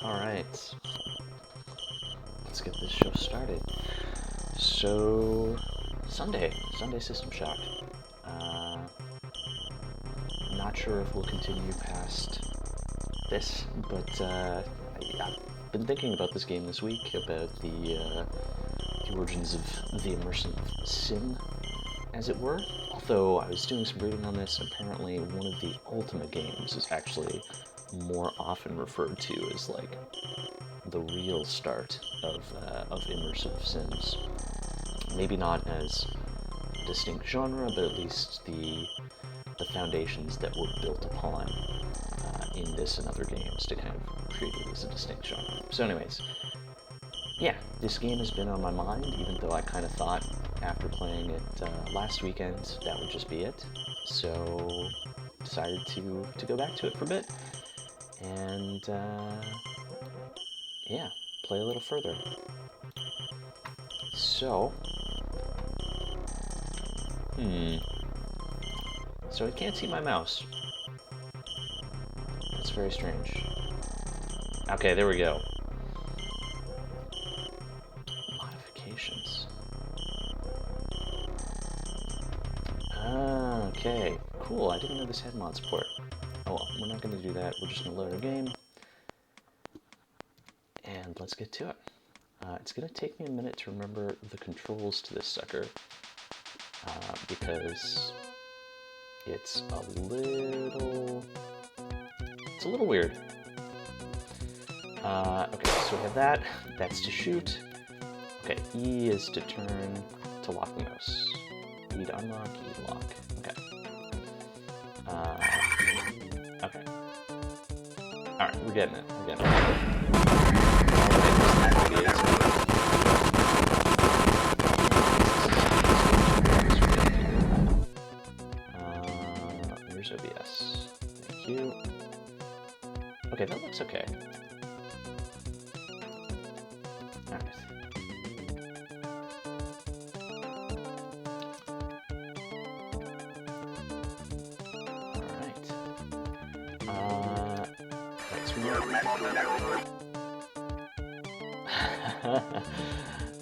Alright, let's get this show started. So, Sunday System Shock. Not sure if we'll continue past this, but I've been thinking about this game this week, about the origins of the immersive sim, as it were. Although I was doing some reading on this, apparently one of the Ultima games is actually more often referred to as like the real start of immersive sims. Maybe not as a distinct genre, but at least the foundations that were built upon in this and other games to kind of create it as a distinct genre. So anyways, yeah, this game has been on my mind, even though I kind of thought after playing it last weekend that would just be it. So decided to go back to it for a bit and yeah, play a little further. So so I can't see my mouse. That's very strange. Okay, there we go. Modifications. Okay, cool. I didn't know this had mod support. Oh well, we're not going to do that. We're just going to load our game. And let's get to it. It's going to take me a minute to remember the controls to this sucker. Because it's a little weird. Okay, so we have that. That's to shoot. Okay, E is to turn to lock the mouse. E to unlock, E to lock. Okay. Okay. Alright, we're getting it. Where's OBS? Thank you. Okay, that looks okay.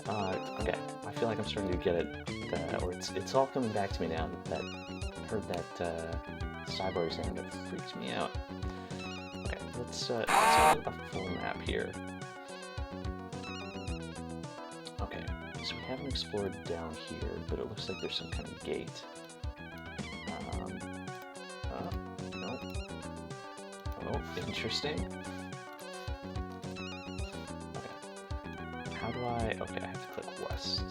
Alright. Okay, I feel like I'm starting to get it, or it's all coming back to me now. That heard that sidebar sound that freaks me out. Okay, let's have a full map here. Okay, so we haven't explored down here, but it looks like there's some kind of gate. No. Oh, interesting. How do I... Okay, I have to click west.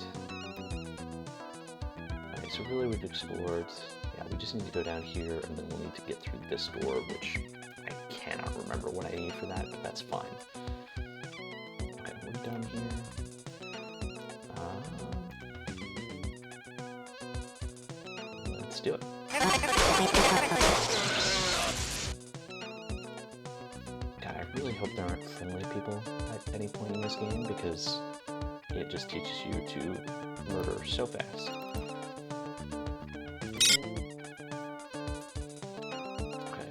Okay, so really we've explored... Yeah, we just need to go down here, and then we'll need to get through this door, which I cannot remember what I need for that, but that's fine. Okay, we're done here. Let's do it. God, I really hope there aren't friendly people at any point in this game, because it just teaches you to murder so fast. Okay,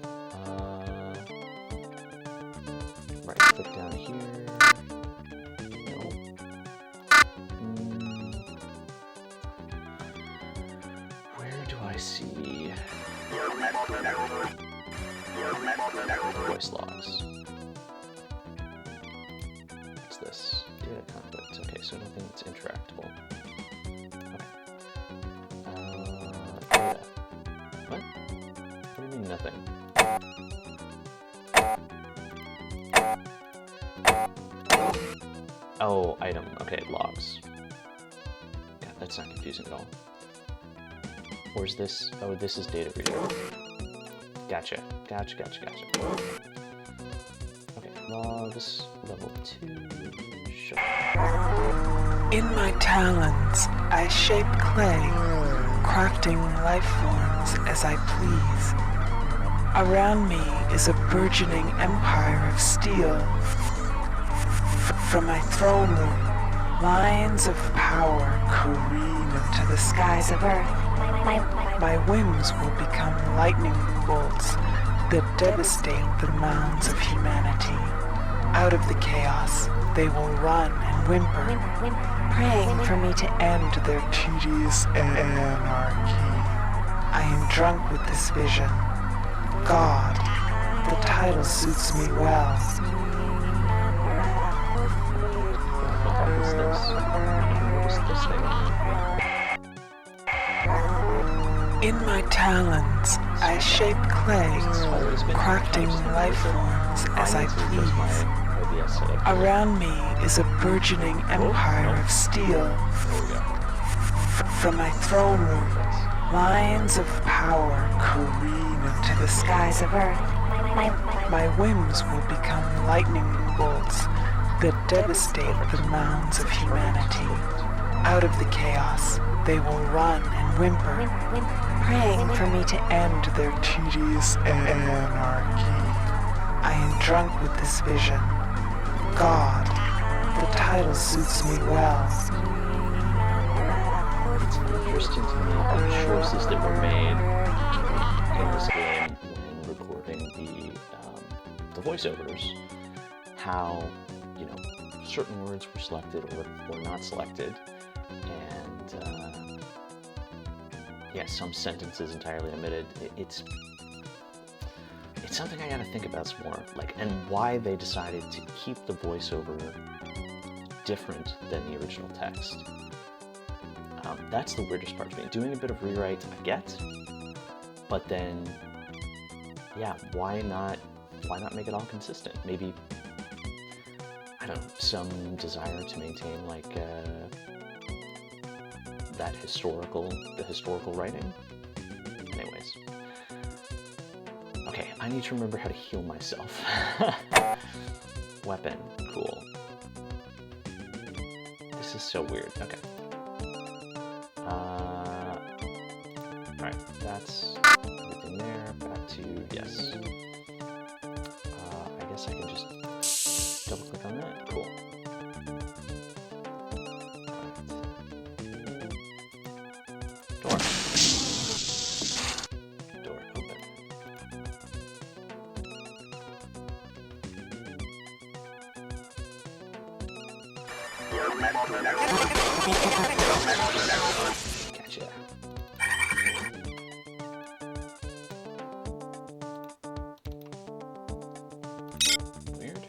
right click down here. No. Where do I see voice logs? What's this? Data conflict. Okay, so nothing that's interactable. Okay. Data. What? What do you mean nothing? Oh, item. Okay, logs. God, that's not confusing at all. Or is this... Oh, this is data reader. Gotcha. Okay, logs, level 2, show. In my talons, I shape clay, crafting life forms as I please. Around me is a burgeoning empire of steel. From my throne room, lines of power careen into the skies of Earth. My whims will become lightning bolts that devastate the mounds of humanity. Out of the chaos, they will run and whimper, praying for me to end their tedious anarchy. I am drunk with this vision. God, the title suits me well. What the heck is this? What is this thing? In my talons, I shape clay, crafting life forms as I please. Around me is a burgeoning empire of steel. From my throne room, lines of power careen into the skies of Earth. My whims will become lightning bolts that devastate the mounds of humanity. Out of the chaos, they will run and whimper, praying for me to end their tedious anarchy. I am drunk with this vision. God, the title suits me well. It's interesting to me the choices that were made in this game when recording the voiceovers. How, certain words were selected or not selected, and some sentences entirely omitted. It's something I gotta think about some more, and why they decided to keep the voiceover different than the original text. That's the weirdest part to me. Doing a bit of rewrite, I get, but then, why not make it all consistent? Maybe, I don't know, some desire to maintain the historical writing. Anyways. Okay, I need to remember how to heal myself. Weapon, cool. This is so weird. Okay. Alright, that's everything there. Back to yes. I guess I can just double click on that. Cool. Alright. Door open. Gotcha. Weird.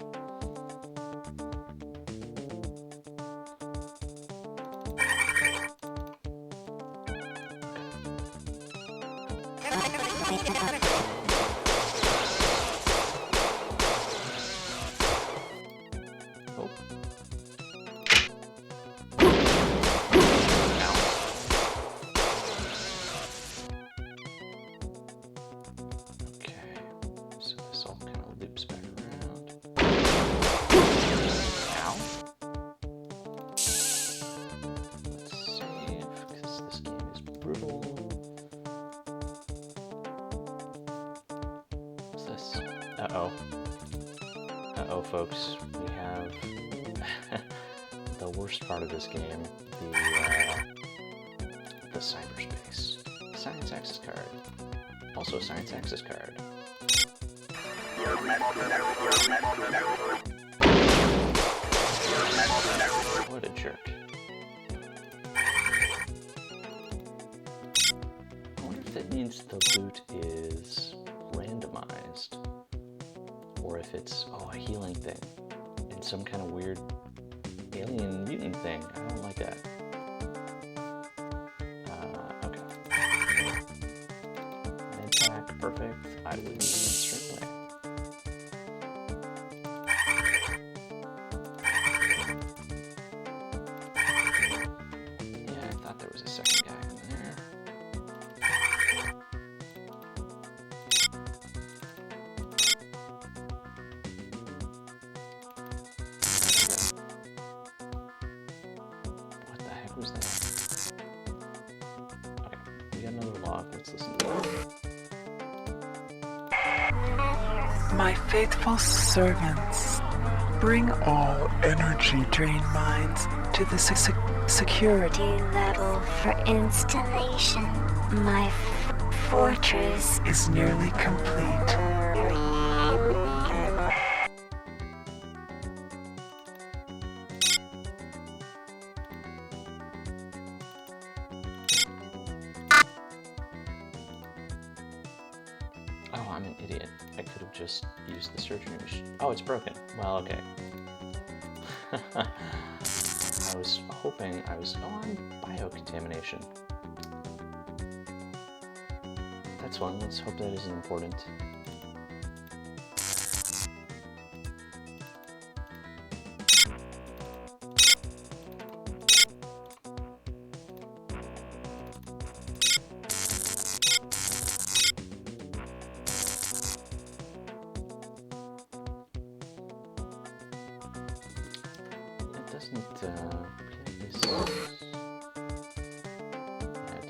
Oh. Okay, so this all kind of loops back around. Ow. Let's save, because this game is brutal. What's this? Uh-oh. Uh-oh, folks. We have the worst part of this game, the cyberspace. Science access card. Also a science access card. What a jerk. I wonder if that means the loot is randomized. Or if it's, a healing thing. And some kind of weird alien mutant thing. I don't like that. Okay. Med-pack, perfect. I would need it straight away. Yeah, I thought there was a second guy in there. What the heck was that? Okay, we got another log. Let's listen to it. My faithful servants, bring all energy drain mines to the security level for installation. My fortress is nearly complete. Oh, I'm an idiot. I could have just used the surgery machine. Oh, it's broken. Well, okay. I was hoping I was on biocontamination. That's fun. Let's hope that isn't important. It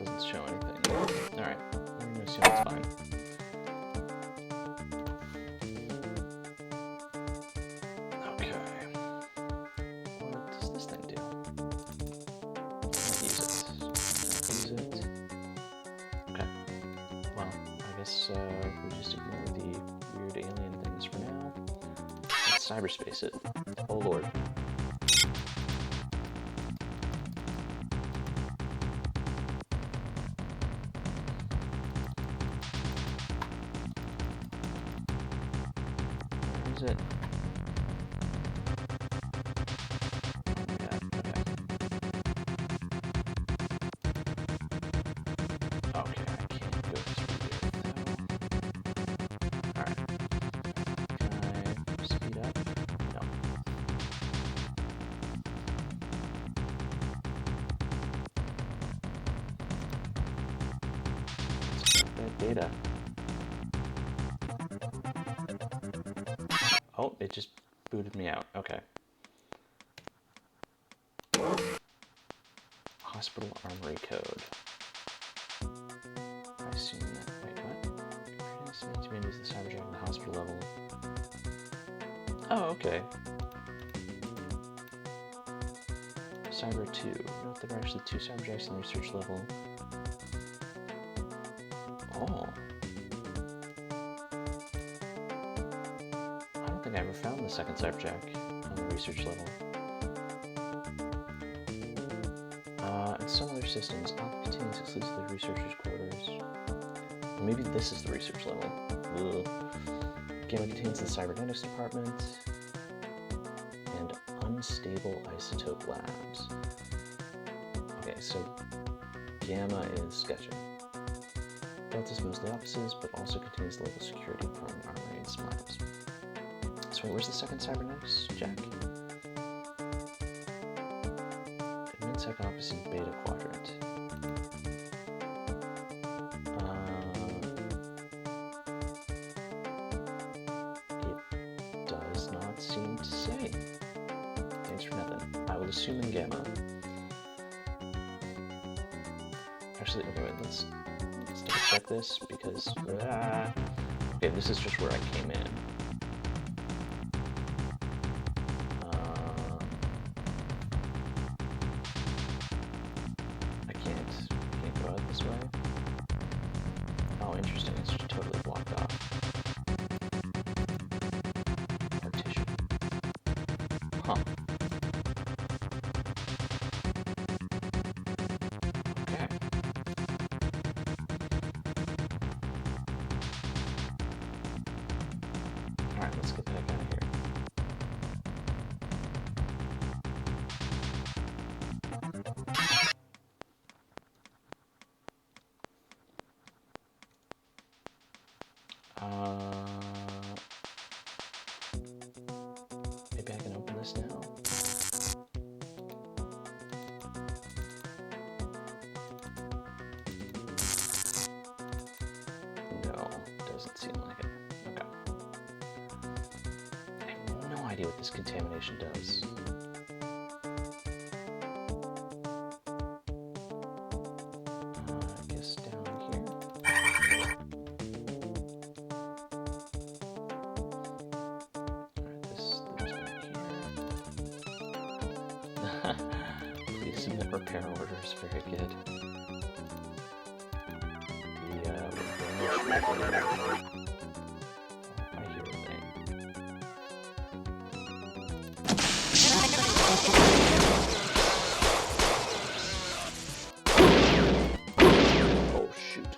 doesn't show anything. Alright, we're gonna assume it's fine. Okay. What does this thing do? Use it. Okay. Well, I guess we just ignore the weird alien things for now. Let's cyberspace it. Oh lord. It. Oh my god, okay. Okay, I can't go through there though. Alright. Can I speed up? No. Let's get that data. Oh, it just booted me out. Okay. Hospital armory code. I assume that. Wait, what? Estimated to be used the cyberjack at the hospital level. Oh, okay. Cyber 2. Note there are actually 2 cyberjacks in the research level. Oh. I never found the second cyberjack on the research level. In some other systems, Alpha contains exclusively researchers' quarters. Or maybe this is the research level. Ugh. Gamma contains the cybernetics department and unstable isotope labs. Okay, so Gamma is sketching. Delta is mostly offices, but also contains the local security department, armory, and some labs. So where's the second cybernetics, Jack? Admin-Sec office in Beta Quadrant. It does not seem to say. Thanks for nothing. I will assume in Gamma. Actually, okay, wait, let's double check this because okay, this is just where I came in. Interesting, it's just totally blocked off. Partition. Huh. Okay. Alright, let's get the heck out of here. Maybe I can open this now. No, doesn't seem like it. Okay. I have no idea what this contamination does. I guess down here. Please submit repair orders. Very good. I hear a thing. Oh shoot.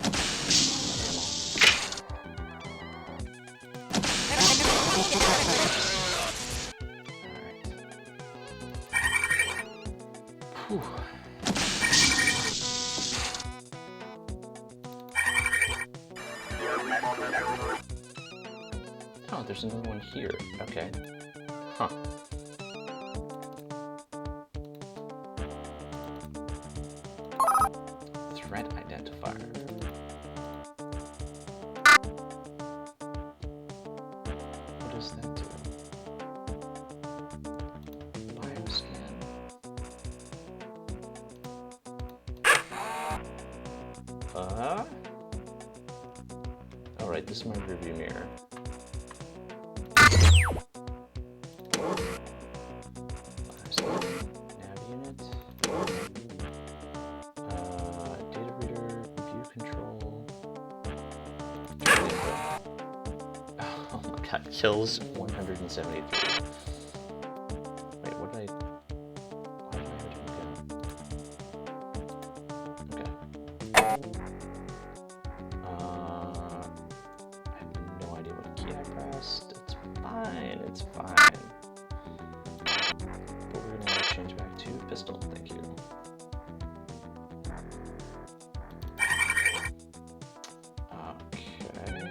Oh, there's another one here. Okay. Huh. Threat identifier. What does that do? Bioscan. Alright, this is my rearview mirror. Nav unit. Data reader, view control. Oh my god, kills 173. Wait, what did I... Why did I hurt him again? Okay. I have no idea what key I pressed. It's fine, it's fine. But we're gonna change back to pistol, thank you. Okay.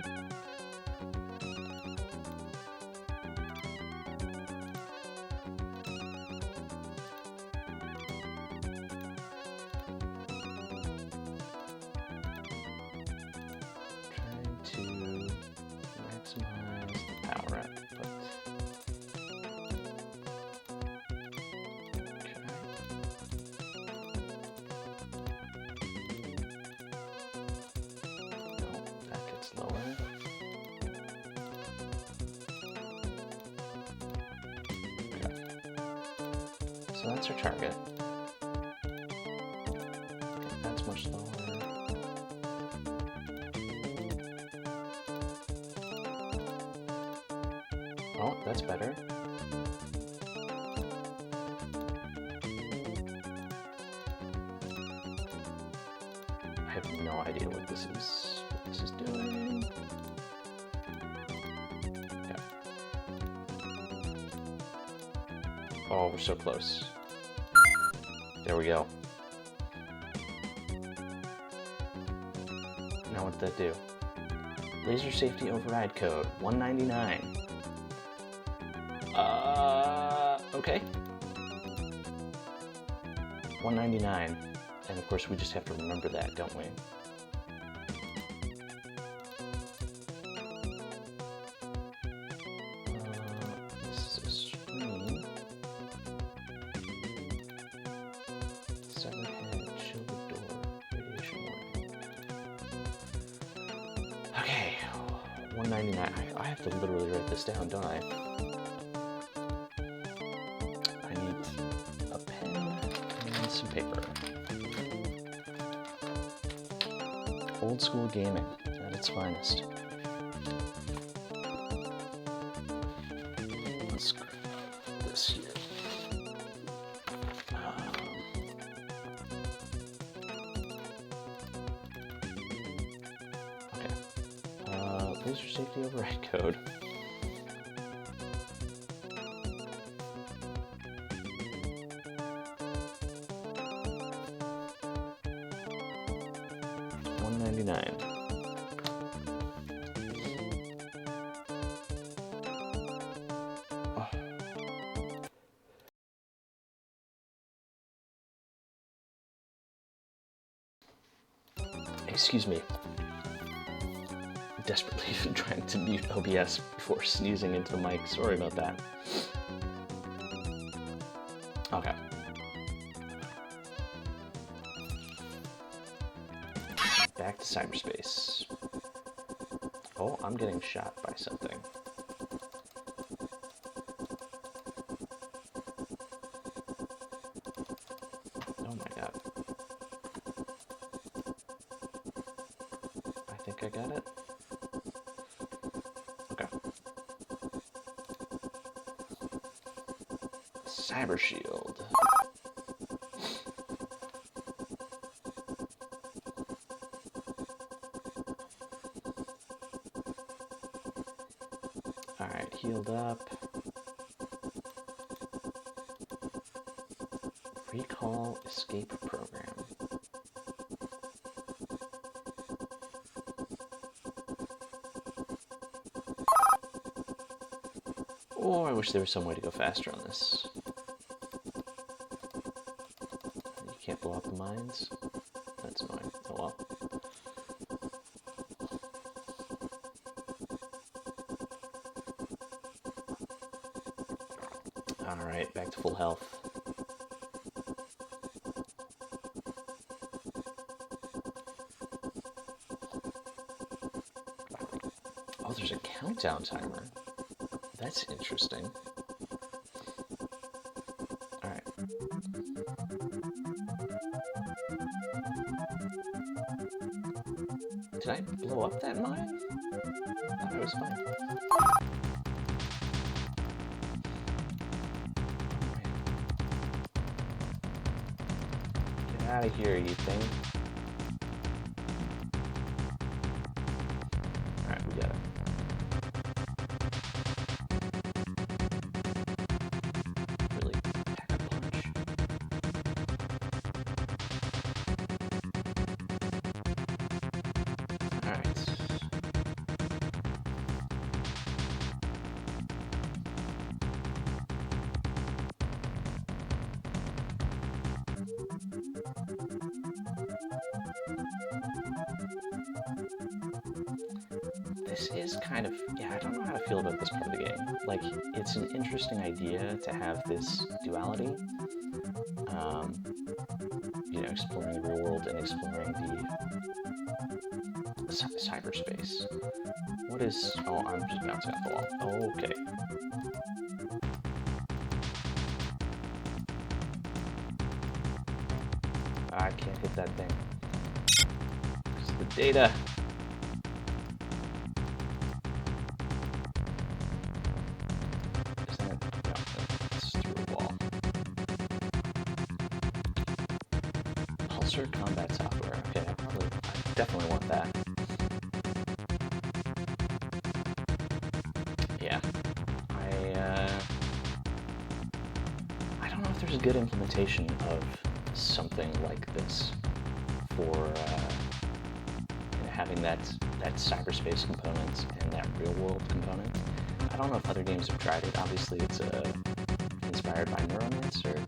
Trying to maximize the power output. Okay. No, that gets lower. Okay. So that's our target. Okay, that's much lower. Oh, that's better. I have no idea what this is doing. Yeah. Oh, we're so close. There we go. Now what did that do? Laser safety override code 199. Okay. 199. And of course we just have to remember that, don't we? This is a screen. Severed head, shielded door, radiation warning. Okay, 199. I have to literally write this down, don't I? I need a pen and some paper. Old school gaming at its finest. Let's grab this here. Okay. Laser safety override code. $199. Oh. Excuse me. Desperately trying to mute OBS before sneezing into the mic. Sorry about that. Okay. Back to cyberspace. Oh, I'm getting shot by something. Oh my god. I think I got it. Okay. Cyber shield. Alright, healed up. Recall escape program. Oh, I wish there was some way to go faster on this. You can't blow up the mines? That's annoying. Oh well. Alright, back to full health. Oh, there's a countdown timer. That's interesting. Alright. Did I blow up that mine? I thought it was fine. Get out of here, you thing. Alright, we got it. Really pack a punch. Alright. This is kind of, yeah, I don't know how to feel about this part of the game. Like, it's an interesting idea to have this duality. You know, exploring the real world and exploring the cyberspace. What is, oh, I'm just bouncing off the wall. Oh, okay. I can't hit that thing. This is the data. Is that, no, it's through a wall. Pulsar combat software. Okay, I definitely want that. Yeah. I don't know if there's a good implementation of something like this for you know, having that cyberspace component and that real world component. I don't know if other games have tried it. Obviously, it's inspired by Neuromancer.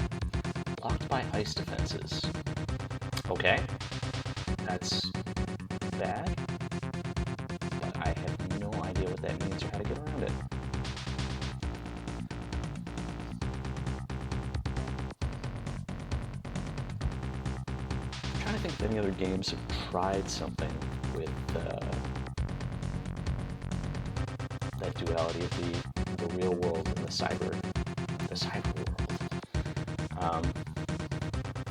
Blocked by ice defenses. Okay, that's bad, but I have no idea what that means or how to get around it. I'm trying to think if any other games have tried something with that duality of the real world and the cyber world.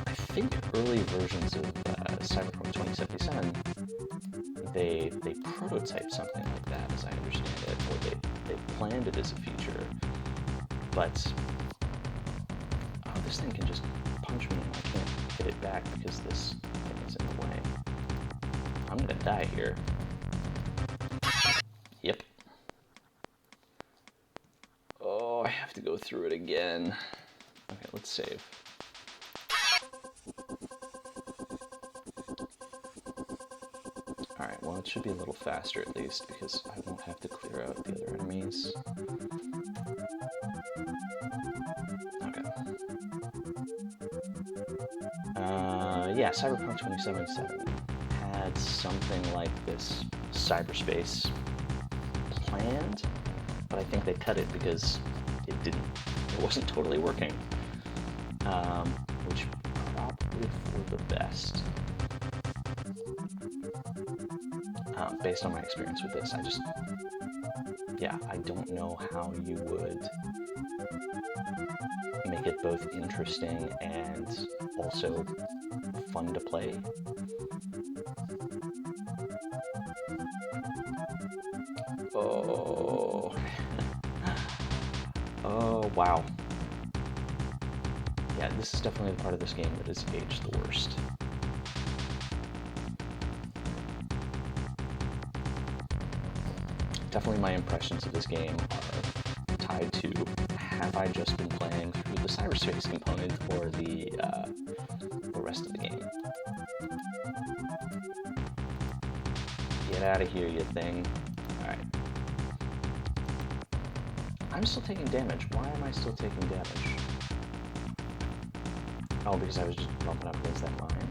I think early versions of Cyberpunk 2077, they prototyped something like that, as I understand it, or they planned it as a feature, but oh, this thing can just punch me and I can't hit it back because this thing is in the way. I'm gonna die here. Yep. Oh, I have to go through it again. Okay, let's save. Alright, well it should be a little faster at least, because I won't have to clear out the other enemies. Okay. Yeah, Cyberpunk 2077 had something like this cyberspace planned, but I think they cut it because it wasn't totally working. Which probably for the best. Based on my experience with this, I don't know how you would make it both interesting and also fun to play. Oh. Oh, wow. Yeah, this is definitely the part of this game that has aged the worst. Definitely my impressions of this game are tied to, have I just been playing through the cyberspace component or the rest of the game? Get out of here, you thing. Alright. I'm still taking damage. Why am I still taking damage? Oh, because I was just bumping up against that mine.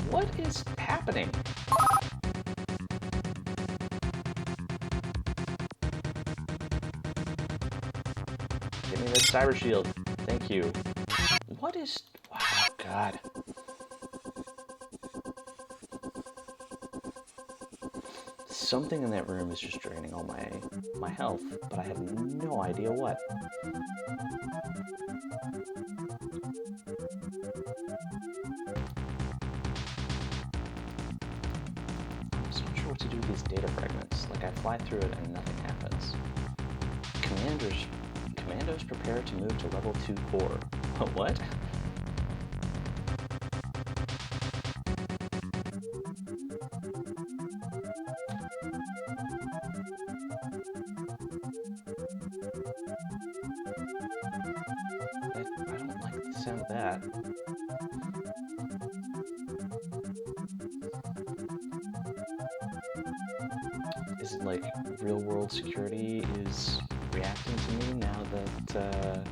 What is happening? Give me that cyber shield. Thank you. What is... Oh, God. Something in that room is just draining all my health, but I have no idea what. I'm just not sure what to do with these data fragments. Like, I fly through it and nothing happens. Commandos prepare to move to level 2 core. What? I don't like the sound of that. Is it like real world security is reacting to me now that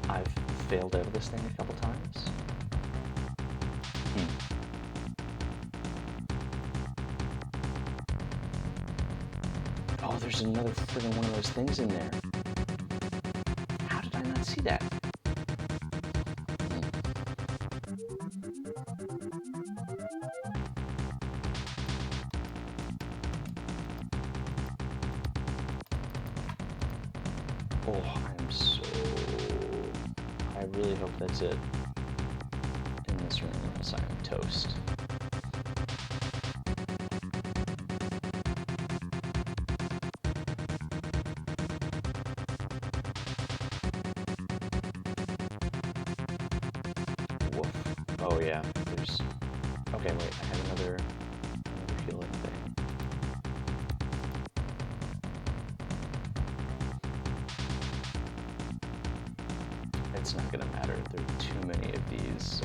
I've failed out of this thing a couple times? Oh, there's another friggin' one of those things in there. How did I not see that? Oh, I'm so... I really hope that's it in this room, or else I'm toast. Woof. Oh yeah, there's... Okay, wait, I have another healing thing. It's not gonna matter. There are too many of these.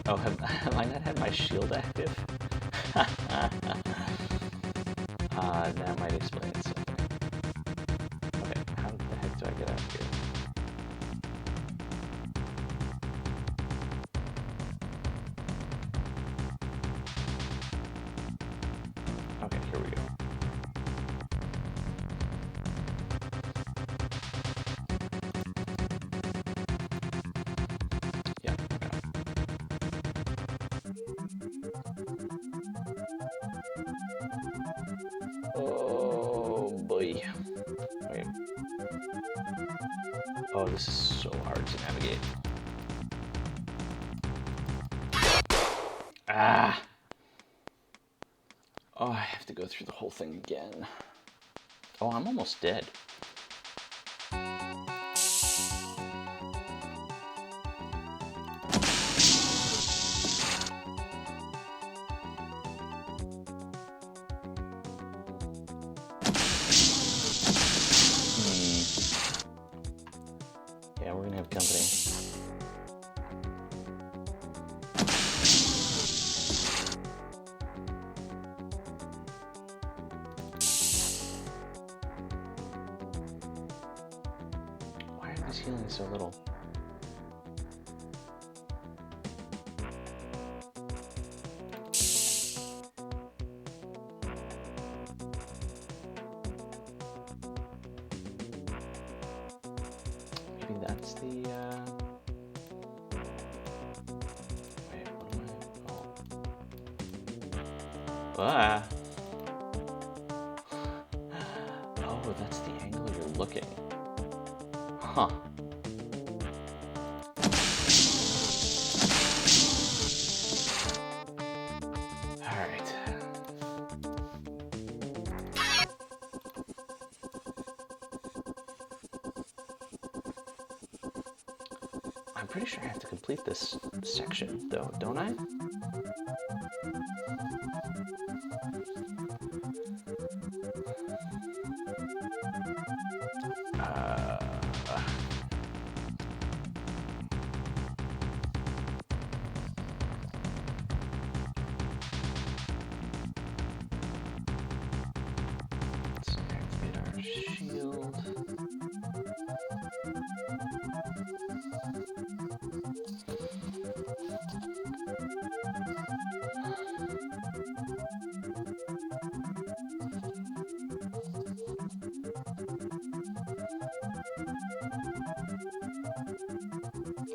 Oh, have I not had my shield active? That might explain something. Okay, how the heck do I get out of here? Okay, here we go. Oh boy. Wait. Oh, this is so hard to navigate. Ah! Oh, I have to go through the whole thing again. Oh, I'm almost dead. Yeah, we're gonna have company. Why are these healing so little? Maybe that's the, wait, what am I, Ah! Oh, that's the angle you're looking. Huh. Alright. I'm pretty sure I have to complete this section, though, don't I?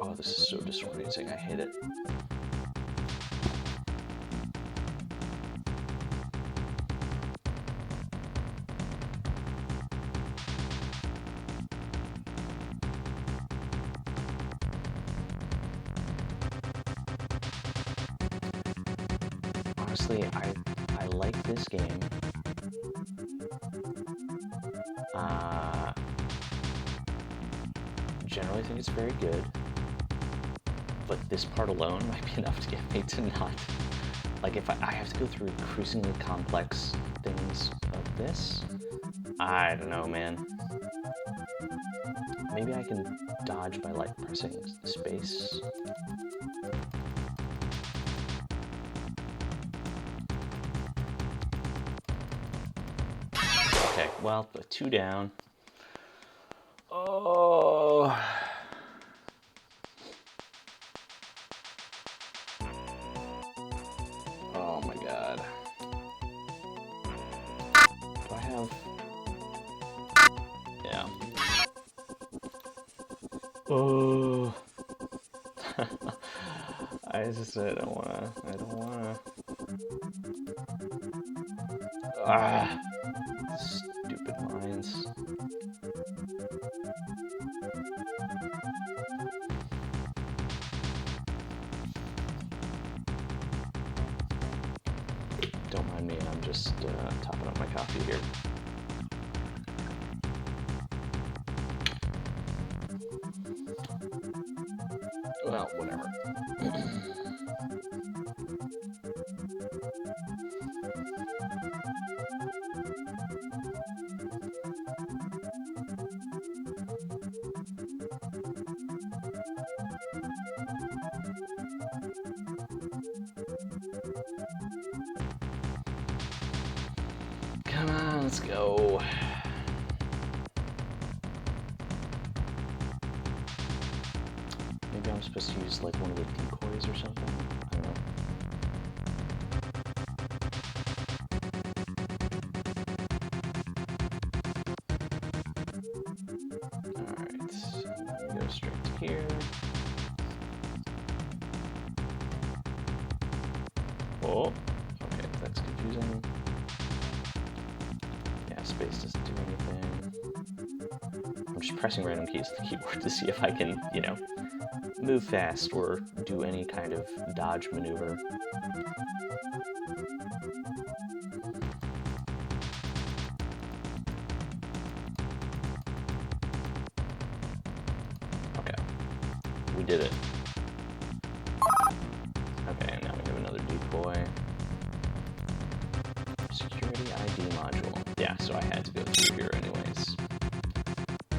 Oh, this is so disorienting. I hate it. Honestly, I like this game. Generally think it's very good, but this part alone might be enough to get me to not, like, if I have to go through increasingly complex things of this, I don't know, man. Maybe I can dodge by, like, pressing space. Okay, well, 2 down. Oh. Oh my god. Do I have... Yeah. Oh. I don't wanna. Ah. Stupid mines. Don't mind me, I'm just topping up my coffee here. Well, whatever. Come on, let's go. Maybe I'm supposed to use like one of the decoys or something? I don't know. Alright, so we go straight to here. Oh, okay, that's confusing. Yeah, space doesn't do anything. I'm just pressing random keys to the keyboard to see if I can, you know, move fast or do any kind of dodge maneuver. Okay, we did it. Okay, and now we have another decoy. Security ID module. Yeah, so I had to go through here anyways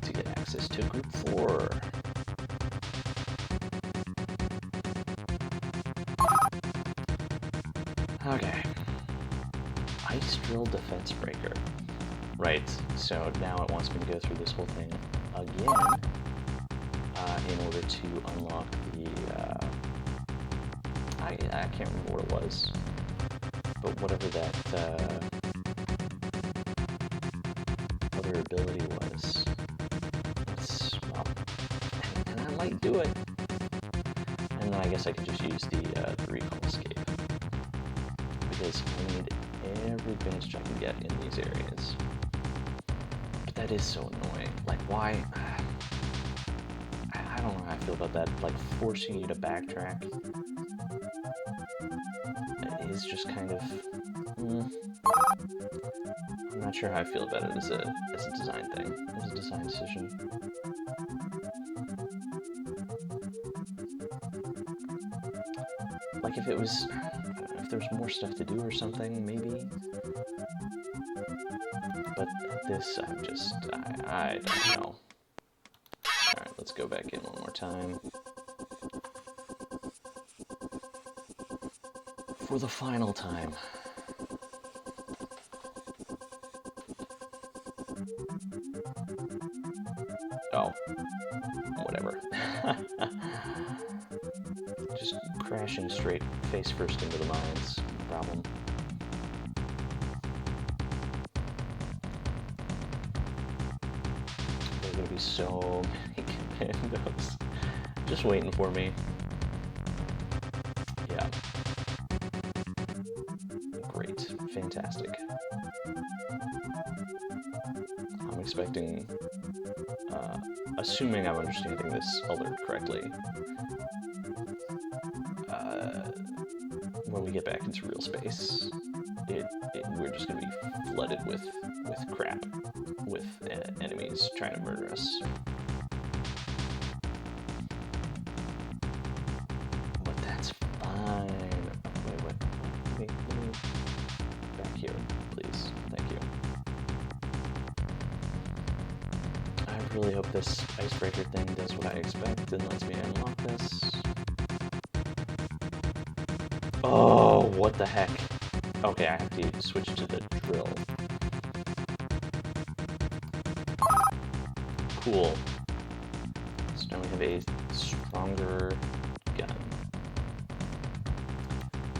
to get access to group 4. Okay. Ice drill defense breaker. Right, so now it wants me to go through this whole thing again in order to unlock the, I can't remember what it was, but whatever that other ability was. Well, and I might do it. And then I guess I could just use the recall escape. Because I need every advantage I can get in these areas. But that is so annoying. Like, why? I don't know how I feel about that. Like, forcing you to backtrack is just kind of... I'm not sure how I feel about it as a design thing, as a design decision. Like, if it was... I don't know, if there's more stuff to do or something, maybe. But this, I'm just... I don't know. Alright, let's go back in one more time. For the final time. Oh. Whatever. Just crashing straight face first into the mines. No problem. There are gonna be so many commandos Just waiting for me. Yeah. Great. Fantastic. I'm expecting, assuming I'm understanding this alert correctly, when we get back into real space, we're just gonna be flooded with crap, with enemies trying to murder us. But that's fine. Wait. Back here, please. Thank you. I really hope this icebreaker thing does what I expect and lets me unlock this. Oh, what the heck? Okay, I have to switch to the drill. Cool. So now we have a stronger gun.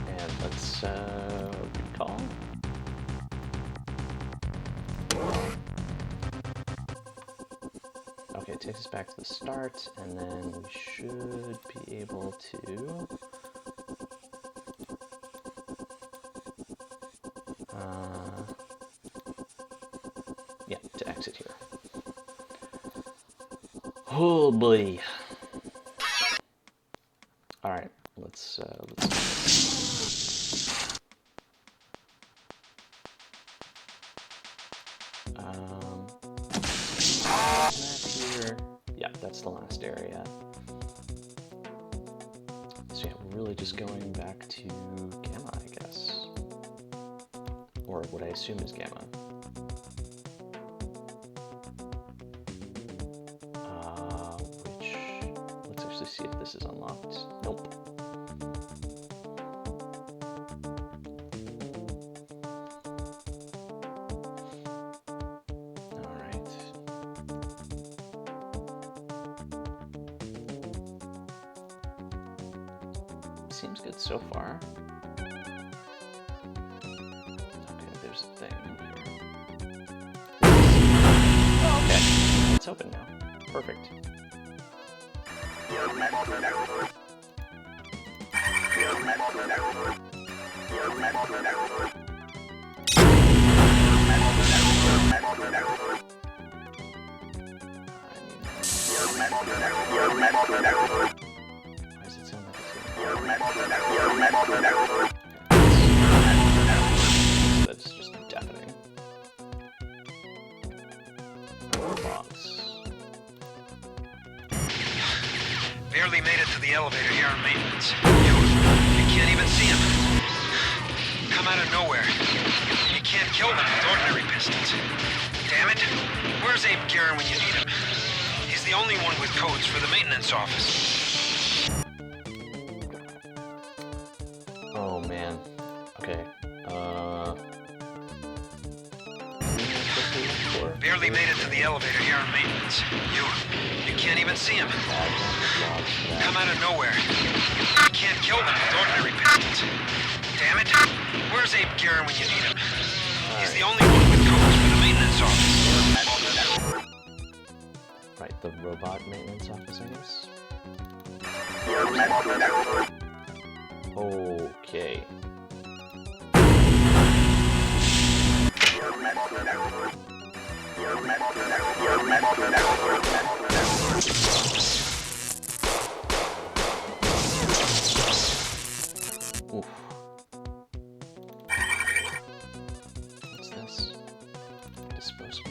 And let's recall. Okay, it takes us back to the start, and then we should be able to yeah, to exit here. Oh boy. All right, let's map here. Yeah, that's the last area. So yeah, we're really just going back to Gamma, I guess. Or what I assume is Gamma. Which, let's actually see if this is unlocked. Nope. Alright. Seems good so far. There's a thing here. Oh, okay. It's open now. Perfect. Why does it sound like it's that's just deafening. Box. Barely made it to the elevator here on maintenance. You can't even see him. Come out of nowhere. You can't kill them with ordinary pistols. Damn it. Where's Abe Garren when you need him? He's the only one with codes for the maintenance office. Oh man. Okay. Barely made it to the elevator here on maintenance. You can't even see him. Come out of nowhere. You can't kill them with ordinary pistols. Damn it. Where's Abe Garren when you need him? He's the only one with codes for the maintenance office. Right, the robot maintenance office, I guess. Okay. Oof. What's this? Disposable.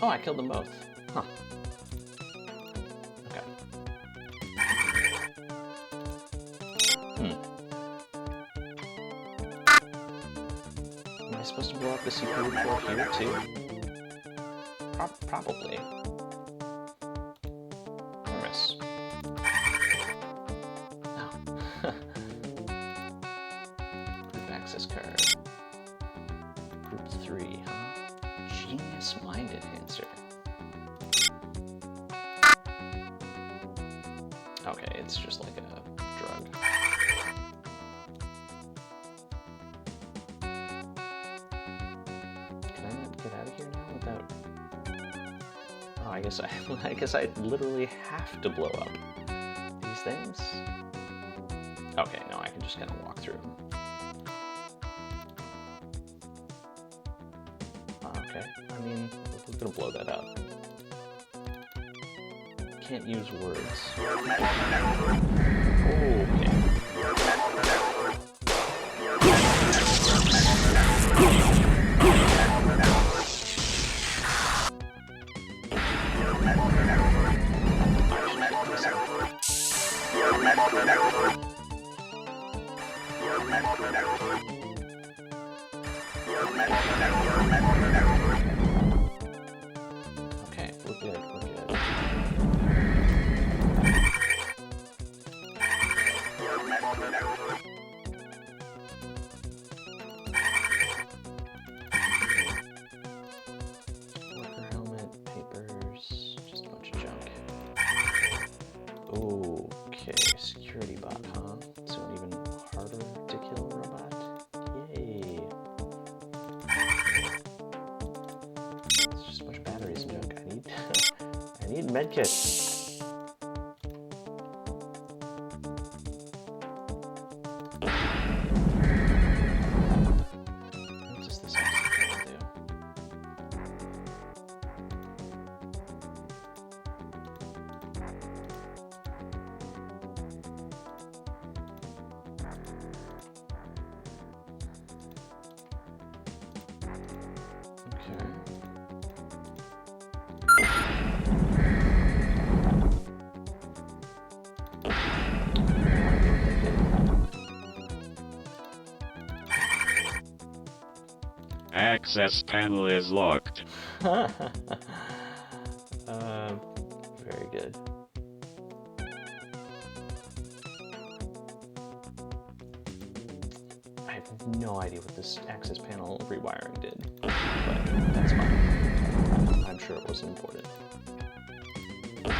Oh, I killed them both. Huh. Okay. Am I supposed to blow up the CPU port here too? Probably. Or miss. No. Group access card. Group 3, huh? Genius Mind Enhancer. Okay, it's just like a drug. Can I not get out of here now without... Oh, I guess I literally have to blow up these things. Okay, no, I can just kind of walk through. Okay, I mean, we're gonna blow that up. Can't use words. Okay. Okay, we're good, we're good. Worker helmet, papers, just a bunch of junk. Okay, security bot, huh? So an even harder to kill robot? Yay! It's just a bunch of batteries and junk. I need medkits. What does this actually do? Okay. Access panel is locked. Very good. I have no idea what this access panel rewiring did, but that's fine. I'm sure it wasn't important. Okay.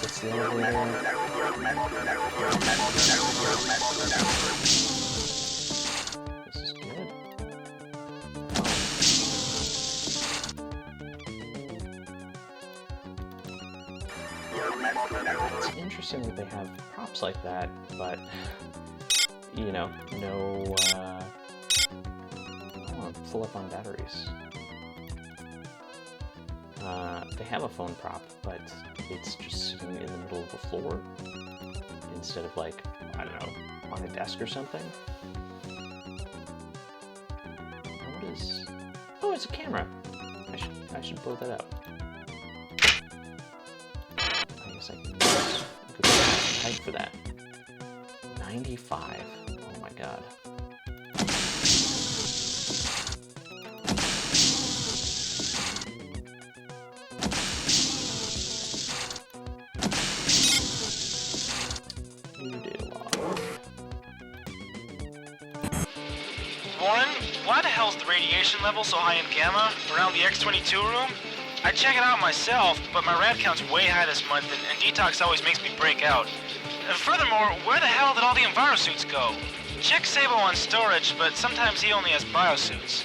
That's the elevator. This is good. It's interesting that they have props like that, but, you know, no, oh, full up on batteries. They have a phone prop, but it's just sitting in the middle of the floor instead of, like, I don't know, on a desk or something. What is... Oh, it's a camera. I should blow that up. I guess I can use a good height for that. 95. Oh my god. Warren, why the hell's the radiation level so high in Gamma around the X-22 room? I check it out myself, but my rad count's way high this month, and detox always makes me break out. And furthermore, where the hell did all the EnviroSuits go? Check Sabo on storage, but sometimes he only has biosuits.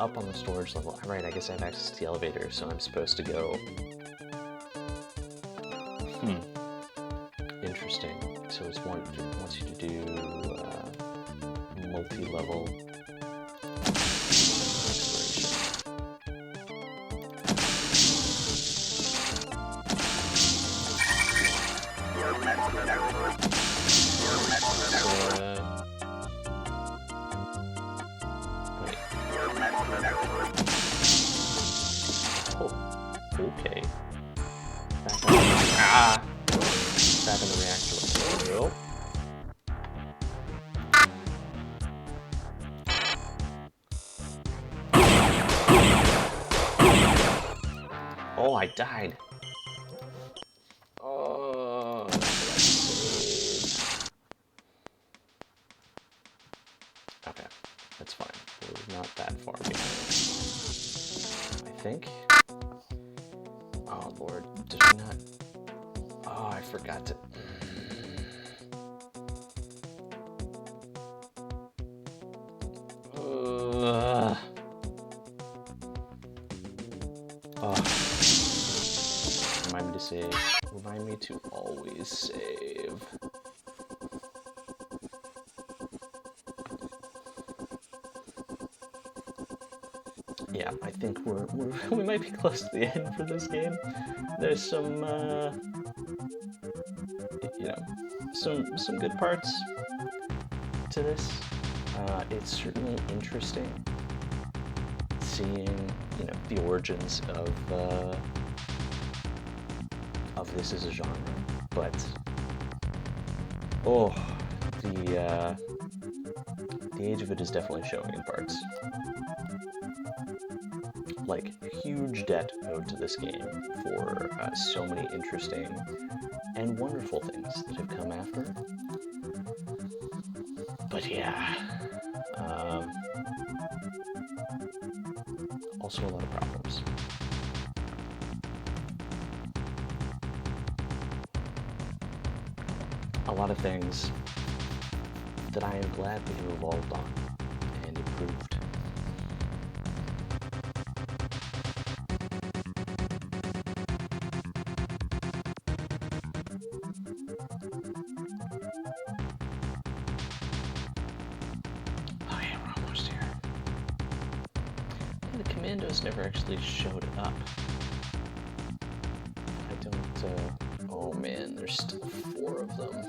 Up on the storage level. Right, I guess I have access to the elevator, so I'm supposed to go... Interesting. So it wants you to do multi-level exploration. Oh, okay. Back in the reactor. Nope. Oh, I died. Oh, okay, that's fine. We're not that far behind. think. Oh lord, did I not? Oh, I forgot to. Oh. Remind me to save. Remind me to always save. Yeah, I think we might be close to the end for this game. There's some, some good parts to this. It's certainly interesting seeing, the origins of this as a genre, but the age of it is definitely showing in parts. Like, huge debt owed to this game for so many interesting and wonderful things that have come after. But yeah, also a lot of problems. A lot of things that I am glad we have evolved on and improved. Oh yeah, we're almost here. The commandos never actually showed up. I don't, oh man, there's still 4 of them.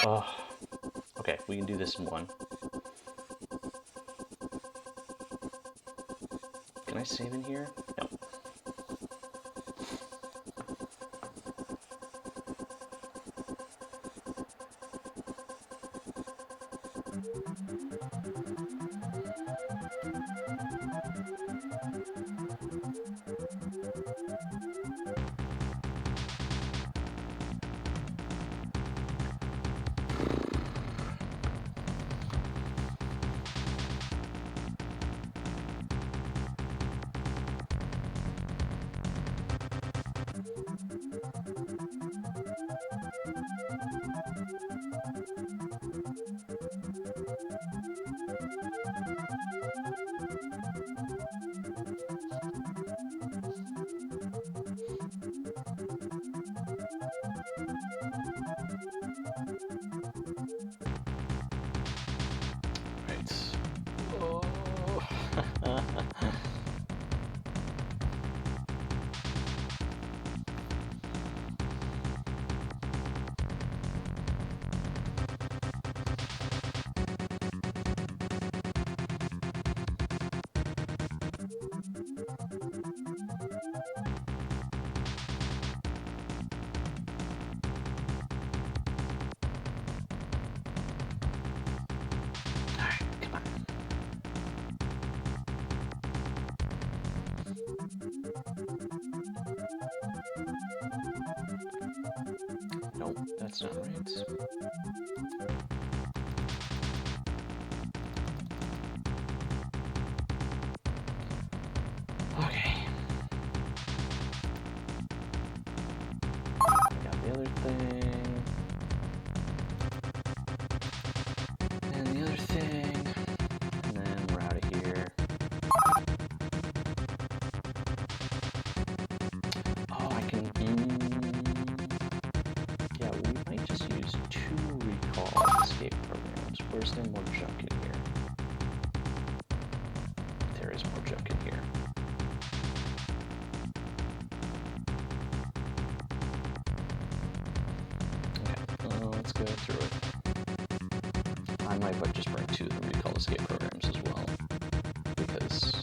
Oh, okay, we can do this in one. Can I save in here? No. Nope, that's not right. Okay. We got the other thing. And the other thing. And then we're out of here. Oh, I can... Yeah, we might just use 2 recall escape programs. Where's there more junk in here? There is more junk in here. Okay, let's go through it. I might but just bring 2 of the recall escape programs as well, because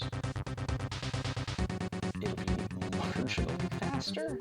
it'll be marginally faster.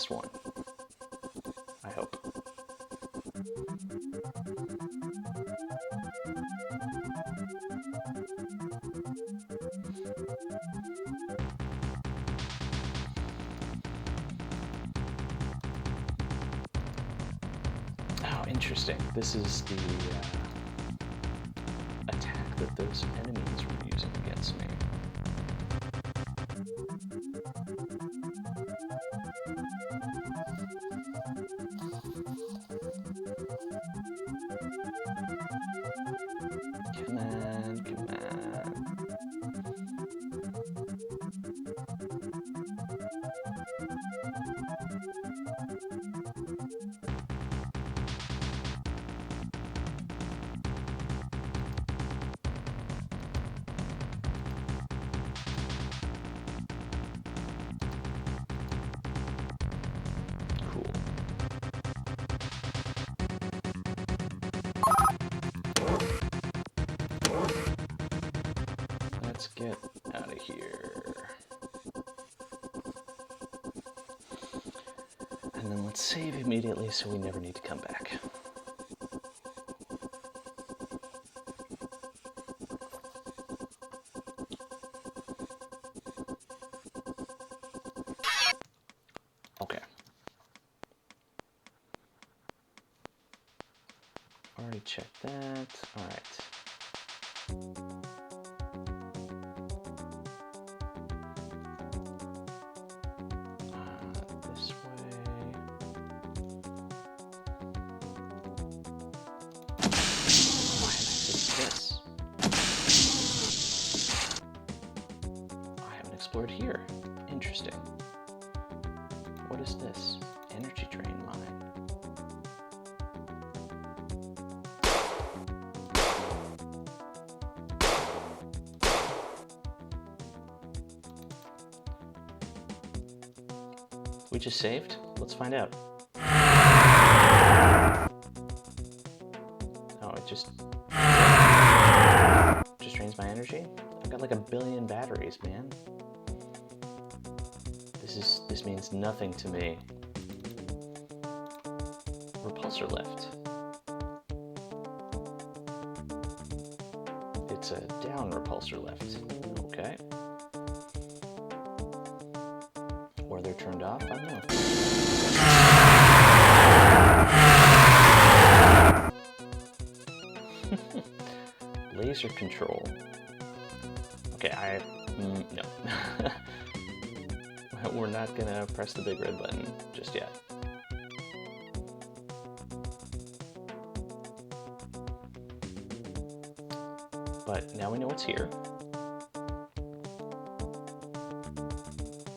last one. I hope. Oh, interesting. This is the attack that those enemies were using against me. Come on, come on. Cool. Let's get out of here. And then let's save immediately so we never need to come back. Okay. Already checked that. All right. This way. Why did I fix this? I haven't explored here. Interesting. What is this? Energy drain mine. We just saved? Let's find out. Oh, it just drains my energy? I've got like 1 billion batteries, man. This means nothing to me. Repulsor lift. It's a down repulsor lift. Okay. Or they're turned off, I don't know. Laser control. Okay, no. We're not gonna press the big red button just yet. But now we know what's here.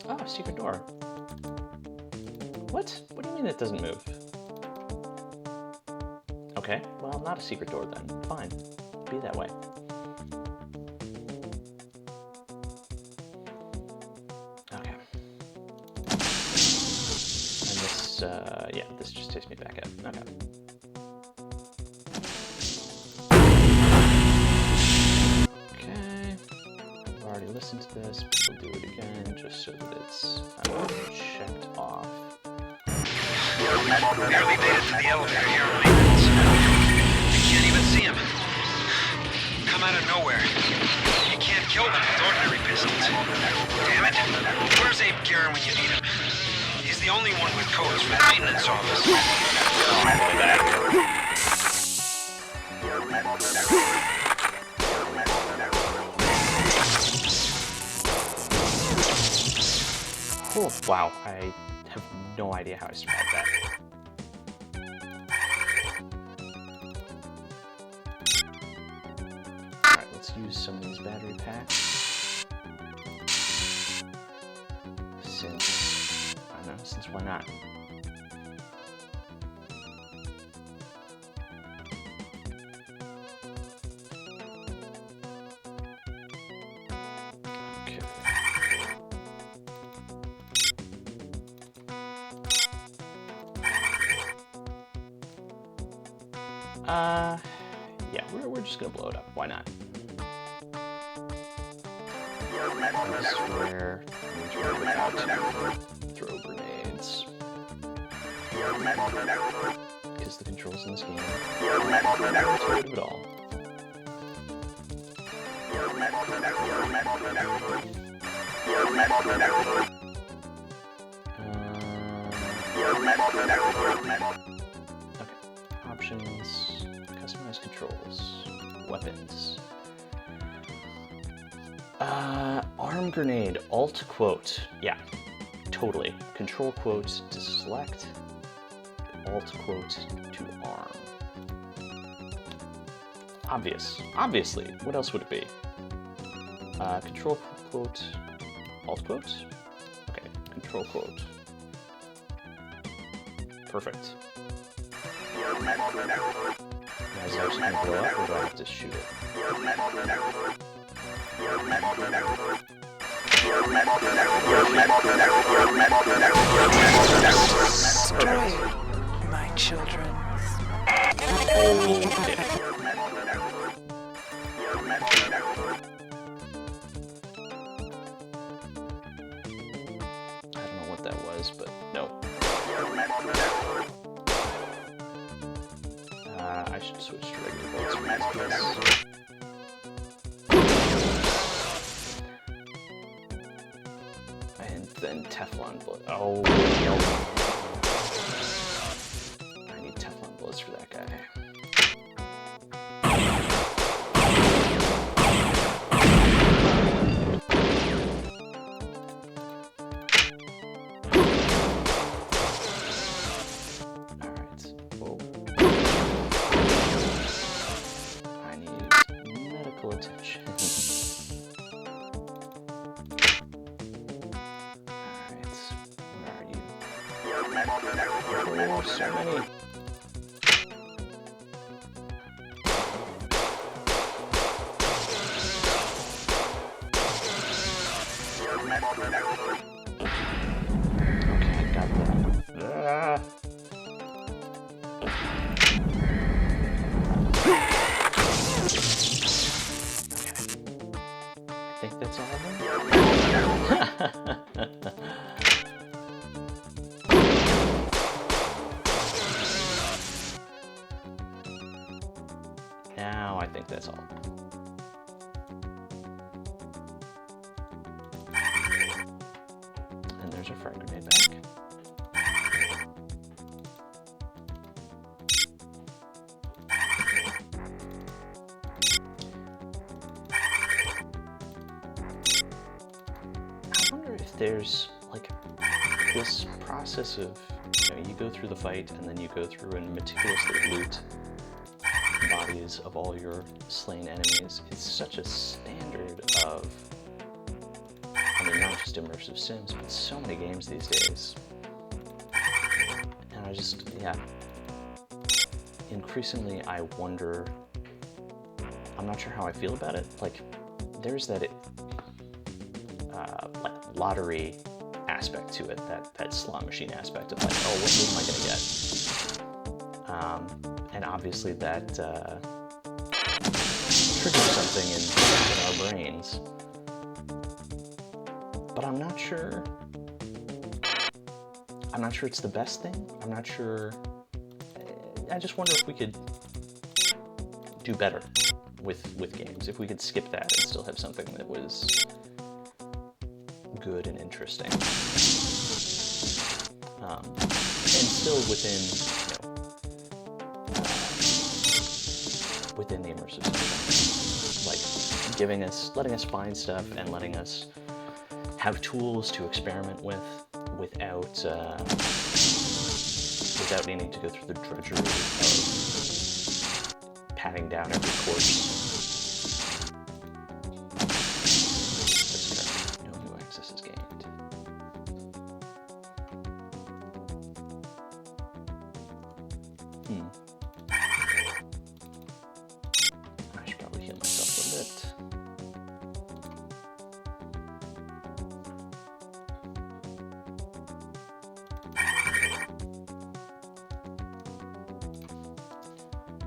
Oh, a secret door. What? What do you mean it doesn't move? Okay, well, not a secret door then. Fine. Be that way. Okay. And this, yeah, this just takes me back up. Okay. Okay. I've already listened to this, but we'll do it again just so that it's checked off. Barely made it to the elevator here on maintenance. You can't even see him. Come out of nowhere. You can't kill them with ordinary pistols. Damn it. Where's Abe Garren when you need him? He's the only one with codes for the maintenance office. Oh, wow, I have no idea how I survived that. Alright, let's use some of these battery packs. Since, I don't know, since why not? Yeah, we're just gonna blow it up. Why not? I swear, I'm without to throw grenades. Because the controls in this game are not intuitive at all. Okay, options, customize controls, weapons. Arm grenade, alt quote, yeah, totally. Control quote to select, alt quote to arm. Obviously, what else would it be? Control quote, alt quote? Okay, control quote. Perfect. Now, is it actually gonna blow up, or do I have to shoot it? Destroy my children. Okay. I don't know what that was, but no. I should switch to regular bullets for this case. And then Teflon bullet. Oh, no. I need Teflon bullets for that guy. Oh, so many. Okay, got that. Ah. I think that's all of them. Now I think that's all. And there's a frag grenade back. I wonder if there's like this process of, you go through the fight and then you go through and meticulously loot bodies of all your slain enemies. It's such a standard of, not just immersive sims, but so many games these days. And I just, increasingly I wonder, I'm not sure how I feel about it. Like, there's that like lottery aspect to it, that slot machine aspect of like, oh, what loot am I gonna get? And obviously that triggers something in our brains. But I'm not sure it's the best thing. I'm not sure. I just wonder if we could do better with games. If we could skip that and still have something that was good and interesting. And still within the immersive system, like letting us find stuff and letting us have tools to experiment with without needing to go through the drudgery of patting down every corpse. No new access is gained. I should probably heal myself a little bit.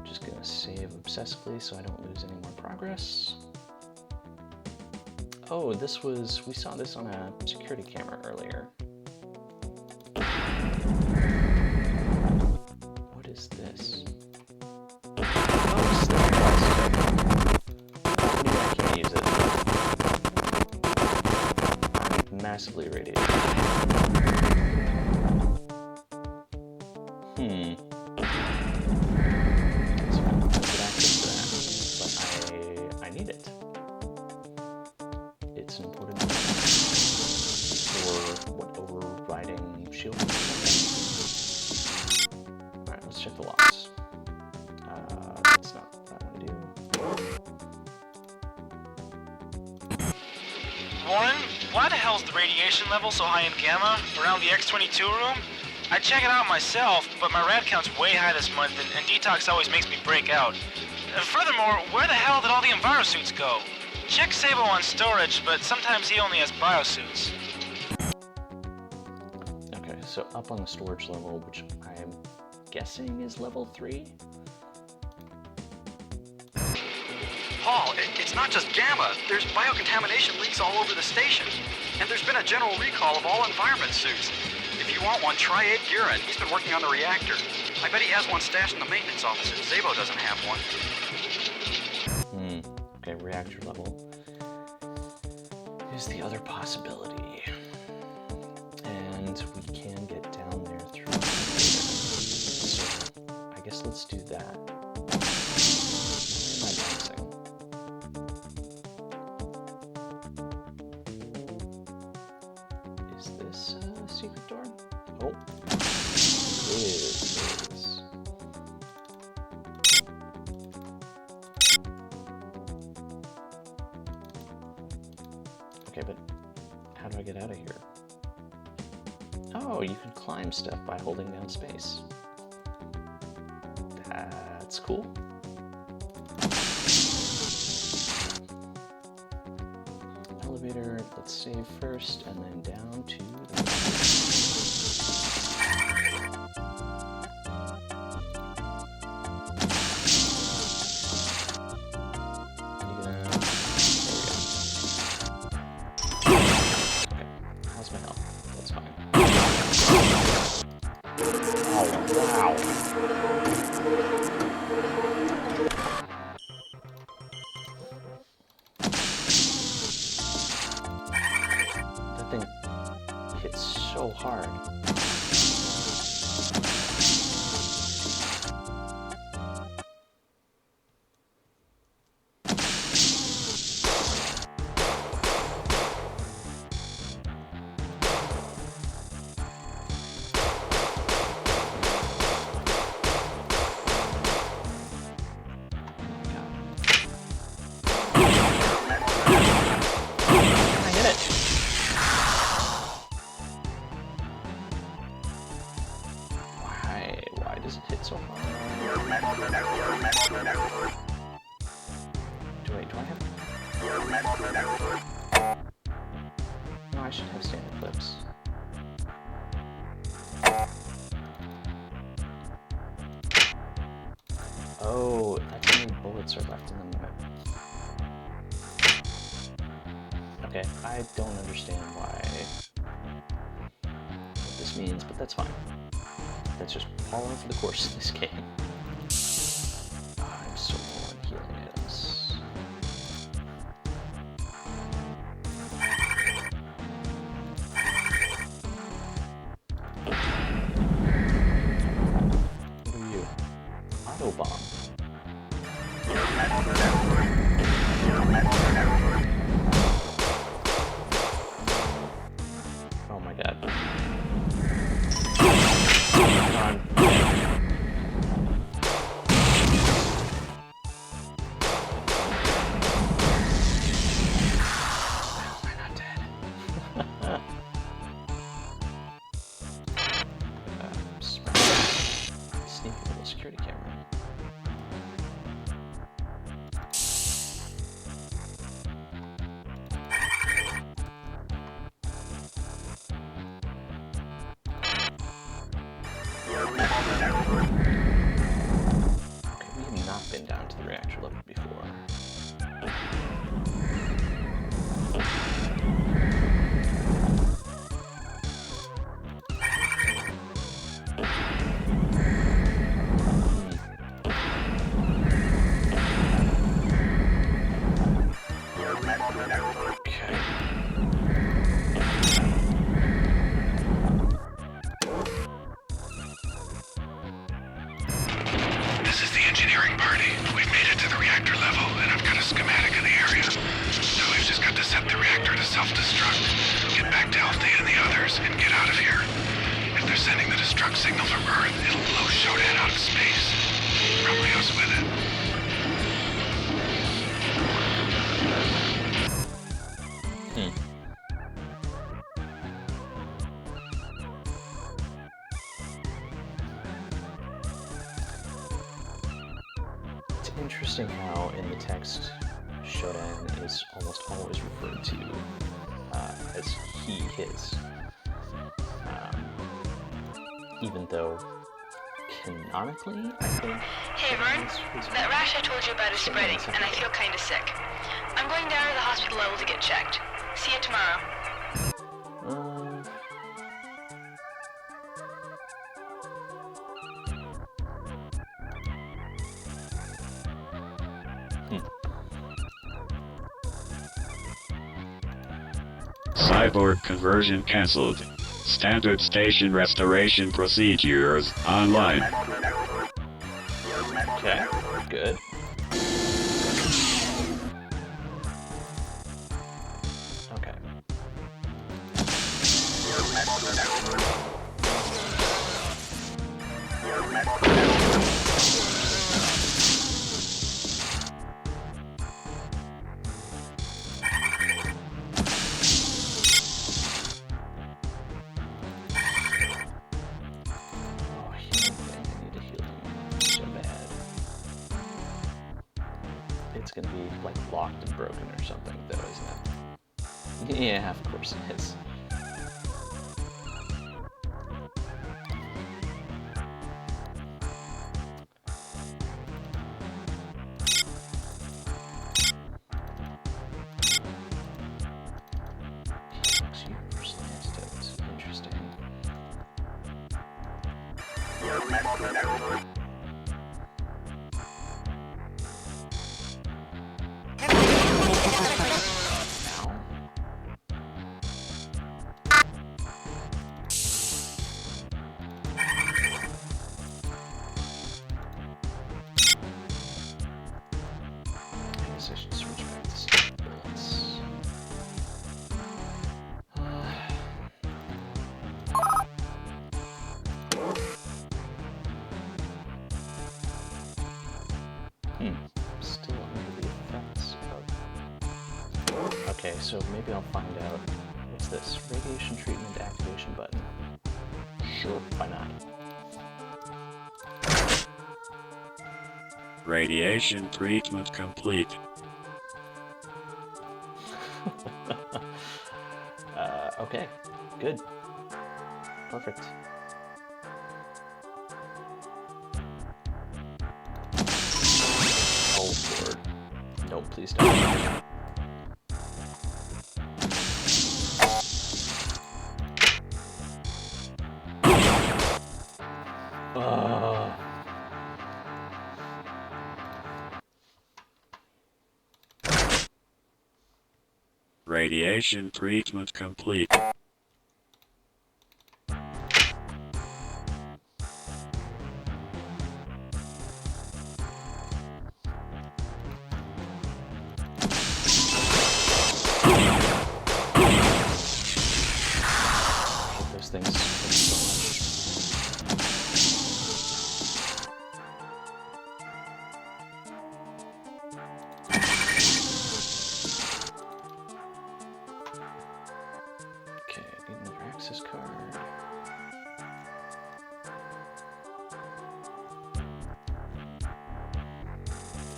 Just gonna save obsessively so I don't lose any more progress. Oh, we saw this on a security camera earlier. So I don't have good access to that, but I need it. It's an important thing for what overriding shield. Alright, let's check the logs. That's not what I want to do. Warren, why the hell's the radiation level so high in Gamma around the X-22 room? I check it out myself, but my rad count's way high this month, and detox always makes me break out. And furthermore, where the hell did all the envirosuits go? Check Sabo on storage, but sometimes he only has biosuits. Okay, so up on the storage level, which I'm guessing is level 3? Paul, it's not just Gamma. There's biocontamination leaks all over the station. And there's been a general recall of all environment suits. If you want one, try Ed Guerin. He's been working on the reactor. I bet he has one stashed in the maintenance office if Zabo doesn't have one. Okay, reactor level is the other possibility. And we can get down there through the elevator. So I guess let's do that. Where am I bouncing? Is this a secret door? Oh, it is. Okay, but how do I get out of here? Oh, you can climb stuff by holding down space. That's cool. Elevator, let's save first, and then down to the... How's my health? That's fine. Oh, wow. That thing hits so hard. Why does it hit so hard? Do I have... No, I should have standard clips. Oh, that's how many bullets are left in the map. Okay, I don't understand why what this means, but that's fine. That's just all over the course of this game. I'm so low on healing items. What are you? Auto bomb. Oh my god. Come on. How am I not dead? Sneaky little security camera. Okay, we have not been down to the reactor level before. Okay. is the engineering party. We've made it to the reactor level, and I've got a schematic of the area. Now we've just got to set the reactor to self-destruct, get back to Althea and the others, and get out of here. If they're sending the destruct signal from Earth, it'll blow Shodan out of space. Probably us with it. It's interesting how in the text, Shodan is almost always referred to as he, his. Even though canonically, I think. Hey, Vern. That rash I told you about is spreading, and I feel kinda sick. I'm going down to the hospital level to get checked. See you tomorrow. Cyborg conversion cancelled. Standard station restoration procedures online. Okay, good. Okay. It's gonna be like locked and broken or something though, isn't it? Yeah, of course it is. Universal antidote. Interesting. I should switch back to steel bullets. Still under the effects of... Okay, so maybe I'll find out... What's this? Radiation treatment activation button. Sure, why not? Radiation treatment complete. Okay, good. Perfect. Oh, Lord. Nope, please don't. Radiation treatment complete. Those things hurt so much. Okay, I need another access card.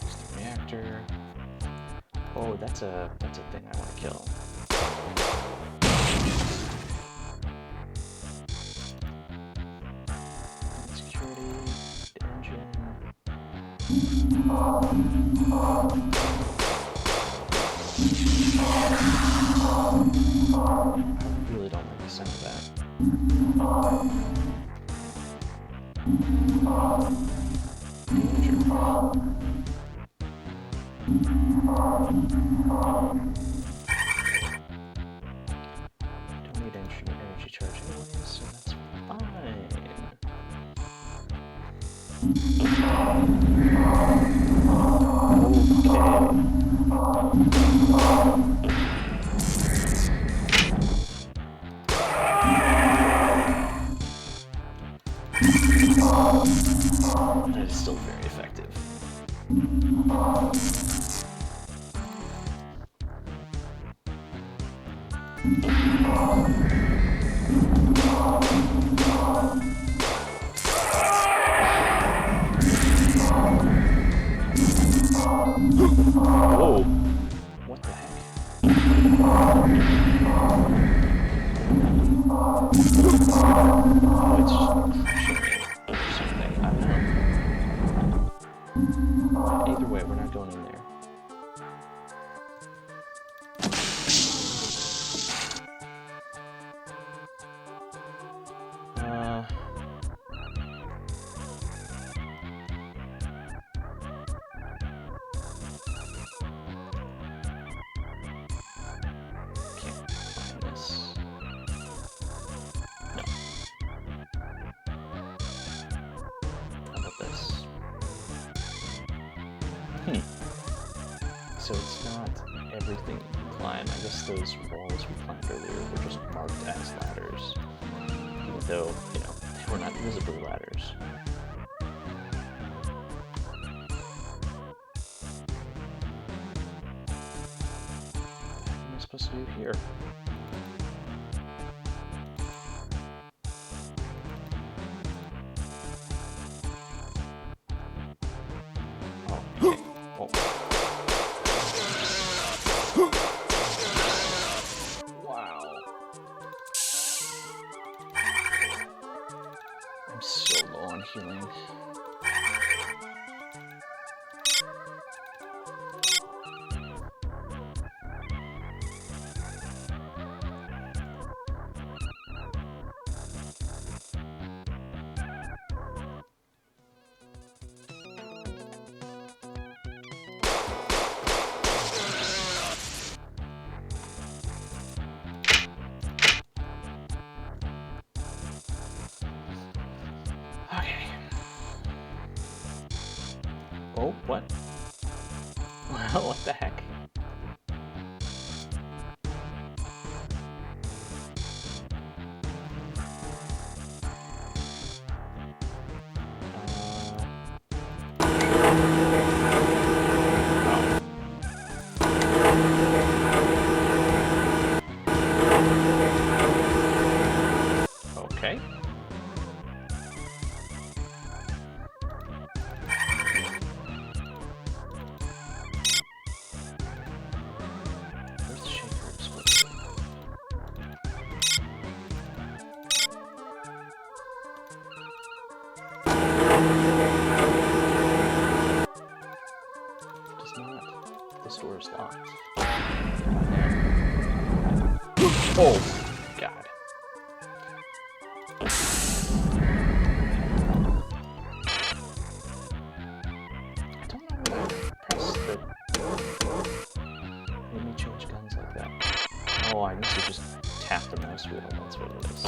There's the reactor. Oh, that's a thing I want to kill. Security, engine. I really don't like the sound of that. Danger. Don't need energy charge anyways, so that's fine. That is still very effective. Whoa! What the heck? Oh, it's just or something. I don't know. Either way, we're not going in there. Can't find this. No. How about this? So it's not everything you can climb. I guess those walls we climbed earlier were just marked as ladders. Even though, you know, they were not visibly ladders. What am I supposed to do here? Oh, okay. Oh. Wow. I'm so low on healing. Okay. Oh, what? What the heck? Okay. Where's the shaker explosive? Does not. This door is locked. Oh, God. I don't know why I pressed the... Made me change guns like that. Oh, I need to just tap the mouse wheel, that's what it is.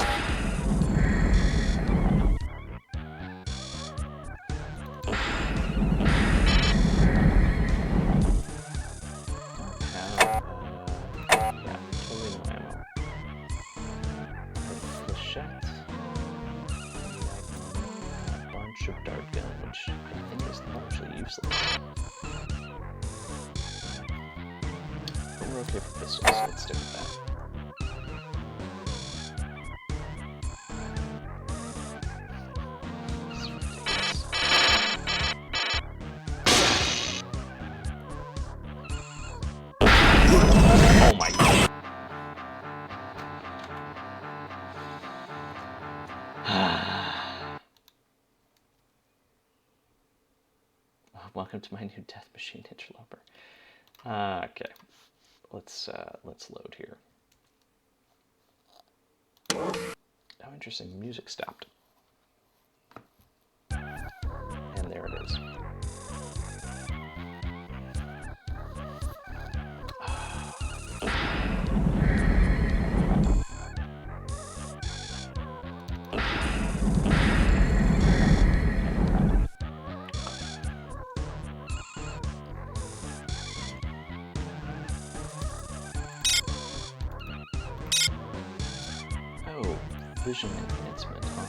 Yeah, totally no ammo. Flechette. A bunch of dart gun, which I think is largely useless. But we're okay for pistols, so let's stick with that. This is ridiculous. Oh my God. Welcome to my new Death Machine interloper. Okay, let's load here. Oh, interesting. Music stopped, and there it is. vision enhancement. Oh,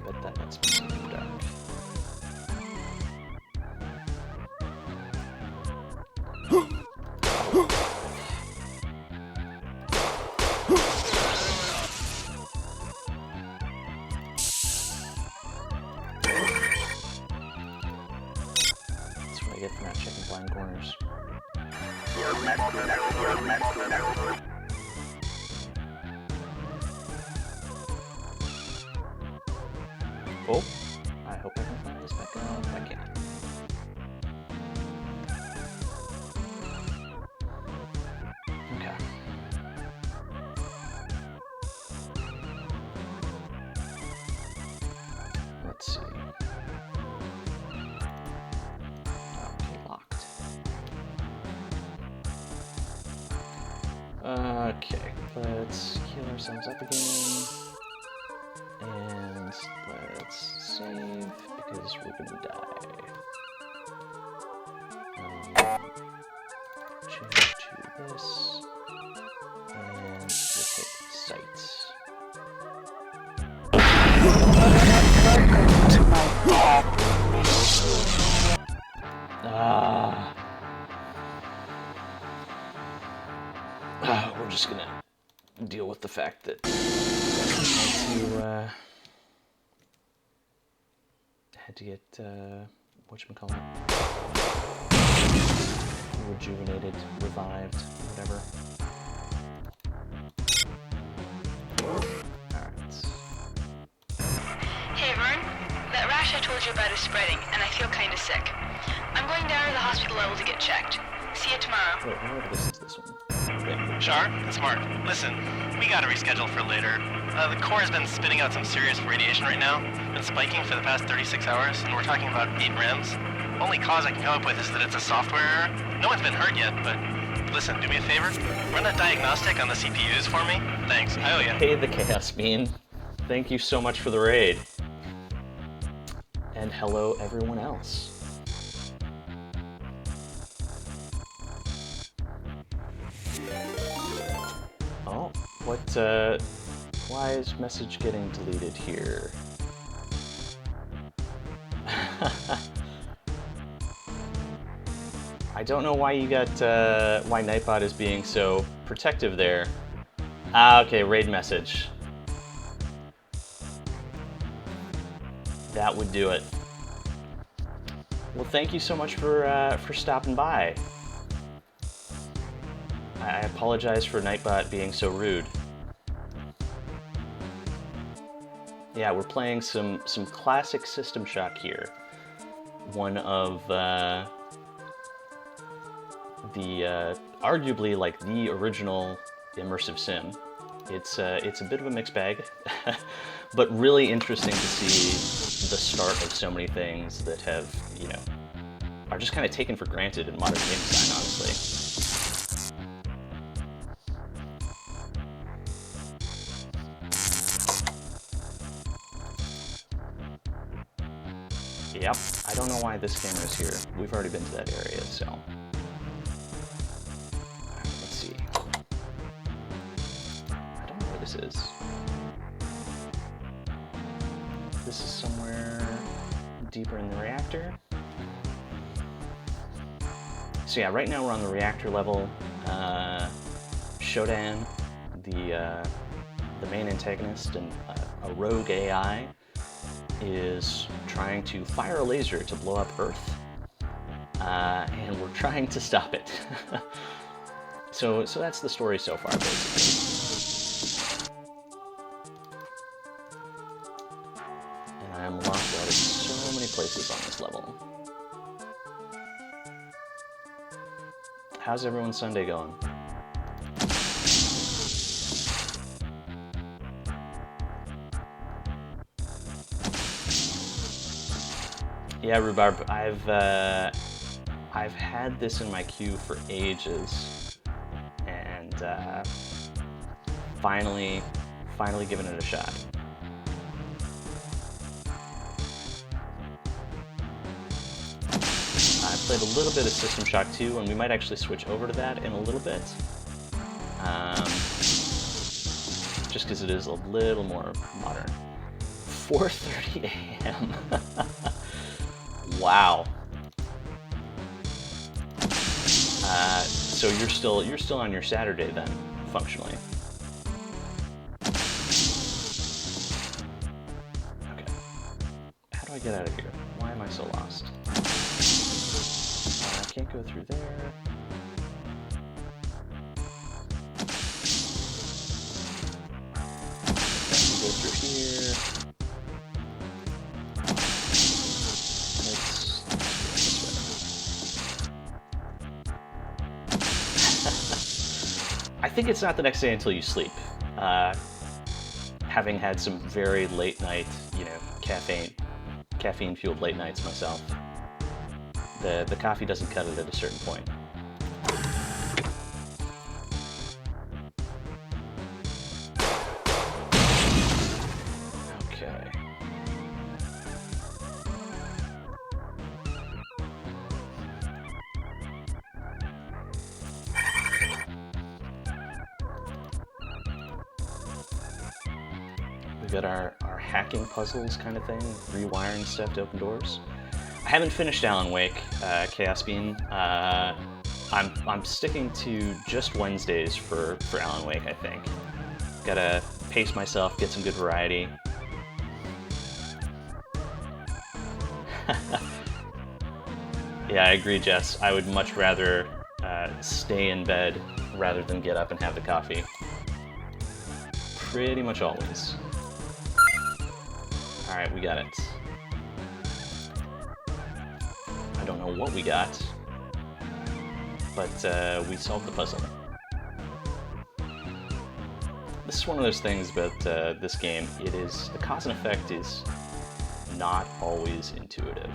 I bet that lets me see in the dark. That's what I get for not checking blind corners. Oh, I hope I can find this back up. I can. Okay. Let's see. Okay, locked. Okay, let's heal ourselves up again. And let's save because we're gonna die. Change to this. And we'll hit sights. Welcome to my bed. We're just gonna deal with the fact that I had to get whatchamacallit, rejuvenated, revived, whatever. Alright. Hey, Vern. That rash I told you about is spreading, and I feel kinda sick. I'm going down to the hospital level to get checked. See you tomorrow. Wait, where is this one? Okay. Shar, it's Mark. Listen, we gotta reschedule for later. The core has been spitting out some serious radiation right now. Been spiking for the past 36 hours, and we're talking about 8 rems. Only cause I can come up with is that it's a software error. No one's been hurt yet, but listen, do me a favor. Run that diagnostic on the CPUs for me. Thanks, I owe you. Hey, the Chaos Bean. Thank you so much for the raid. And hello, everyone else. Oh, what, why is message getting deleted here? I don't know why you got, why Nightbot is being so protective there. Ah, okay, raid message. That would do it. Well, thank you so much for stopping by. I apologize for Nightbot being so rude. Yeah, we're playing some classic System Shock here. One of the arguably like the original immersive sim. It's a bit of a mixed bag, but really interesting to see the start of so many things that have, you know, are just kind of taken for granted in modern game design, honestly. Yep, I don't know why this camera is here. We've already been to that area, so. Alright, let's see. I don't know where this is. This is somewhere deeper in the reactor. So yeah, right now we're on the reactor level. Shodan, the main antagonist and a rogue AI, is trying to fire a laser to blow up Earth, and we're trying to stop it. So that's the story so far, basically. And I am locked out of so many places on this level. How's everyone's Sunday going? Yeah, Rhubarb, I've had this in my queue for ages, and finally given it a shot. I played a little bit of System Shock 2, and we might actually switch over to that in a little bit. Just just because it is a little more modern. 4:30 a.m. Wow. So you're still on your Saturday then, functionally. Okay. How do I get out of here? Why am I so lost? I can't go through there. Go through here. I think it's not the next day until you sleep. Having had some very late night, caffeine-fueled late nights myself, the coffee doesn't cut it at a certain point. Okay. We've got our hacking puzzles kind of thing, rewiring stuff to open doors. I haven't finished Alan Wake, Chaos Bean. I'm sticking to just Wednesdays for Alan Wake, I think. Gotta pace myself, get some good variety. Yeah, I agree, Jess. I would much rather stay in bed rather than get up and have the coffee. Pretty much always. Alright, we got it. I don't know what we got, but we solved the puzzle. This is one of those things about this game. It is, the cause and effect is not always intuitive.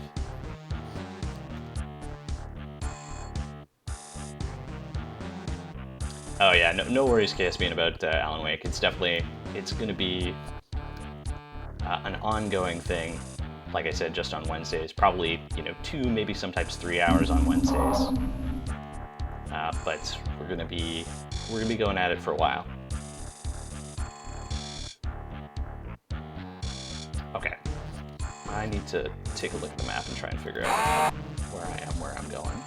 Oh yeah, no worries, KS being about Alan Wake. It's definitely, it's going to be an ongoing thing. Like I said, just on Wednesdays, probably 2, maybe sometimes 3 hours on Wednesdays. But we're gonna be going at it for a while. Okay, I need to take a look at the map and try and figure out where I am, where I'm going.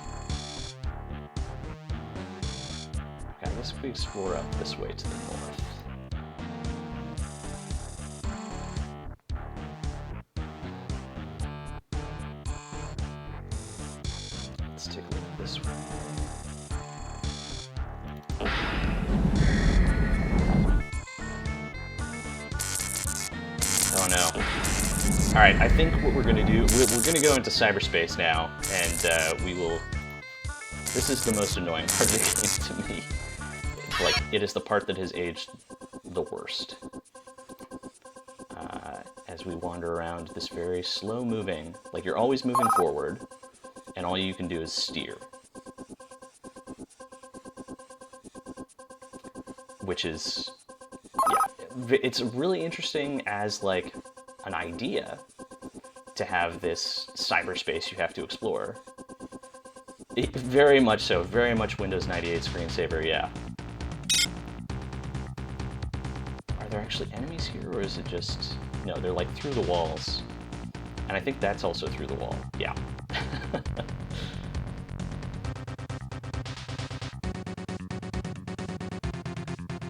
Okay, I guess if we explore up this way to the north. Let's take a look this way. Oh no. Alright, I think what we're gonna do, we're gonna go into cyberspace now, and we will... This is the most annoying part of the game to me. Like, it is the part that has aged the worst. As we wander around this very slow-moving, like you're always moving forward, and all you can do is steer. Which is, yeah, it's really interesting as like an idea to have this cyberspace you have to explore. Very much so, very much Windows 98 screensaver, yeah. Are there actually enemies here, or is it just... No, they're like through the walls. And I think that's also through the wall, yeah.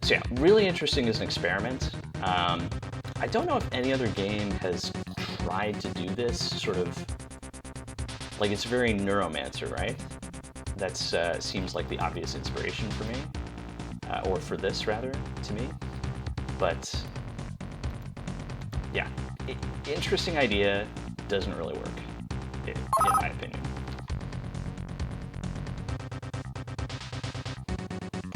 So yeah, really interesting as an experiment. I don't know if any other game has tried to do this sort of, like it's very Neuromancer, right? That's seems like the obvious inspiration for me, or for this rather, to me. But yeah, interesting idea, doesn't really work, in my opinion.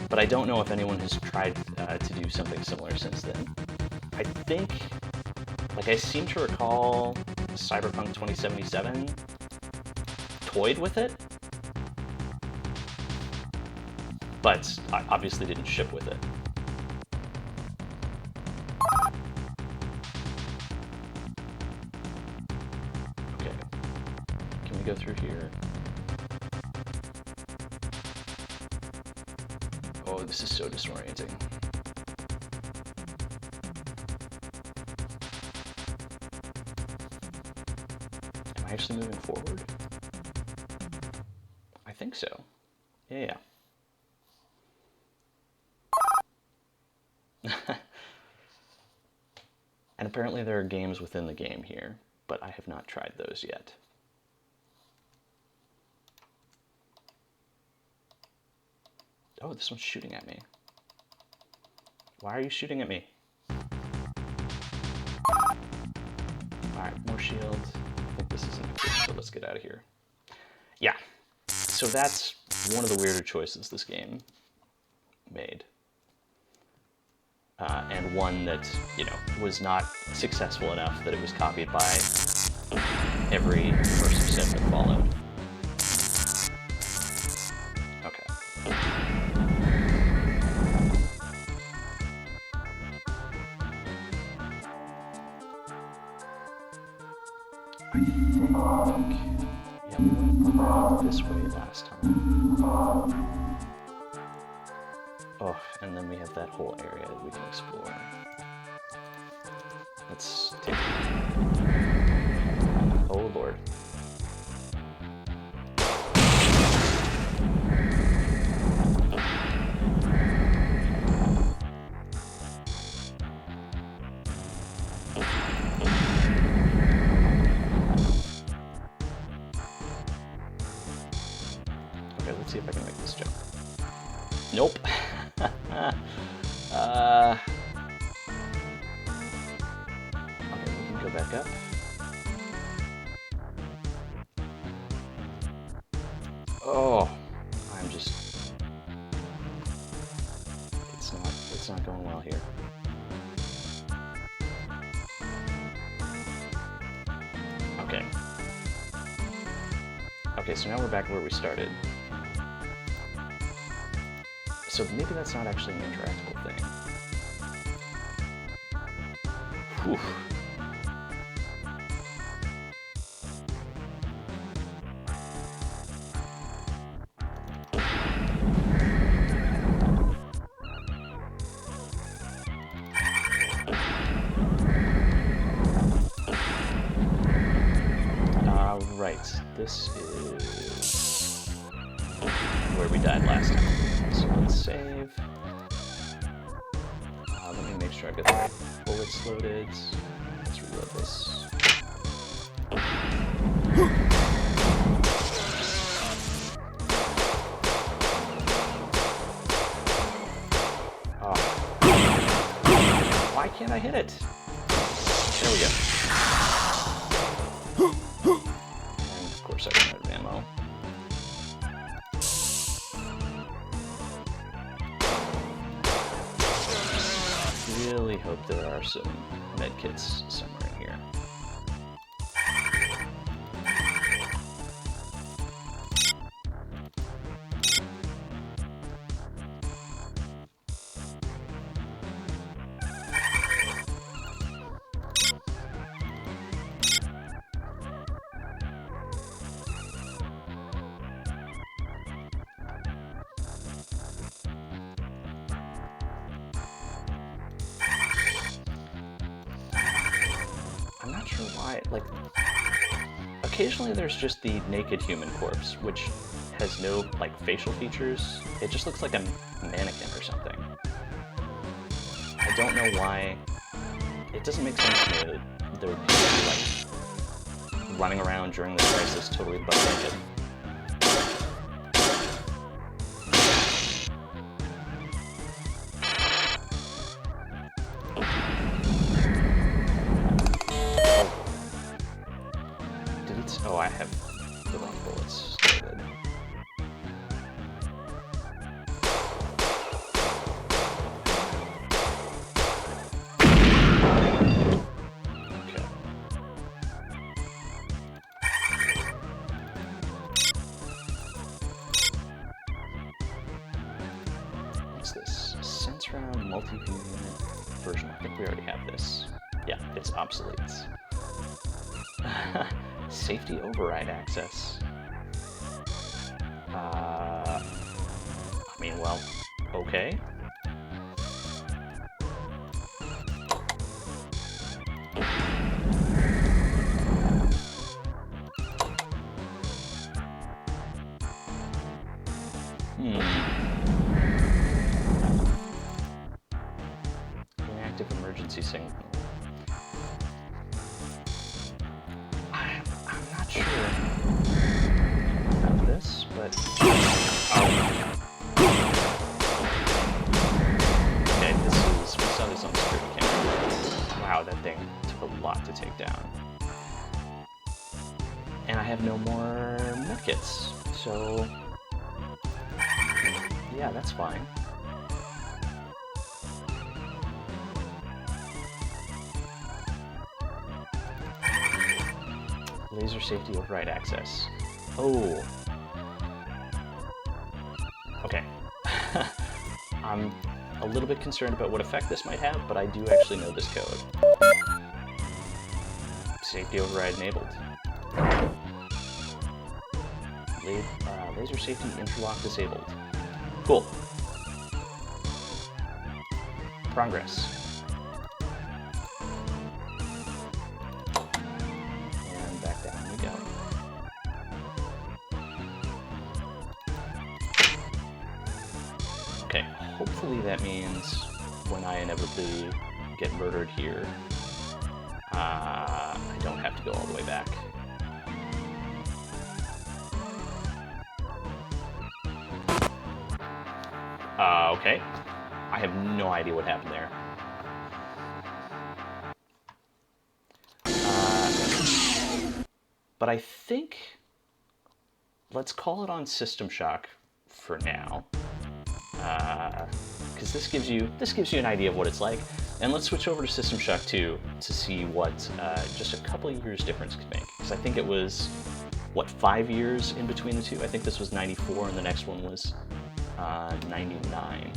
But I don't know if anyone has tried to do something similar since then. I think, like I seem to recall Cyberpunk 2077 toyed with it, but obviously didn't ship with it. Okay, can we go through here? Oh, this is so disorienting. I actually moving forward? I think so. Yeah. And apparently there are games within the game here, but I have not tried those yet. Oh, this one's shooting at me. Why are you shooting at me? Alright, more shields. I think this is empty, so let's get out of here. Yeah, so that's one of the weirder choices this game made. And one that, you know, was not successful enough that it was copied by every immersive sim that followed. Okay. I think, yeah, we went around this way last time. Oh, and then we have that whole area that we can explore. Let's take it. Oh lord. Okay, let's see if I can make this jump. Nope. Okay, we can go back up. Oh, I'm just... It's not going well here. Okay. Okay, so now we're back where we started. So maybe that's not actually an interactable thing. Whew. Right, this is where we died last time. So let's save. Let me make sure I've got the right bullets loaded. Let's reload this. Oh. Why can't I hit it? There we go. And of course I ran out of ammo. Really hope there are some medkits somewhere in here. I'm not sure why, like, occasionally there's just the naked human corpse, which has no, like, facial features. It just looks like a mannequin or something. I don't know why. It doesn't make sense to me that there would be people, like, running around during this crisis totally butt naked. Oh, I have the wrong bullets loaded. Okay. What's this? Sense round multi-view unit version. I think we already have this. Yeah, it's obsolete. Safety override access. I mean, well, okay. Inactive emergency signal. I'm not sure about this, but... Okay, we saw this on security camera. Wow, that thing took a lot to take down. And I have no more medkits, so... yeah, that's fine. Laser safety override access. Oh. Okay. I'm a little bit concerned about what effect this might have, but I do actually know this code. Safety override enabled. Laser safety interlock disabled. Cool. Progress. And back down we go. Okay, hopefully that means when I inevitably get murdered here, I don't have to go all the way back. Okay. I have no idea what happened there. But I think... let's call it on System Shock for now. Because this gives you an idea of what it's like. And let's switch over to System Shock 2 to see what just a couple of years difference could make. Because I think it was, what, 5 years in between the two? I think this was 94 and the next one was 99.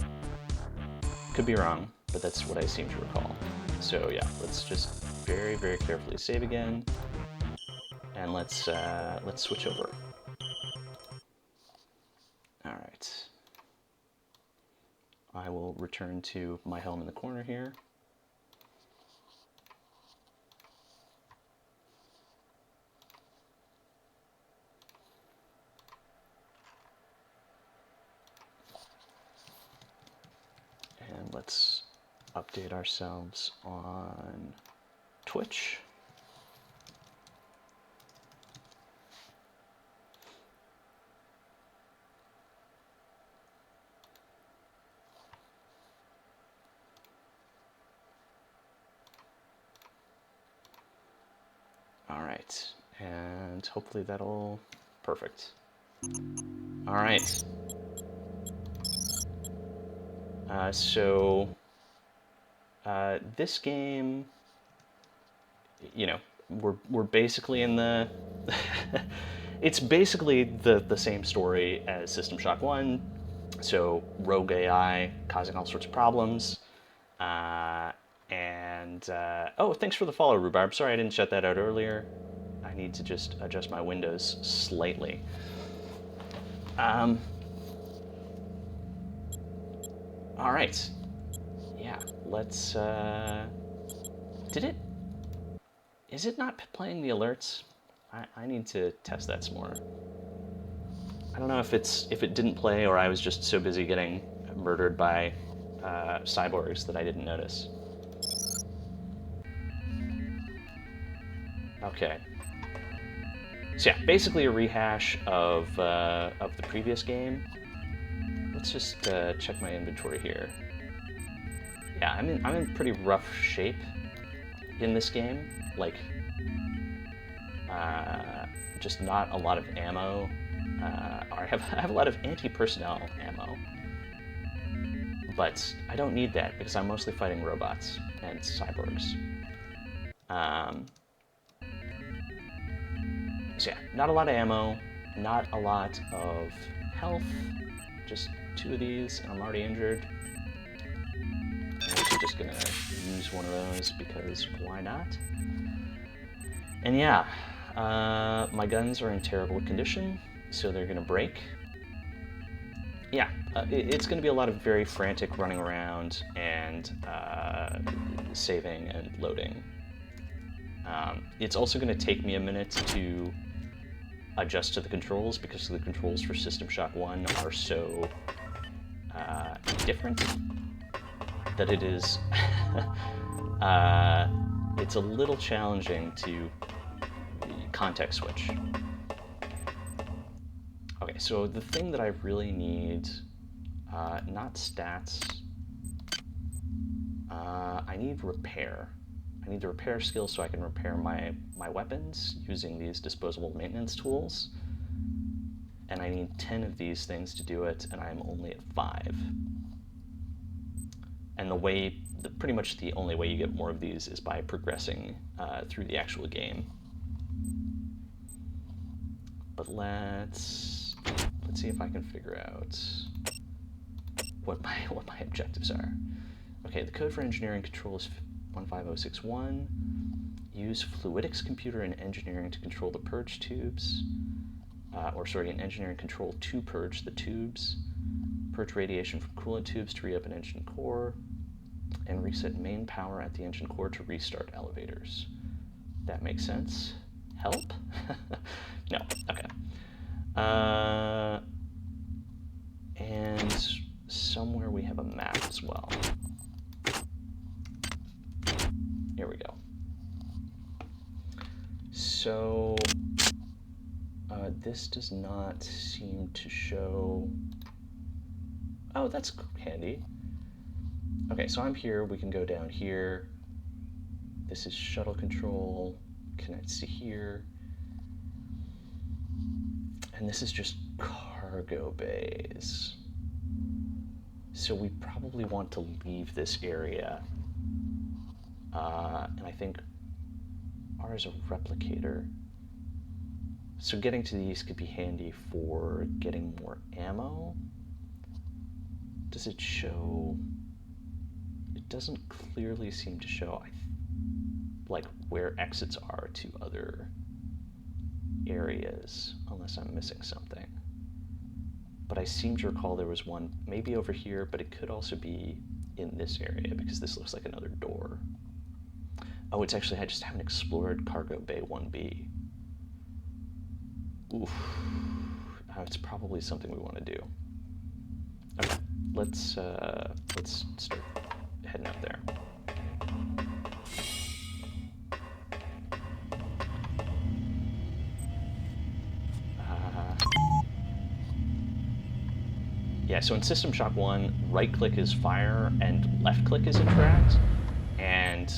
Could be wrong, but that's what I seem to recall. So yeah, let's just very, very carefully save again. And let's switch over. All right. I will return to my helm in the corner here. And let's update ourselves on Twitch. All right, and hopefully that'll... perfect. All right. This game, you know, we're basically in the... it's basically the same story as System Shock 1. So rogue AI causing all sorts of problems. Oh, thanks for the follow, Rhubarb. Sorry I didn't shut that out earlier. I need to just adjust my windows slightly. All right. Yeah, let's, is it not playing the alerts? I need to test that some more. I don't know if it didn't play or I was just so busy getting murdered by cyborgs that I didn't notice. Okay. So yeah, basically a rehash of the previous game. Let's just check my inventory here. Yeah, I'm in pretty rough shape in this game. Like, just not a lot of ammo. I have a lot of anti-personnel ammo, but I don't need that because I'm mostly fighting robots and cyborgs. So yeah, not a lot of ammo, not a lot of health, just 2 of these, and I'm already injured. I'm actually just gonna use one of those because why not? And yeah, my guns are in terrible condition, so they're gonna break. Yeah, it's gonna be a lot of very frantic running around and saving and loading. It's also gonna take me a minute to adjust to the controls because the controls for System Shock 1 are so different that it is it's a little challenging to context switch. Okay, so the thing that I really need, not stats, I need repair. I need the repair skill so I can repair my weapons using these disposable maintenance tools. And I need 10 of these things to do it, and I'm only at 5. And pretty much the only way you get more of these is by progressing through the actual game. But let's see if I can figure out what my objectives are. Okay, the code for engineering control is 15061. Use fluidics computer in engineering to control the purge tubes. In engineering control to purge the tubes. Purge radiation from coolant tubes to re-up an engine core. And reset main power at the engine core to restart elevators. That makes sense. Help? No, okay. And somewhere we have a map as well. Here we go. So, this does not seem to show... Oh, that's handy. Okay, so I'm here, we can go down here. This is shuttle control, connects to here. And this is just cargo bays. So we probably want to leave this area. And I think R is a replicator. So getting to these could be handy for getting more ammo. Does it show? It doesn't clearly seem to show like where exits are to other areas, unless I'm missing something. But I seem to recall there was one maybe over here, but it could also be in this area because this looks like another door. Oh, it's actually, I just haven't explored Cargo Bay 1B. Oof. It's probably something we want to do. Okay, let's start heading up there. Yeah, so in System Shock 1, right click is fire and left click is interact, and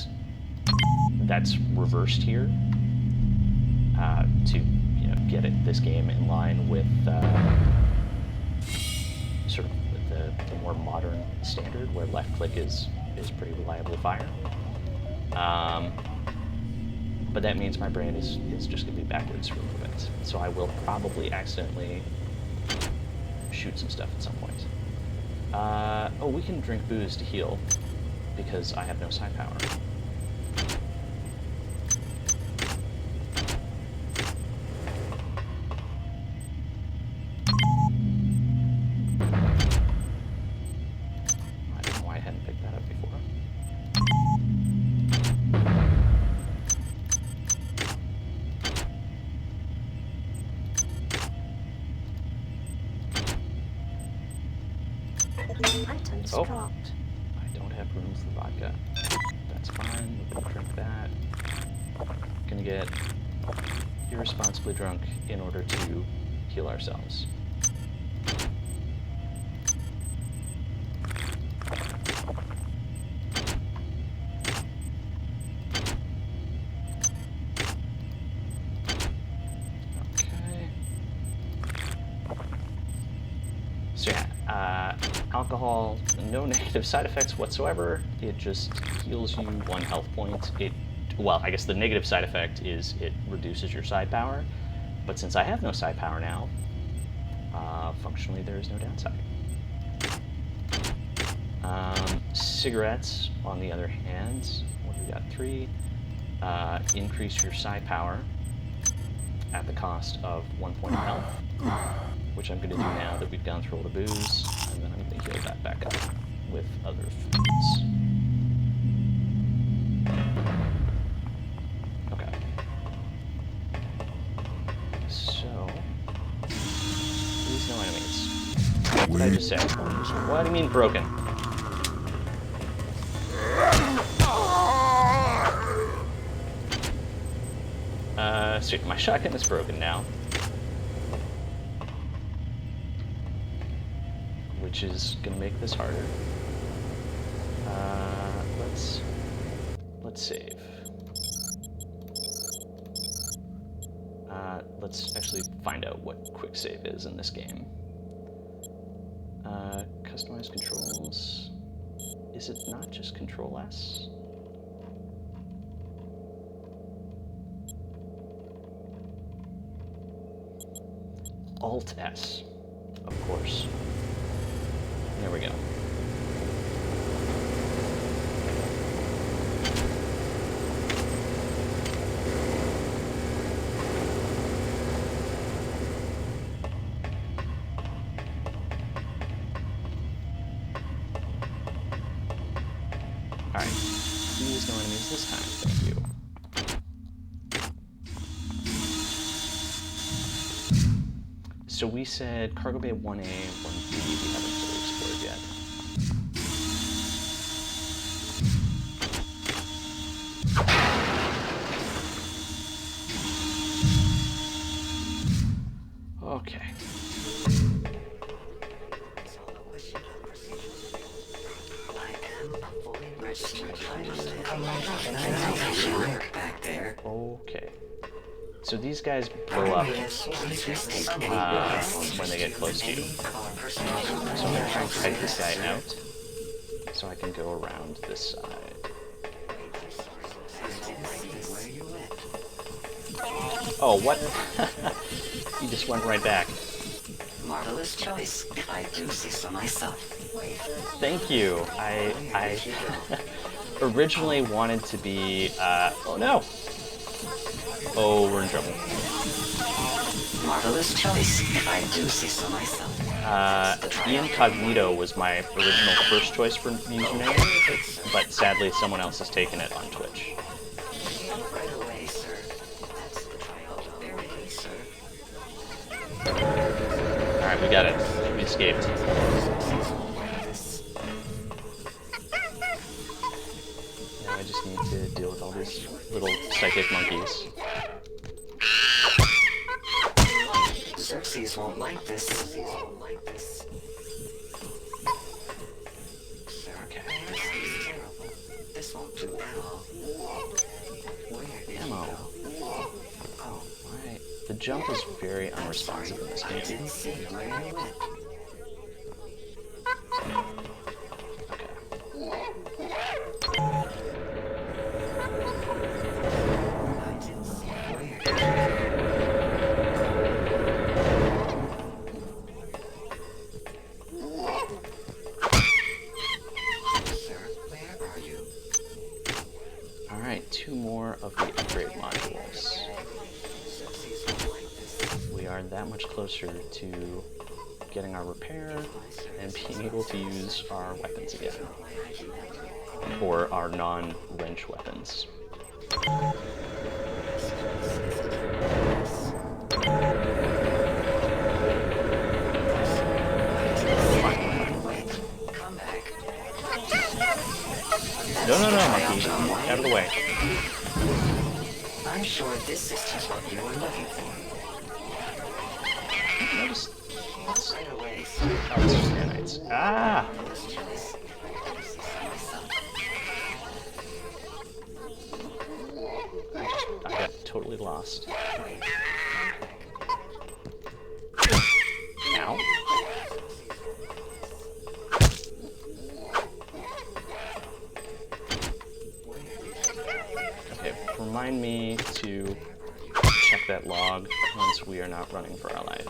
that's reversed here to get this game in line with sort of the more modern standard where left click is pretty reliably fire. But that means my brain is just going to be backwards for a little bit. So I will probably accidentally shoot some stuff at some point. Oh, we can drink booze to heal because I have no psi power. I don't know why I hadn't picked that up before. Items Oh. dropped. I don't have room for vodka. That's fine, we're gonna drink that. Gonna get irresponsibly drunk in order to heal ourselves. Okay. So yeah, alcohol, no negative side effects whatsoever. It just heals you 1 health point. Well, I guess the negative side effect is it reduces your psi power, but since I have no psi power now, functionally there is no downside. Cigarettes, on the other hand, what do we got? 3. Increase your psi power at the cost of 1 point of health, which I'm going to do now that we've gone through all the booze, and then I'm going to heal that back up with other foods. Okay. So, What did I just say? What do you mean broken? Sweet, my shotgun is broken now. Which is gonna make this harder. Let's save. Let's actually find out what quick save is in this game. Customize controls. Is it not just Control S? Alt S, of course. There we go. Alright, please no enemies this time, thank you. So we said Cargo Bay 1A, 1B, we haven't really explored yet. Okay. Okay. So these guys blow up when they get close to you. So I'm going to try and kite this guy out so I can go around this side. Oh, what? You just went right back. Marvelous choice, if I do say so myself. Thank you. I originally wanted to be, oh no! Oh, we're in trouble. Marvelous choice, if I do say so myself. Ian Cognito was my original first choice for username, but sadly someone else has taken it on Twitch. Right away, sir. That's the trial. Very good, sir. Alright, we got it. We escaped. Now I just need to deal with all these little psychic monkeys. Xerxes won't like this. Okay. This won't do at all. Where did Ammo. Oh, right. The jump is very unresponsive in this I game. didn't see where you went. Alright, 2 more of the upgrade modules. We are that much closer to getting our repair and being able to use our weapons again. Or our non-wrench weapons. No, monkey. Out of the way. I'm sure this is just what you were looking for. No, just... Right away, Oh, it's just nanites. Ah! I got totally lost. Ow. Okay, remind me to check that log once we are not running for our life.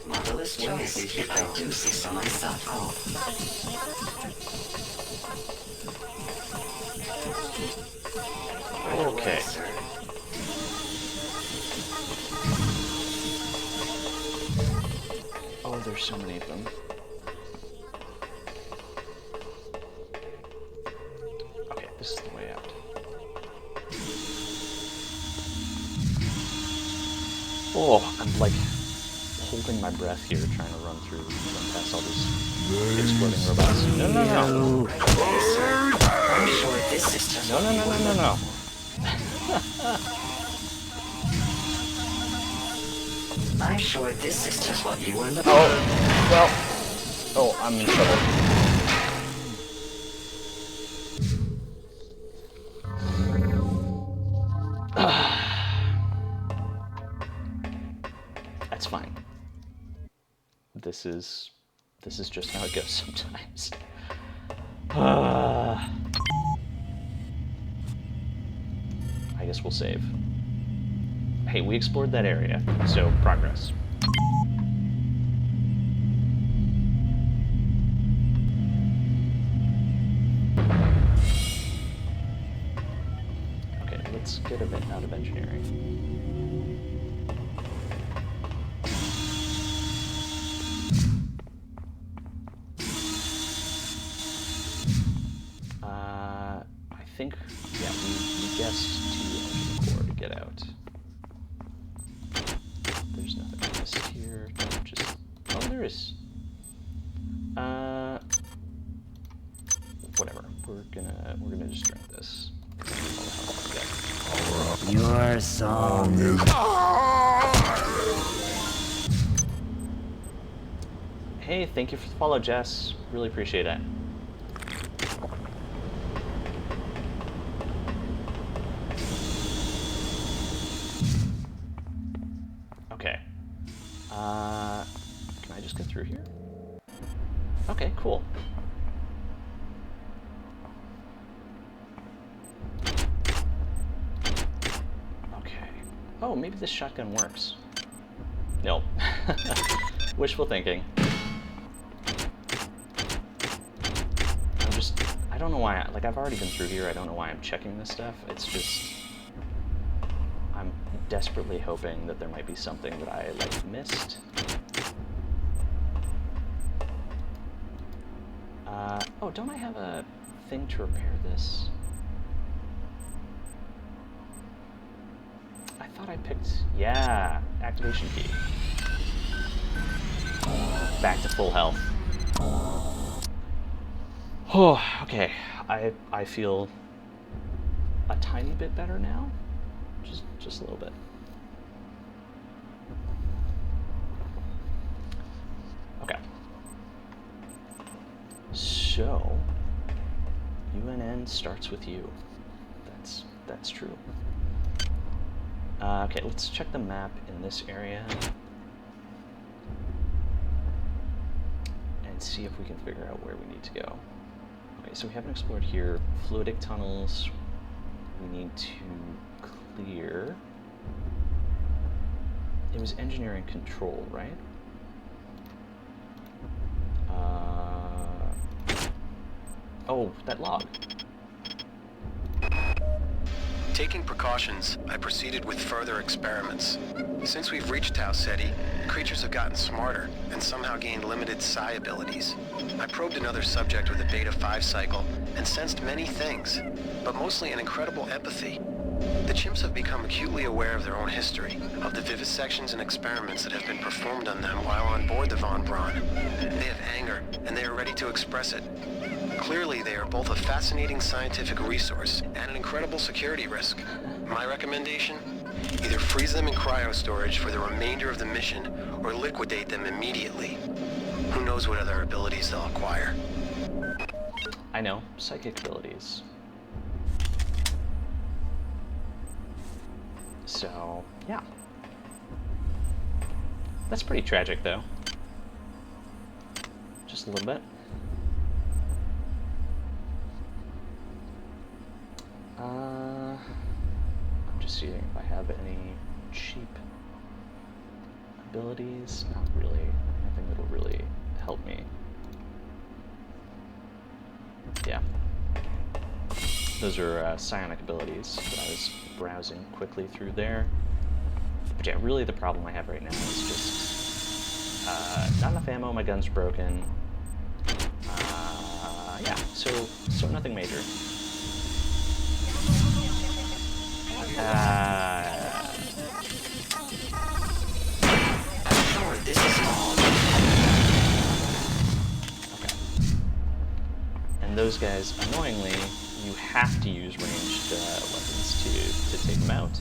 Marvelous choice, if I do say so myself. Okay. Oh, there's so many of them. Okay, this is the way out. Oh, I'm like holding my breath here, trying to run past all these exploding robots. No. I'm sure this is just No. I'm sure this is just what you were looking for. Oh, I'm in trouble. That's fine. This is just how it goes sometimes. I guess we'll save. Hey, we explored that area, so progress. Okay, let's get a bit out of engineering. I think, yeah, we guessed 2 engine core to get out. There's nothing missed here. Just, oh, there is. Whatever. We're gonna just drink this. Your song is... Hey, thank you for the follow, Jess. Really appreciate it. Okay. Can I just get through here? Okay, cool. Okay. Oh, maybe this shotgun works. Nope. Wishful thinking. I don't know why, like, I've already been through here. I don't know why I'm checking this stuff. It's just, I'm desperately hoping that there might be something that I, like, missed. Oh, don't I have a thing to repair this? I thought I picked, yeah, activation key. Back to full health. Oh, okay. I feel a tiny bit better now. Just a little bit. Okay. So, UNN starts with you. That's true. Okay, let's check the map in this area and see if we can figure out where we need to go. Okay, so we haven't explored here. Fluidic tunnels we need to clear. It was engineering control, right? Oh, that log. Taking precautions, I proceeded with further experiments. Since we've reached Tau Ceti, creatures have gotten smarter and somehow gained limited psi abilities. I probed another subject with a Beta 5 cycle and sensed many things, but mostly an incredible empathy. The chimps have become acutely aware of their own history, of the vivisections and experiments that have been performed on them while on board the Von Braun. They have anger, and they are ready to express it. Clearly, they are both a fascinating scientific resource and an incredible security risk. My recommendation? Either freeze them in cryo-storage for the remainder of the mission, or liquidate them immediately. Who knows what other abilities they'll acquire. I know, psychic abilities. So, yeah. That's pretty tragic, though. Just a little bit. I'm just seeing if I have any cheap abilities. Not really. Nothing that'll really help me. Yeah. Those are psionic abilities that I was browsing quickly through there. But yeah, really the problem I have right now is just not enough ammo, my gun's broken. Yeah, so nothing major. This is those guys, annoyingly, you have to use ranged weapons to take them out.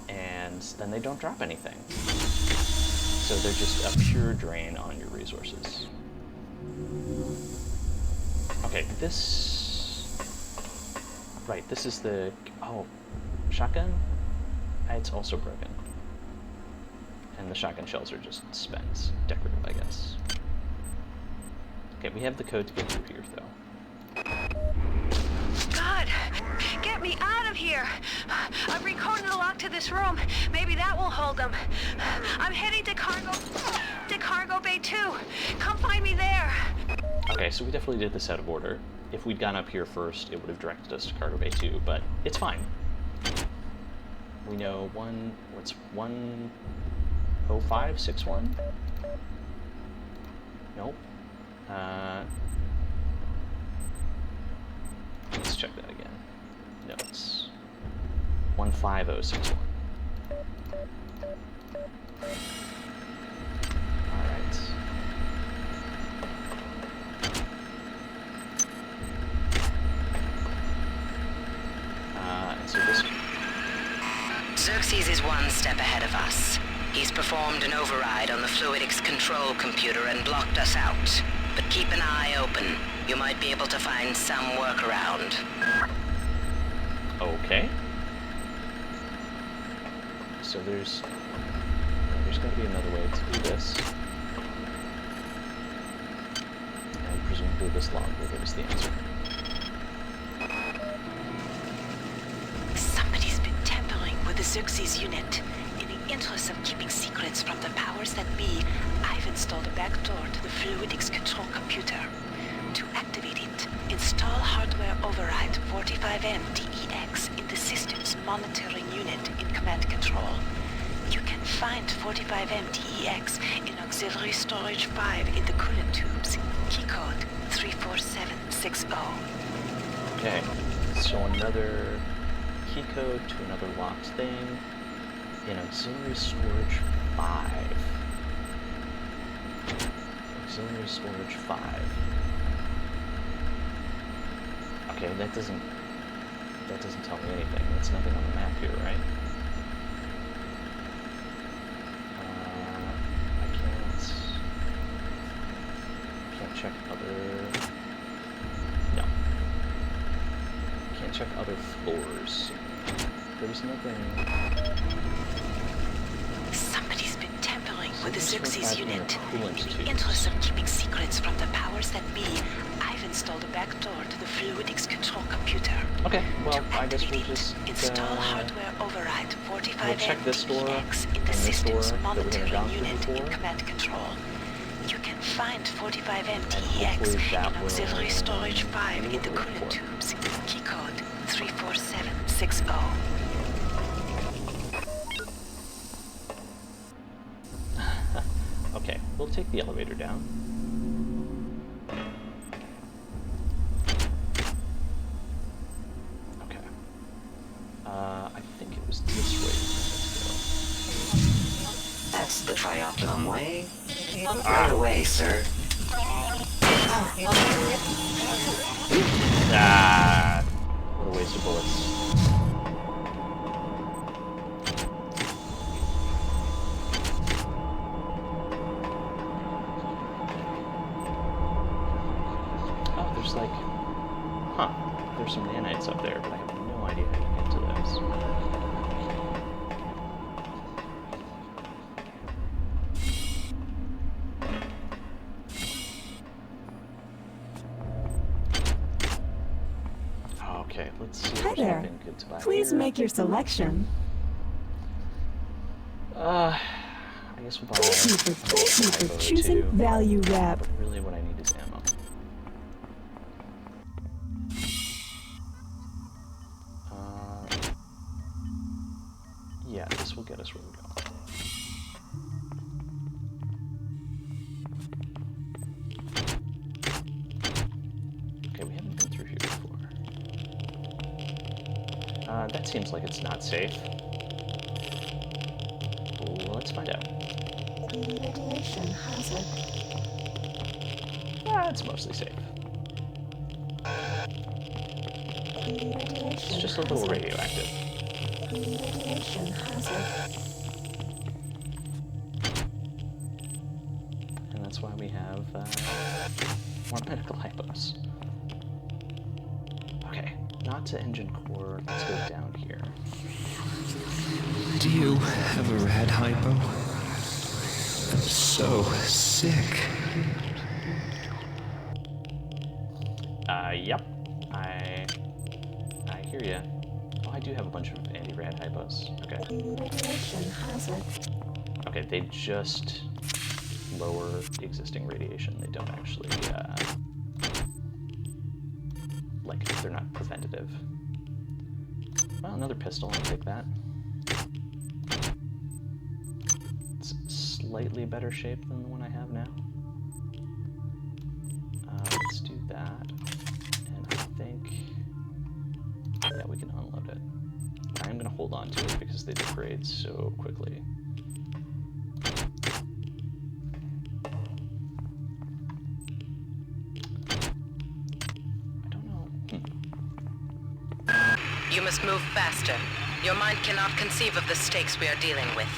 And then they don't drop anything. So they're just a pure drain on your resources. Okay, this... Right, this is the... Oh, shotgun? It's also broken. And the shotgun shells are just spent. Decorative, I guess. Okay, we have the code to get through here, though. God! Get me out of here! I've recoded the lock to this room. Maybe that will hold them. I'm heading to cargo bay 2. Come find me there. Okay, so we definitely did this out of order. If we'd gone up here first, it would have directed us to cargo bay 2, but it's fine. We know what's 10561? Nope. Let's check that again. No, it's 15061. Alright. And so this... Xerxes is one step ahead of us. He's performed an override on the Fluidics control computer and blocked us out. But keep an eye open. You might be able to find some workaround. Okay. So there's got to be another way to do this. And presumably this log will give us the answer. Somebody's been tampering with the Xerxes unit. In the interest of keeping secrets from the powers that be, I've installed a backdoor to the Fluidics control computer. To activate it, install hardware override 45M DEX in the system's monitoring unit in command control. You can find 45M DEX in auxiliary storage 5 in the coolant tubes. Keycode 34760. Okay, so another key code to another locked thing in auxiliary storage 5. Auxiliary storage 5. Okay, that doesn't tell me anything. That's nothing on the map here, right? I can't check other... No. Can't check other floors. There's nothing... Somebody's been tampering with the Xerxes unit. In In the interest of keeping secrets from the powers that be, I've installed a backdoor to the Fluidics control computer. Okay, well, I guess we'll just install hardware override 45 we'll check this door in the system's monitoring gone unit through in before. command control. You can find 45M DEX in auxiliary storage 5 in the coolant tubes. Keycode 34760. Okay, we'll take the elevator down. Okay. I think it was this way. That's the Trioptimum way. Right away, sir. Ah, what a waste of bullets. Oh, there's like, there's some nanites up there, but I have no idea how to get to those. Okay, let's see if Hi there's there. anything good to buy Please here. make your selection. I guess we'll buy Thank you for Ivo choosing too. Value Wrap. But really what I need is ammo. Yeah, this will get us where we're going. Okay, we haven't been through here before. That seems like it's not safe. Let's find out. Radiation hazard. It's mostly safe. It's just a little radioactive. Radiation hazard. And that's why we have more medical hypos. Okay, not to engine core. Let's go down here. Do you have a rad hypo? I'm so sick. Yep. I hear ya. Oh, I do have a bunch of anti-rad hypos. Okay. Radiation hazard. Okay, they just lower existing radiation. They don't actually, like, they're not preventative. Well, another pistol, I'll take that. It's slightly better shape than the one I have now. Let's do that. And I think, yeah, we can unload it. I'm gonna hold on to it because they degrade so quickly. You must move faster. Your mind cannot conceive of the stakes we are dealing with.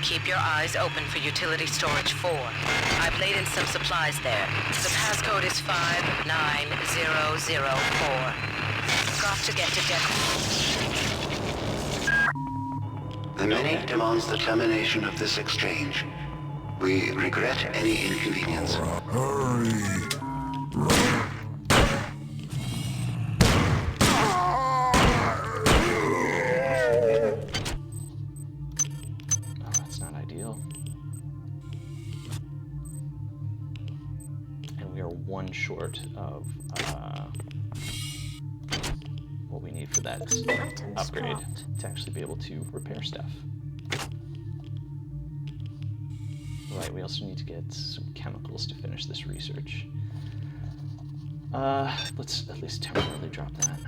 Keep your eyes open for utility storage 4. I've laid in some supplies there. The passcode is 59004. Got to get to deck. The Many demands the termination of this exchange. We regret any inconvenience. Hurry! One short of what we need for that upgrade to actually be able to repair stuff. Right, we also need to get some chemicals to finish this research. Let's at least temporarily drop that.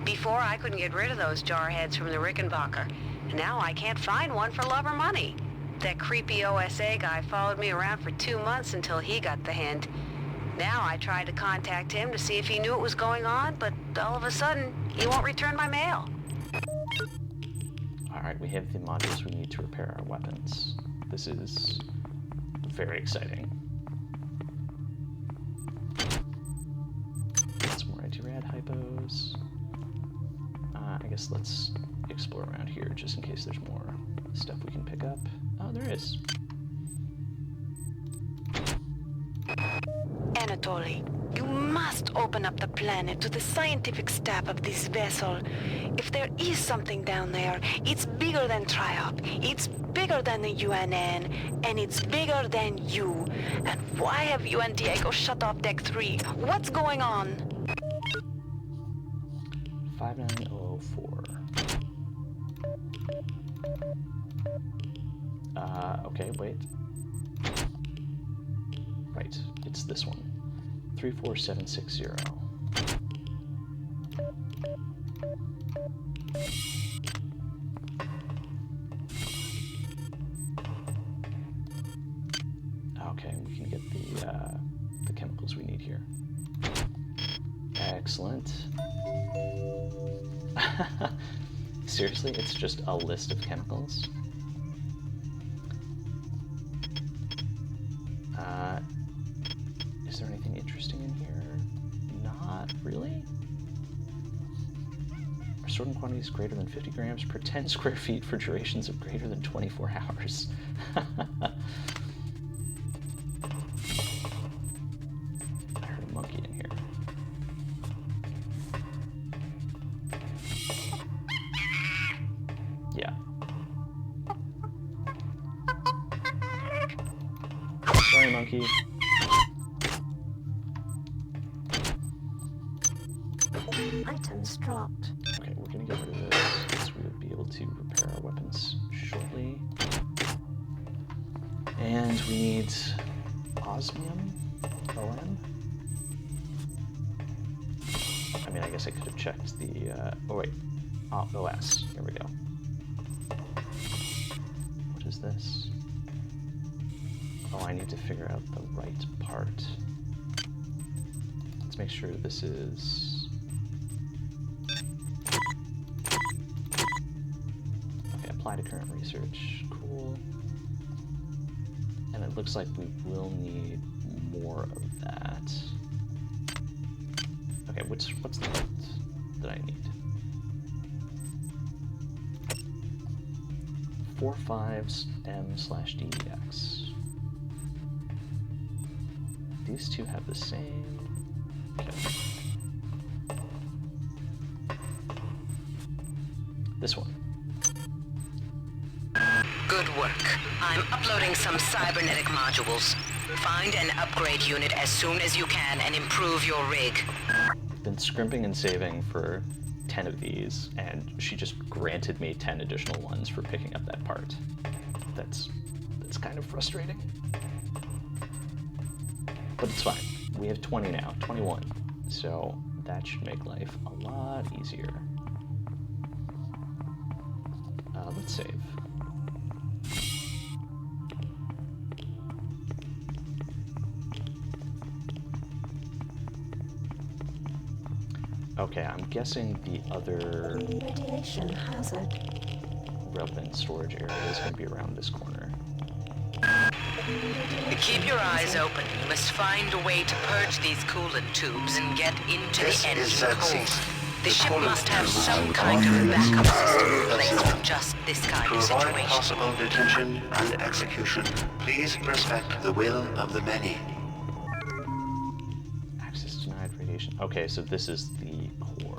Before, I couldn't get rid of those jarheads from the Rickenbacker. Now I can't find one for love or money. That creepy OSA guy followed me around for 2 months until he got the hint. Now I tried to contact him to see if he knew what was going on, but all of a sudden, he won't return my mail. Alright, we have the modules we need to repair our weapons. This is very exciting. Got some more anti-rad hypos. I guess let's explore around here just in case there's more stuff we can pick up. Oh, there is. Anatoly, you must open up the planet to the scientific staff of this vessel. If there is something down there, it's bigger than Triop, it's bigger than the UNN, and it's bigger than you. And why have you and Diego shut off Deck 3? What's going on? 59004. Okay, wait. Right, it's this one. 34760. Okay, we can get the chemicals we need here. Excellent. Seriously, it's just a list of chemicals? Is there anything interesting in here? Not really. Are sorting quantities greater than 50 grams per 10 square feet for durations of greater than 24 hours? I heard a monkey in here. Yeah. Sorry, monkey. Items dropped. Okay, we're gonna get rid of this, so we would be able to repair our weapons shortly. And we need osmium, OM. I mean, I guess I could have checked the, oh wait, OS, here we go. What is this? Oh, I need to figure out the right part. Let's make sure this is... Okay, apply to current research. Cool. And it looks like we will need more of that. Okay, what's the part that I need? 45M/DEX. These two have the same. Okay. This one. Good work. I'm uploading some cybernetic modules. Find and upgrade unit as soon as you can and improve your rig. I've been scrimping and saving for 10 of these, and she just granted me 10 additional ones for picking up that part. That's kind of frustrating. But it's fine. We have 20 now, 21. So that should make life a lot easier. Let's save. Okay, I'm guessing the other Radiation hazard. relevant storage area is going to be around this corner. Keep your eyes open. You must find a way to purge these coolant tubes and get into This the is engine core. Xerxes. The ship must have some kind of backup system in place for just this kind To of avoid situation. possible detention and execution, please respect the will of the many. Access denied radiation. Okay, so this is the core.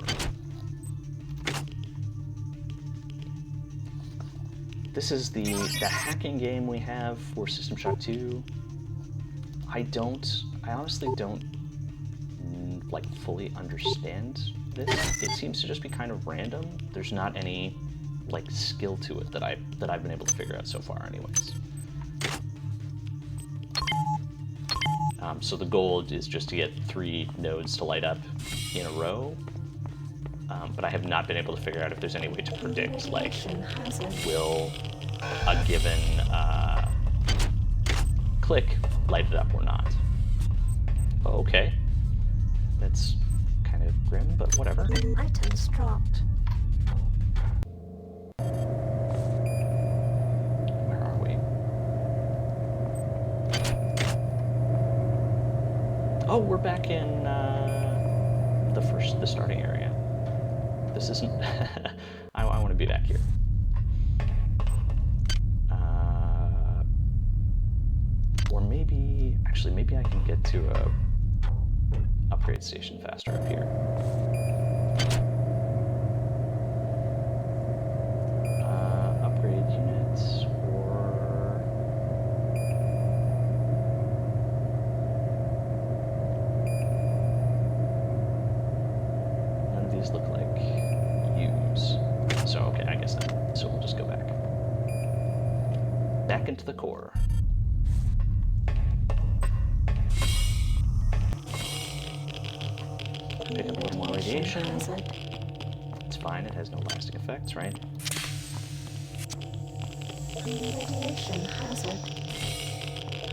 This is the hacking game we have for System Shock 2. I honestly don't like fully understand this. It seems to just be kind of random. There's not any like skill to it that I've been able to figure out so far anyways. So the goal is just to get 3 nodes to light up in a row, but I have not been able to figure out if there's any way to predict, like, will a given click light it up or not. Okay, that's kind of grim, but whatever. Items dropped. Where are we? Oh, we're back in the starting area. This isn't. I want to be back here. Or maybe, actually, maybe I can get to a upgrade station faster up here. Upgrade units, or none of these look like U's. So okay, I guess not. So we'll just go back. Back into the core. Pick up a little more radiation. It's fine, it has no lasting effects, right? Radiation hazard.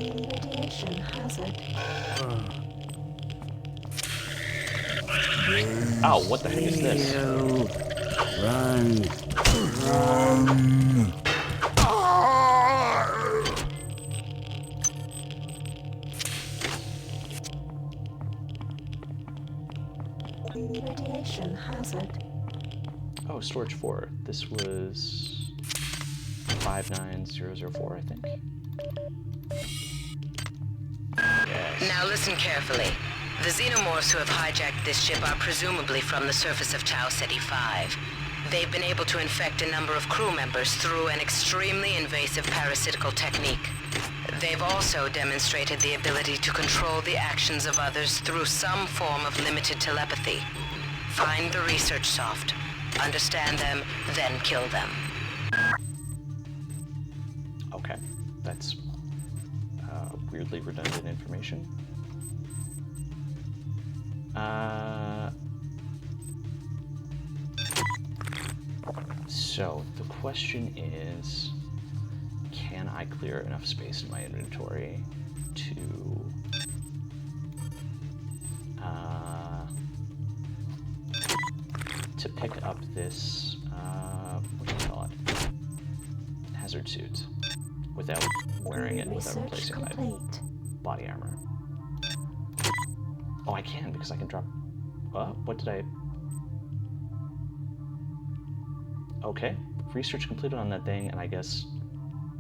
Radiation hazard. Ow, what the heck is this? Run. Radiation hazard. Oh, storage 4. This was 59004, I think. Yes. Now listen carefully. The xenomorphs who have hijacked this ship are presumably from the surface of Tau Ceti 5. They've been able to infect a number of crew members through an extremely invasive parasitical technique. They've also demonstrated the ability to control the actions of others through some form of limited telepathy. Find the research soft, understand them, then kill them. Okay, that's weirdly redundant information. So the question is, can I clear enough space in my inventory to pick up this, what do you call it? Hazard suit without wearing it, without replacing my body armor. Oh, I can, because I can drop... what did I... Okay, research completed on that thing, and I guess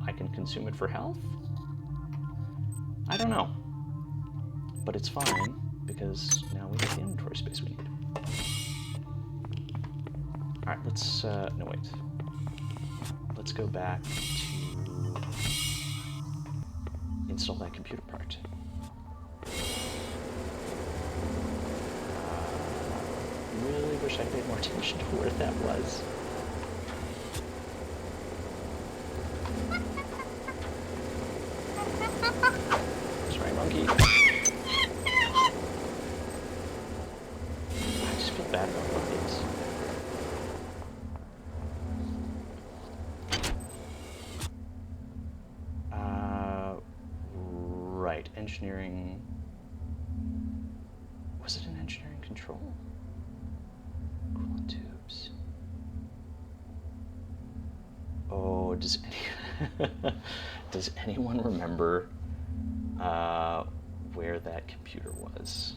I can consume it for health? I don't know. But it's fine, because now we have the inventory space we need. Alright, let's, no wait. Let's go back to install that computer part. Really wish I paid more attention to where that was. Sorry, monkey. I just feel bad about monkeys. Right, engineering... Was it an engineering control? Coolant tubes. Oh, does anyone remember where that computer was?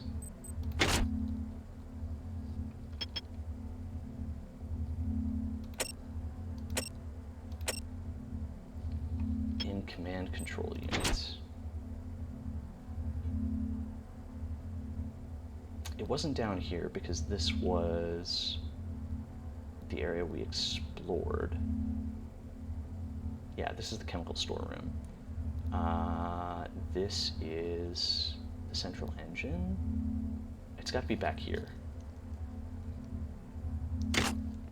In command control units. It wasn't down here because this was the area we explored. Yeah, this is the chemical storeroom. This is the central engine. It's got to be back here.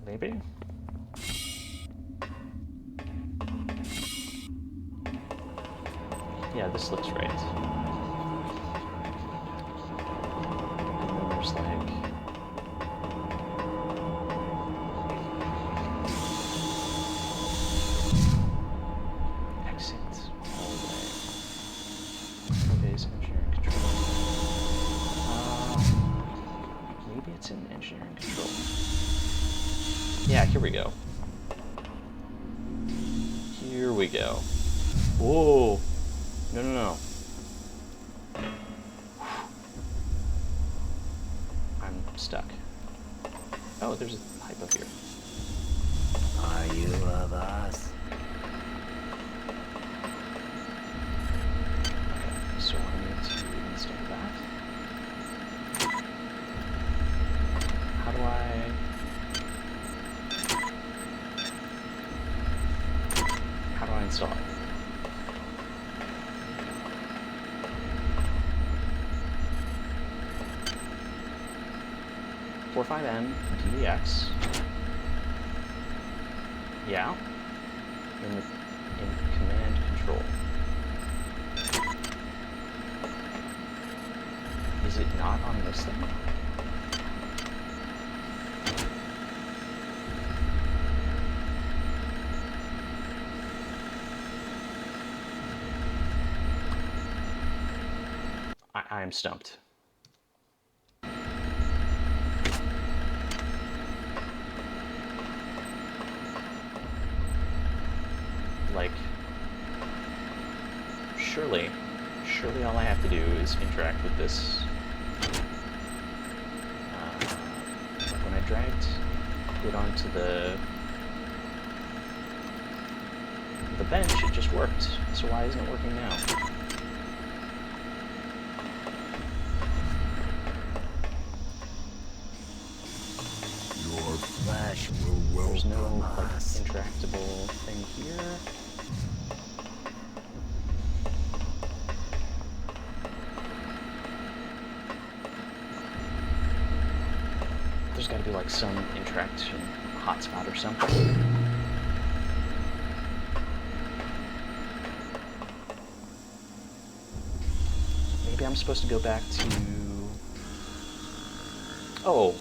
Maybe? Yeah, this looks right. And then there's like... Yeah, here we go. Here we go. Whoa! No, no, no. I'm stuck. Oh, there's a hypo here. Are you of us? Okay, so I need to install that. How do I... install it? .45M DDX. Yeah. In command control. Is it not on this thing? I'm stumped. Like, surely all I have to do is interact with this. Like when I dragged it onto the bench, it just worked. So why isn't it working now? There's no like interactable thing here. There's got to be like some interaction hotspot or something. Maybe I'm supposed to go back to... Oh.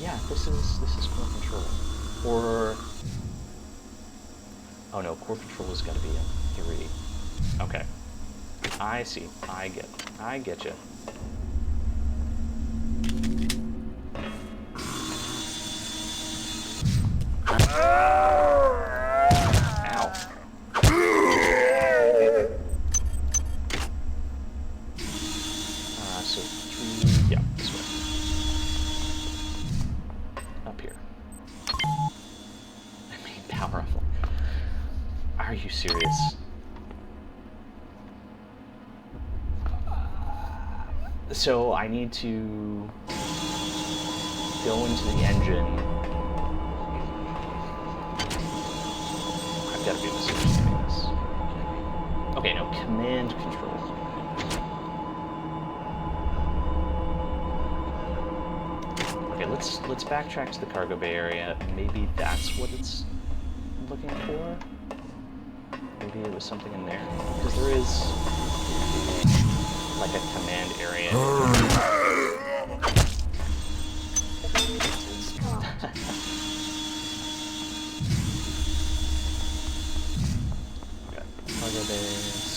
Yeah, this is core control. Or... Oh no, core control has got to be a 3. Okay. I see. I get you. Ow. So 3, yeah, this way. Up here. I mean, powerful. Are you serious? So I need to go into the engine. I've got to be misunderstanding this. Okay, no, command control. Okay, let's backtrack to the cargo bay area. Maybe that's what it's looking for. Maybe it was something in there, because there is like a command area. Okay, cargo base.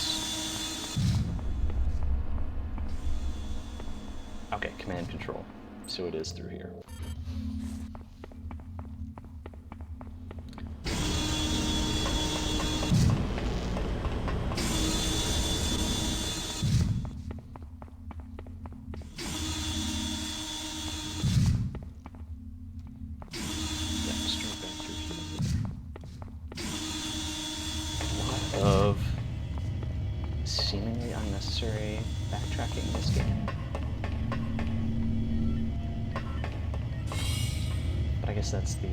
Okay, command control. So it is through here. Of seemingly unnecessary backtracking in this game. But I guess that's the, I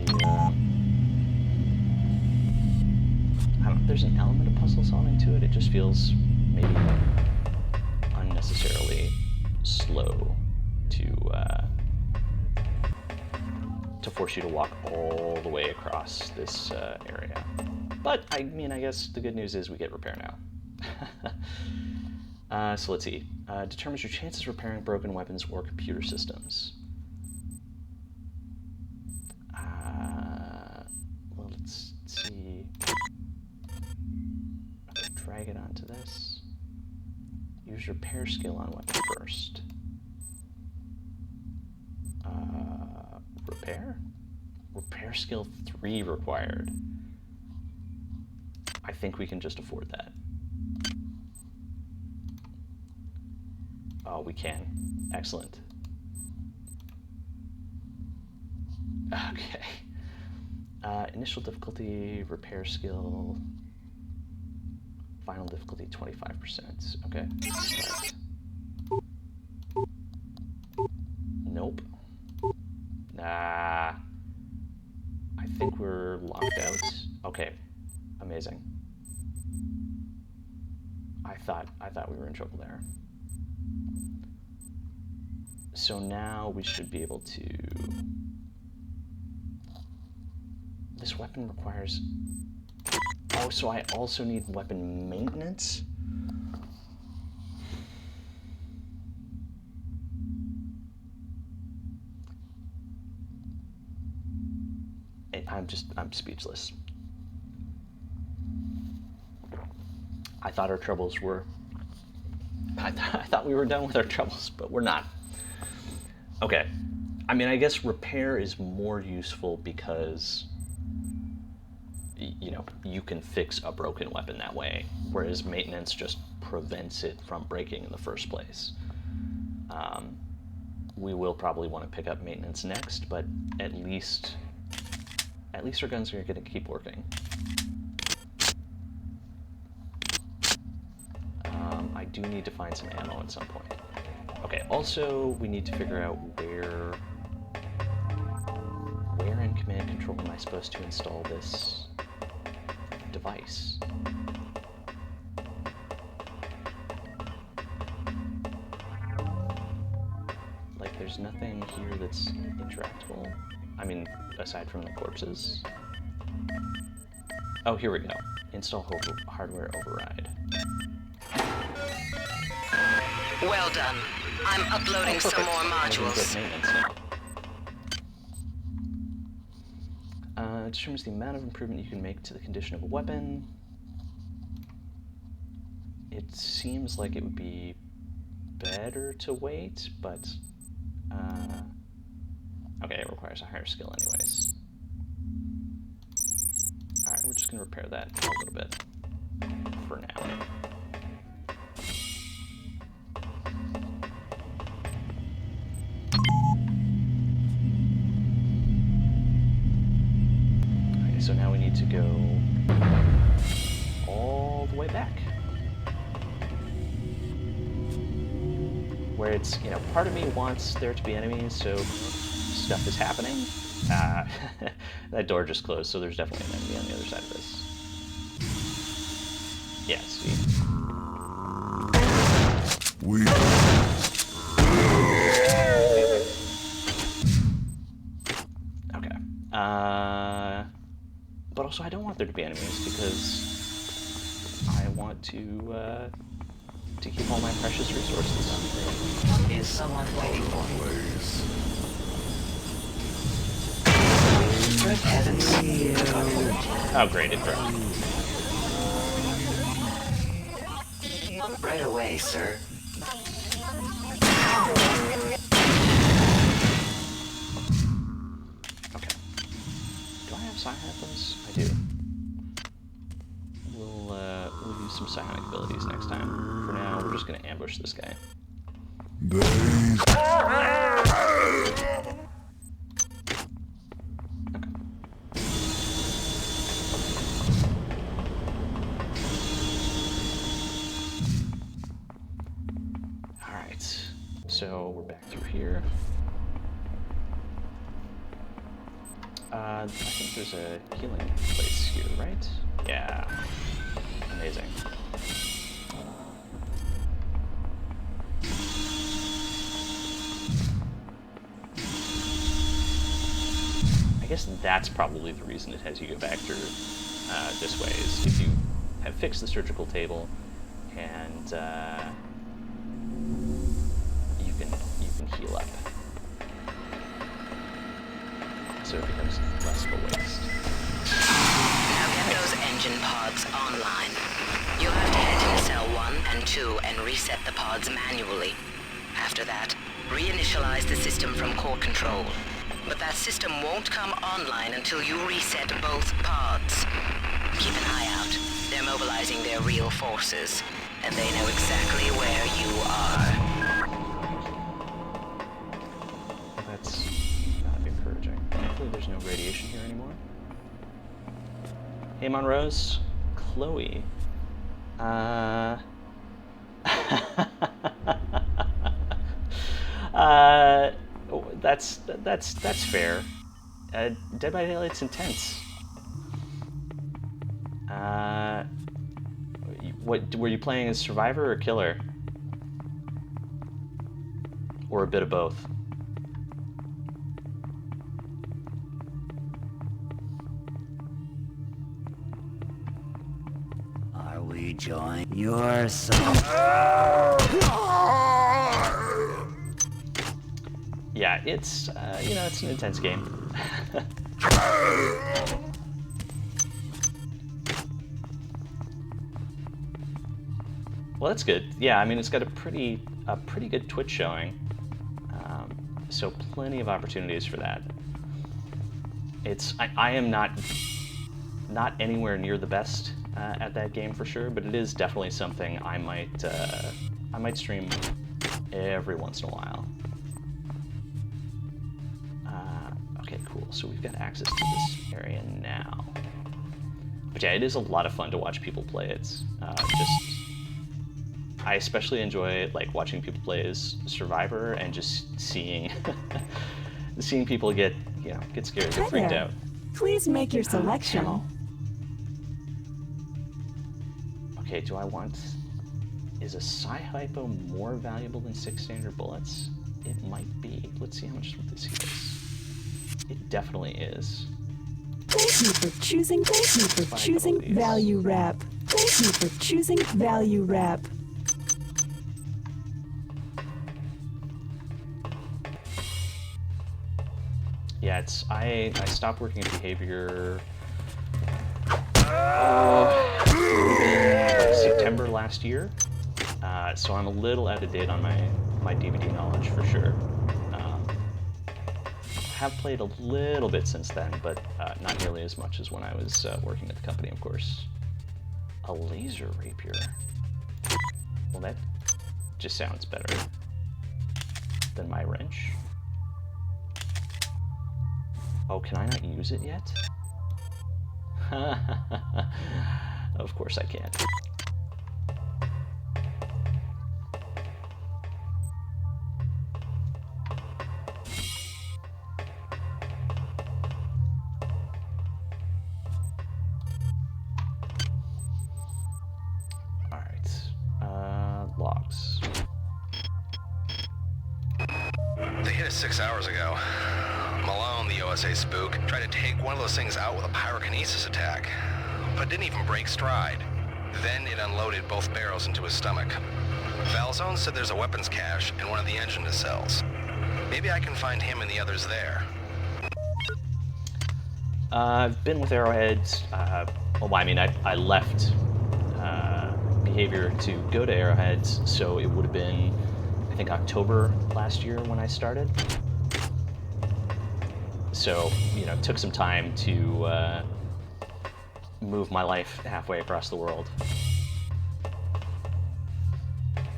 don't know, there's an element of puzzle solving to it. It just feels maybe unnecessarily slow to force you to walk all the way across this area. But, I mean, I guess the good news is we get repair now. So let's see. Determines your chances of repairing broken weapons or computer systems. Well, let's see. Okay, drag it onto this. Use repair skill on weapon first. Repair? Repair skill 3 required. I think we can just afford that. Oh, we can. Excellent. Okay. Initial difficulty, repair skill, final difficulty 25%. Okay. Start. Nope. Nah. I think we're locked out. Okay. Amazing. I thought we were in trouble there. So now we should be able to... This weapon requires... Oh, so I also need weapon maintenance? I'm speechless. I thought our troubles were... I thought we were done with our troubles, but we're not. Okay. I mean, I guess repair is more useful because, you know, you can fix a broken weapon that way, whereas maintenance just prevents it from breaking in the first place. We will probably want to pick up maintenance next, but at least our guns are going to keep working. I do need to find some ammo at some point. Okay, also we need to figure out where in command control am I supposed to install this device? Like, there's nothing here that's interactable. I mean, aside from the corpses. Oh, here we go. Install hardware override. Well done. I'm uploading some more modules. determines the amount of improvement you can make to the condition of a weapon. It seems like it would be better to wait, but okay, it requires a higher skill anyways. Alright, we're just gonna repair that a little bit for now. Okay, so now we need to go all the way back. Where it's, you know, part of me wants there to be enemies, so stuff is happening. That door just closed, so there's definitely an enemy on the other side of this. Yeah, see? Okay. But also I don't want there to be enemies because I want to keep all my precious resources. Is someone waiting for me? Good heavens. Oh great, it broke. Right away, sir. Okay. Do I have psi-weapons? I do. We'll use some psionic abilities next time. For now, we're just gonna ambush this guy. Alright, so we're back through here. I think there's a healing place here, right? Yeah. Amazing. I guess that's probably the reason it has you go back through this way, is if you have fixed the surgical table and you can heal up. So it becomes less of a waste. Now get those engine pods online. You'll have to head into cell 1 and 2 and reset the pods manually. After that, reinitialize the system from core control. But that system won't come online until you reset both pods. Keep an eye out. They're mobilizing their real forces, and they know exactly where you are. That's not encouraging. Hopefully there's no radiation here anymore. Hey Monrose, Chloe. That's fair. Dead by Daylight's intense. What were you playing as survivor or killer? Or a bit of both? Are we join your soul? Yeah, it's you know, it's an intense game. Well, that's good. Yeah, I mean, it's got a pretty good Twitch showing, so plenty of opportunities for that. I am not anywhere near the best at that game for sure, but it is definitely something I might stream every once in a while. Okay, cool. So we've got access to this area now. But yeah, it is a lot of fun to watch people play it. I especially enjoy like watching people play as Survivor and just seeing people get scared, get freaked out. Please make your selection. Okay, do I want... Is a Psi-Hypo more valuable than 6 standard bullets? It might be. Let's see how much this heals. It definitely is. Thank you for choosing Value Wrap. Thank you for choosing Value Wrap. Yeah, I stopped working at Behavior September last year, so I'm a little out of date on my DVD knowledge for sure. Have played a little bit since then, but not nearly as much as when I was working at the company, of course. A laser rapier. Well, that just sounds better than my wrench. Oh, can I not use it yet? Of course I can't. Logs. They hit us 6 hours ago. Malone, the OSA spook, tried to take one of those things out with a pyrokinesis attack, but didn't even break stride. Then it unloaded both barrels into his stomach. Valzone said there's a weapons cache in one of the engine nacelles. Maybe I can find him and the others there. I've been with Arrowhead. Well, I mean, I left Behavior to go to Arrowhead, so it would have been, I think, October last year when I started. So, you know, it took some time to move my life halfway across the world.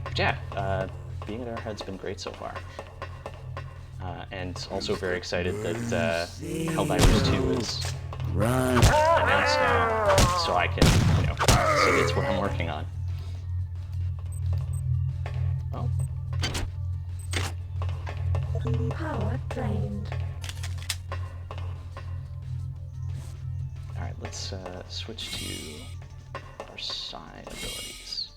But yeah, being at Arrowhead's been great so far. And also very excited that Helldivers 2 is announced now, so I can, you know, say it's what I'm working on. Oh. Power drained. Alright, let's switch to our side abilities.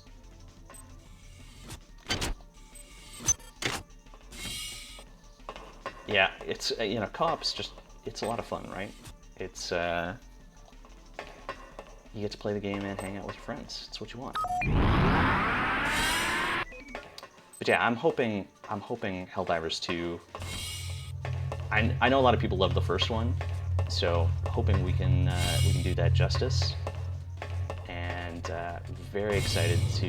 Yeah, it's, you know, co-op's just, it's a lot of fun, right? It's, you get to play the game and hang out with your friends. It's what you want. But yeah, I'm hoping Helldivers 2, I know a lot of people love the first one, so hoping we can do that justice, and very excited to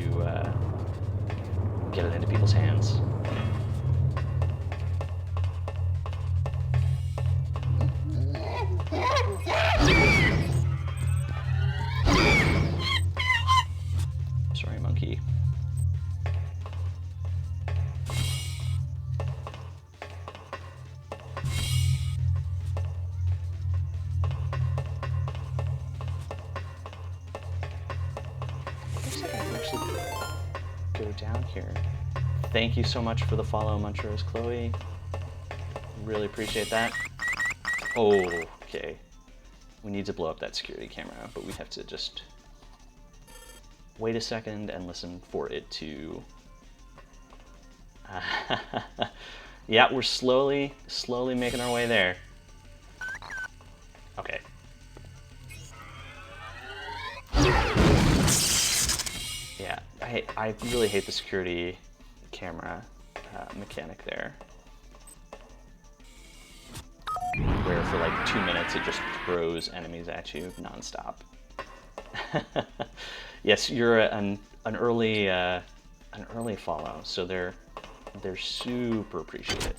get it into people's hands. Sorry, monkey. Go down here. Thank you so much for the follow, Munchers Chloe. Really appreciate that. Oh, okay. We need to blow up that security camera, but we have to just wait a second and listen for it to... Yeah, we're slowly making our way there. Okay. Yeah, I really hate the security camera mechanic there. Where for like 2 minutes it just throws enemies at you nonstop. Yes, you're an early follow, so they're super appreciated.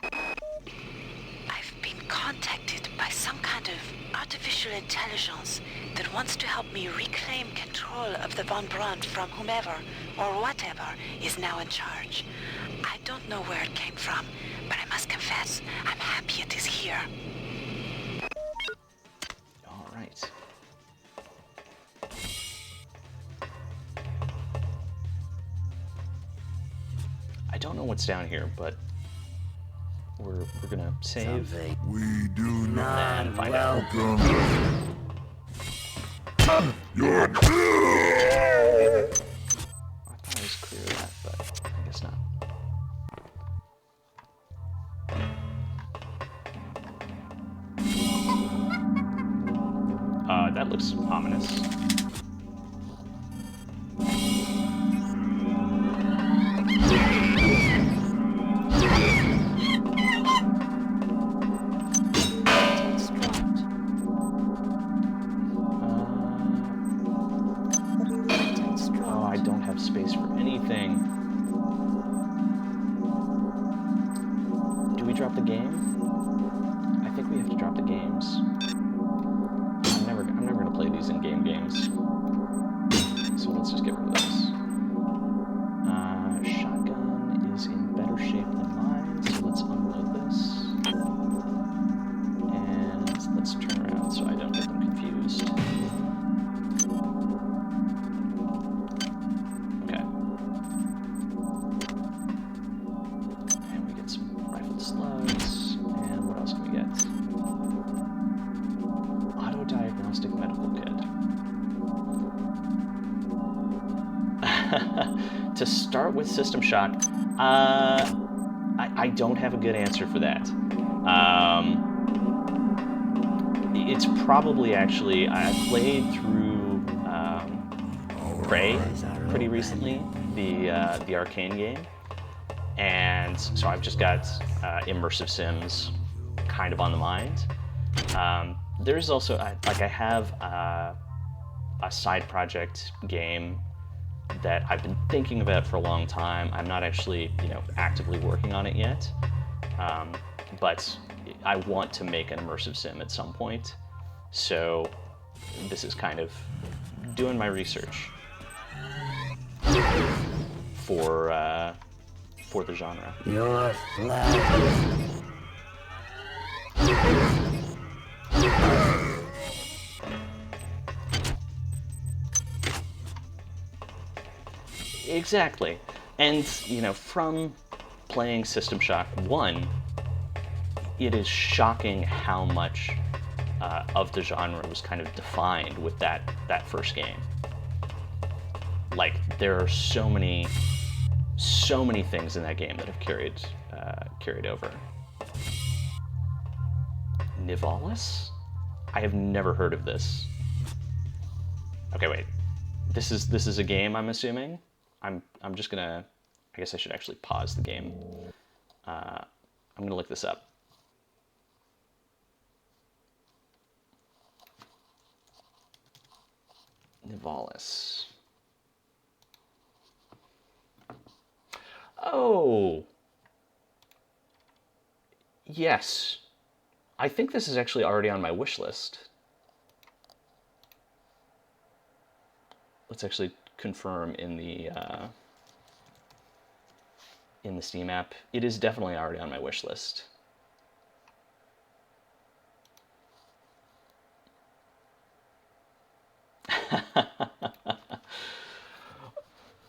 I've been contacted by some kind of artificial intelligence that wants to help me reclaim control of the Von Braun from whomever or whatever is now in charge. I don't know where it came from, but I must confess, I'm happy it is here. All right. I don't know what's down here, but we're gonna save. We do not and find out. Your I thought I was clear of that, but I guess not. That looks ominous. space for anything. Do we drop the game? I think we have to drop the games. I'm never gonna play these in-game games. So let's just get rid of those. Shotgun is in better shape than mine, so let's unload this. And let's turn around so I don't get them confused. Okay. And we get some rifled slugs. And what else can we get? Auto-diagnostic medical kit. To start with System Shock, I don't have a good answer for that. It's probably actually, I played through Prey pretty recently, the Arcane game, and so I've just got immersive sims kind of on the mind. There's also, I have a side project game that I've been thinking about for a long time. I'm not actually, actively working on it yet, but I want to make an immersive sim at some point. So this is kind of doing my research for the genre. Your flag. Exactly. And, from playing System Shock 1, it is shocking how much of the genre was kind of defined with that first game. Like, there are so many things in that game that have carried over. Nivalis? I have never heard of this. Okay, wait. This is a game, I'm assuming? I'm just gonna, I guess I should actually pause the game. I'm gonna look this up. Nivalis. Oh! Yes. I think this is actually already on my wish list. Let's actually confirm in the Steam app. It is definitely already on my wish list.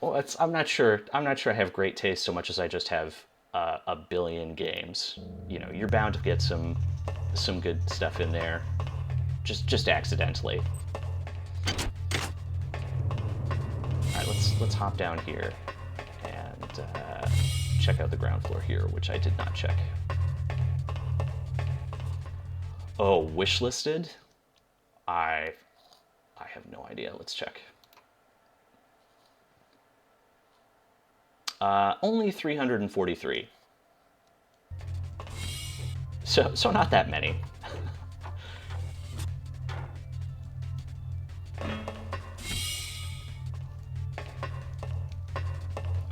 Well, I'm not sure I have great taste so much as I just have a billion games. You're bound to get some good stuff in there, just accidentally. All right, let's hop down here and check out the ground floor here, which I did not check. Oh, wish listed? I have no idea. Let's check. Only 343. So not that many.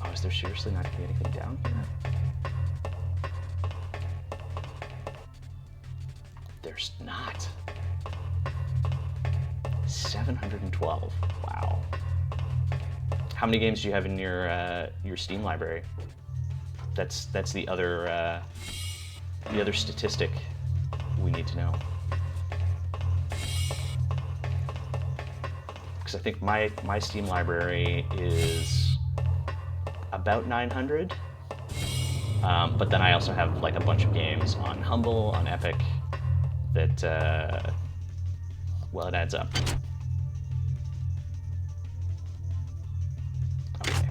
Oh, is there seriously not gonna be anything down here? There's not. 712. Wow. How many games do you have in your Steam library? That's the other statistic we need to know. Because I think my Steam library is about 900, but then I also have like a bunch of games on Humble, on Epic, that well, it adds up. Okay,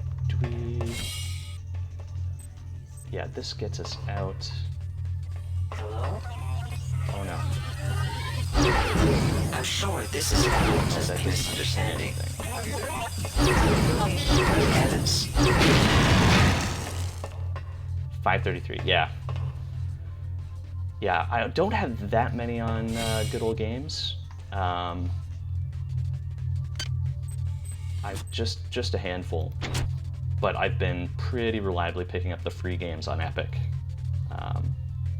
yeah, this gets us out. Hello? Oh no. I'm sure this is a misunderstanding. Heavens. 533, yeah. Yeah, I don't have that many on Good Old Games. I've just a handful, but I've been pretty reliably picking up the free games on Epic.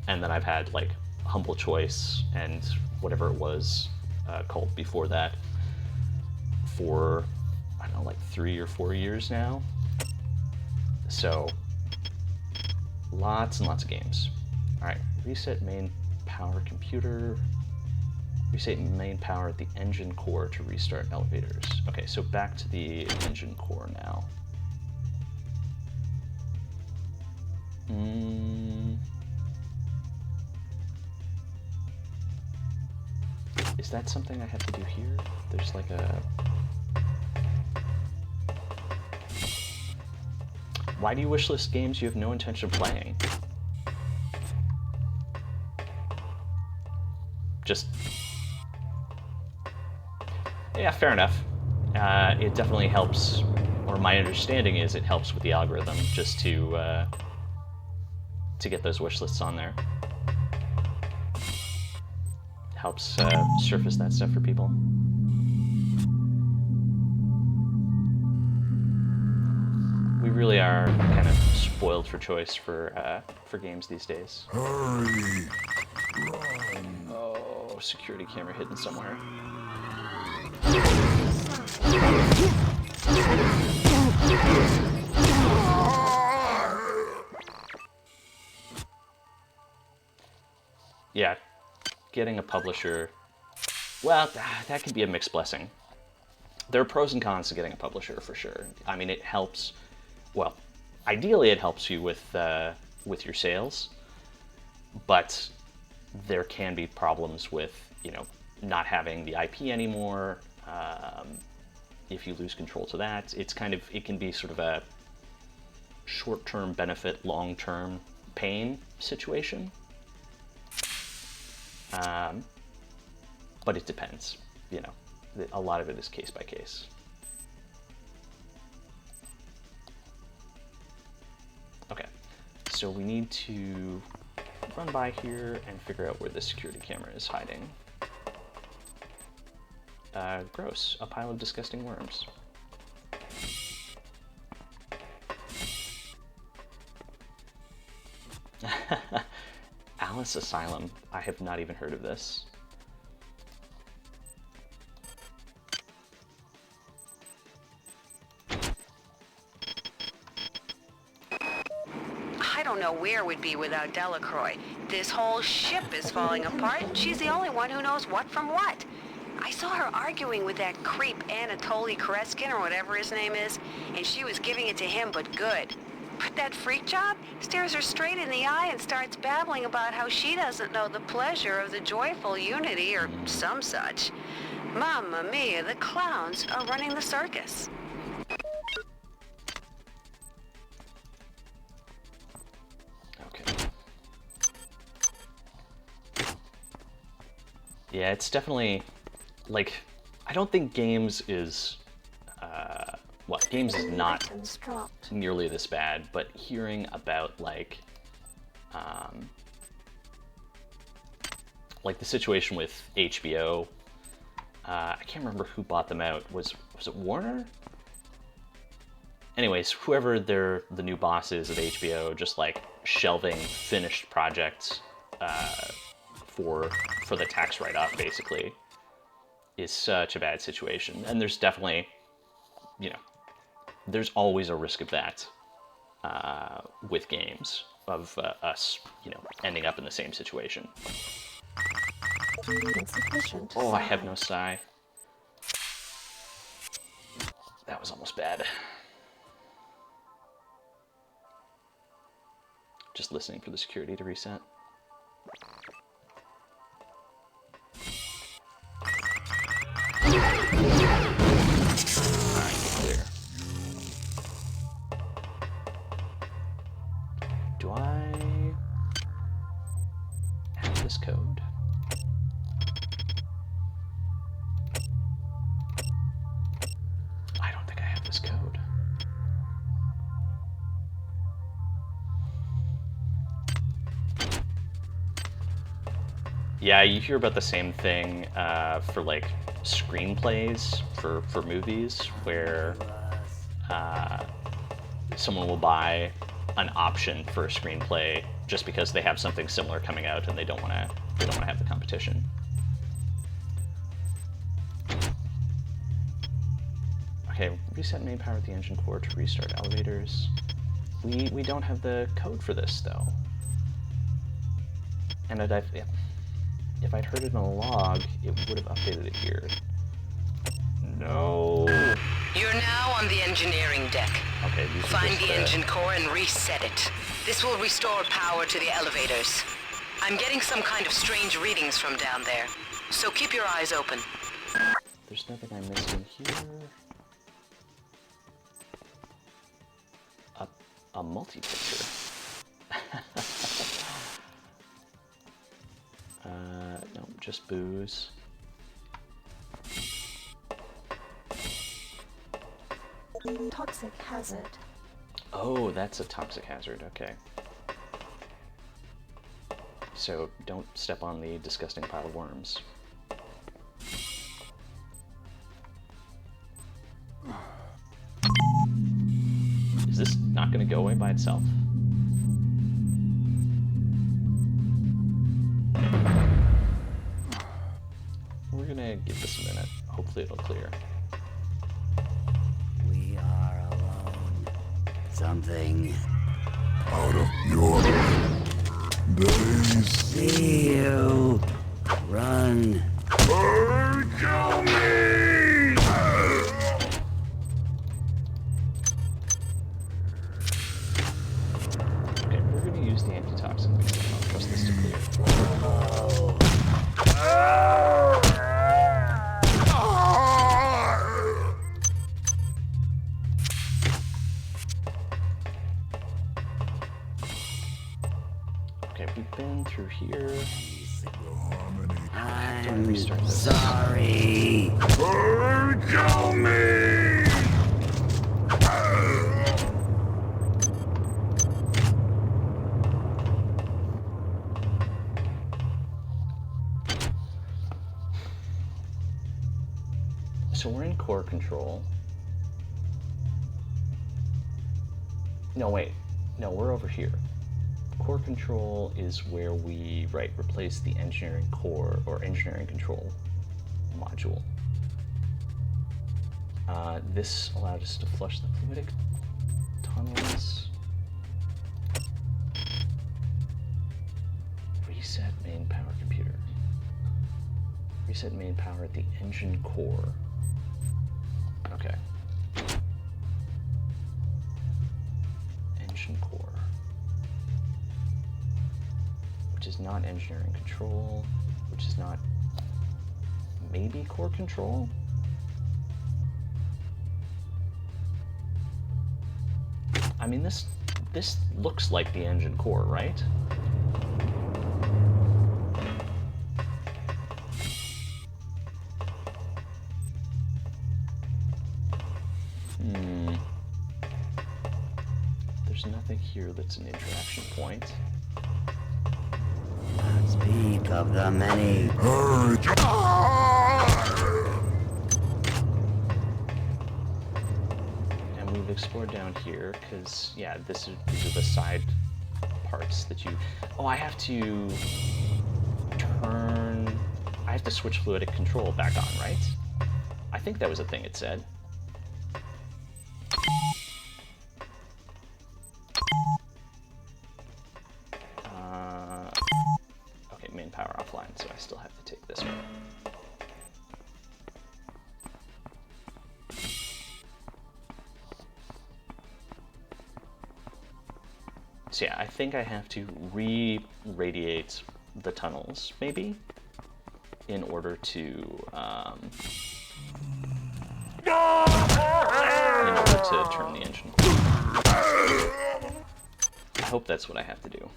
And then I've had like Humble Choice and whatever it was called before that for, I don't know, like 3 or 4 years now. So lots and lots of games. All right, reset main power computer. Reset main power at the engine core to restart elevators. Okay, so back to the engine core now. Is that something I have to do here? There's like a... Why do you wishlist games you have no intention of playing? Just... Yeah, fair enough. It definitely helps, or my understanding is it helps with the algorithm just to get those wish lists on there. Helps surface that stuff for people. We really are kind of spoiled for choice for games these days. Hurry! Run! Oh, security camera hidden somewhere. Yeah, getting a publisher, well, that can be a mixed blessing. There are pros and cons to getting a publisher for sure. I mean, it helps, well, ideally it helps you with your sales, but there can be problems with, you know, not having the IP anymore. If you lose control to that, it's kind of, it can be sort of a short-term benefit, long-term pain situation. But it depends, you know, a lot of it is case by case. Okay, so we need to run by here and figure out where the security camera is hiding. Gross, a pile of disgusting worms. Alice Asylum, I have not even heard of this. I don't know where we'd be without Delacroix. This whole ship is falling apart, and she's the only one who knows what from what. I saw her arguing with that creep Anatoly Koreskin, or whatever his name is, and she was giving it to him, but good. But that freak job stares her straight in the eye and starts babbling about how she doesn't know the pleasure of the joyful unity or some such. Mamma mia, the clowns are running the circus. Okay. Yeah, it's definitely, like, I don't think games is, well, games is not nearly this bad, but hearing about, like the situation with HBO, I can't remember who bought them out. Was it Warner? Anyways, whoever the new boss is at HBO, just like shelving finished projects for the tax write-off, basically, is such a bad situation. And there's definitely, you know, there's always a risk of that with games, of us, you know, ending up in the same situation. Oh, I have no sigh. That was almost bad. Just listening for the security to reset. Clear. Do I have this code? I don't think I have this code. Yeah, you hear about the same thing for like screenplays for movies where someone will buy an option for a screenplay just because they have something similar coming out and they don't want to have the competition. Okay, reset main power at the engine core to restart elevators. We don't have the code for this though. And if I'd heard it in a log, it would have updated it here. No. You're now on the engineering deck. Okay, these are Find just, the engine core and reset it. This will restore power to the elevators. I'm getting some kind of strange readings from down there, so keep your eyes open. There's nothing I'm missing here. A multi-picture. No, just booze. Toxic hazard. Oh, that's a toxic hazard, okay. So don't step on the disgusting pile of worms. Is this not going to go away by itself? We're going to give this a minute. Hopefully it'll clear. We are alone. Something out of your days. See you. Run. Kill me! Okay, we're going to use the antitoxin because I don't trust this to clear. Okay, we've been through here. I'm sorry. Kill me! So we're in core control. No, wait. No, we're over here. Core control is where we, replace the engineering core or engineering control module. This allowed us to flush the fluidic tunnels. Reset main power computer. Reset main power at the engine core. Okay. Engine core. Which is not engineering control, which is not maybe core control? I mean, this looks like the engine core, right? There's nothing here that's an interaction point. Speak of the many. And we've explored down here because, yeah, these are the side parts that you. Oh, I have to switch fluidic control back on, right? I think that was a thing it said. Okay, main power offline, so I still have to take this one. So yeah, I think I have to re-radiate the tunnels, maybe, in order to turn the engine. I hope that's what I have to do.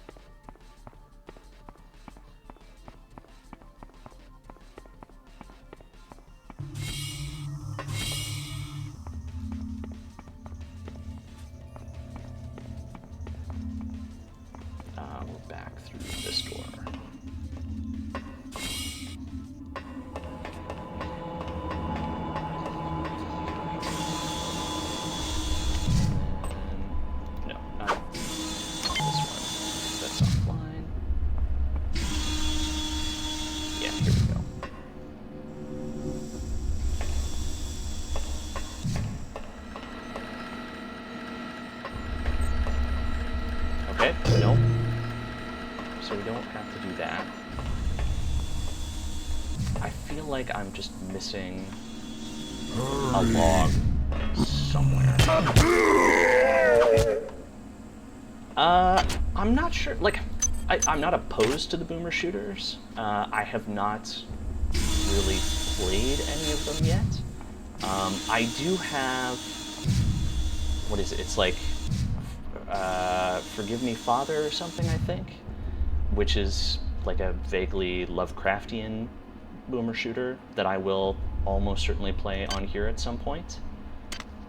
We're back through this door. that. I feel like I'm just missing a log somewhere. I'm not sure, like, I'm not opposed to the boomer shooters. I have not really played any of them yet. I do have, what is it? It's like, Forgive Me Father or something, I think, which is like a vaguely Lovecraftian boomer shooter that I will almost certainly play on here at some point.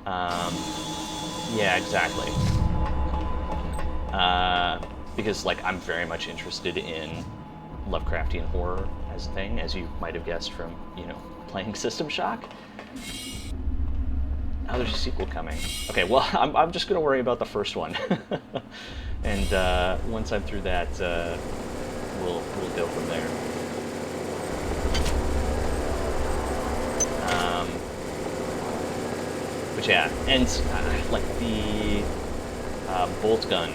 Yeah, exactly. Because, like, I'm very much interested in Lovecraftian horror as a thing, as you might have guessed from, you know, playing System Shock. Oh, there's a sequel coming. Okay, well, I'm just going to worry about the first one. And once I'm through that, we'll go from there. But yeah, and like the bolt gun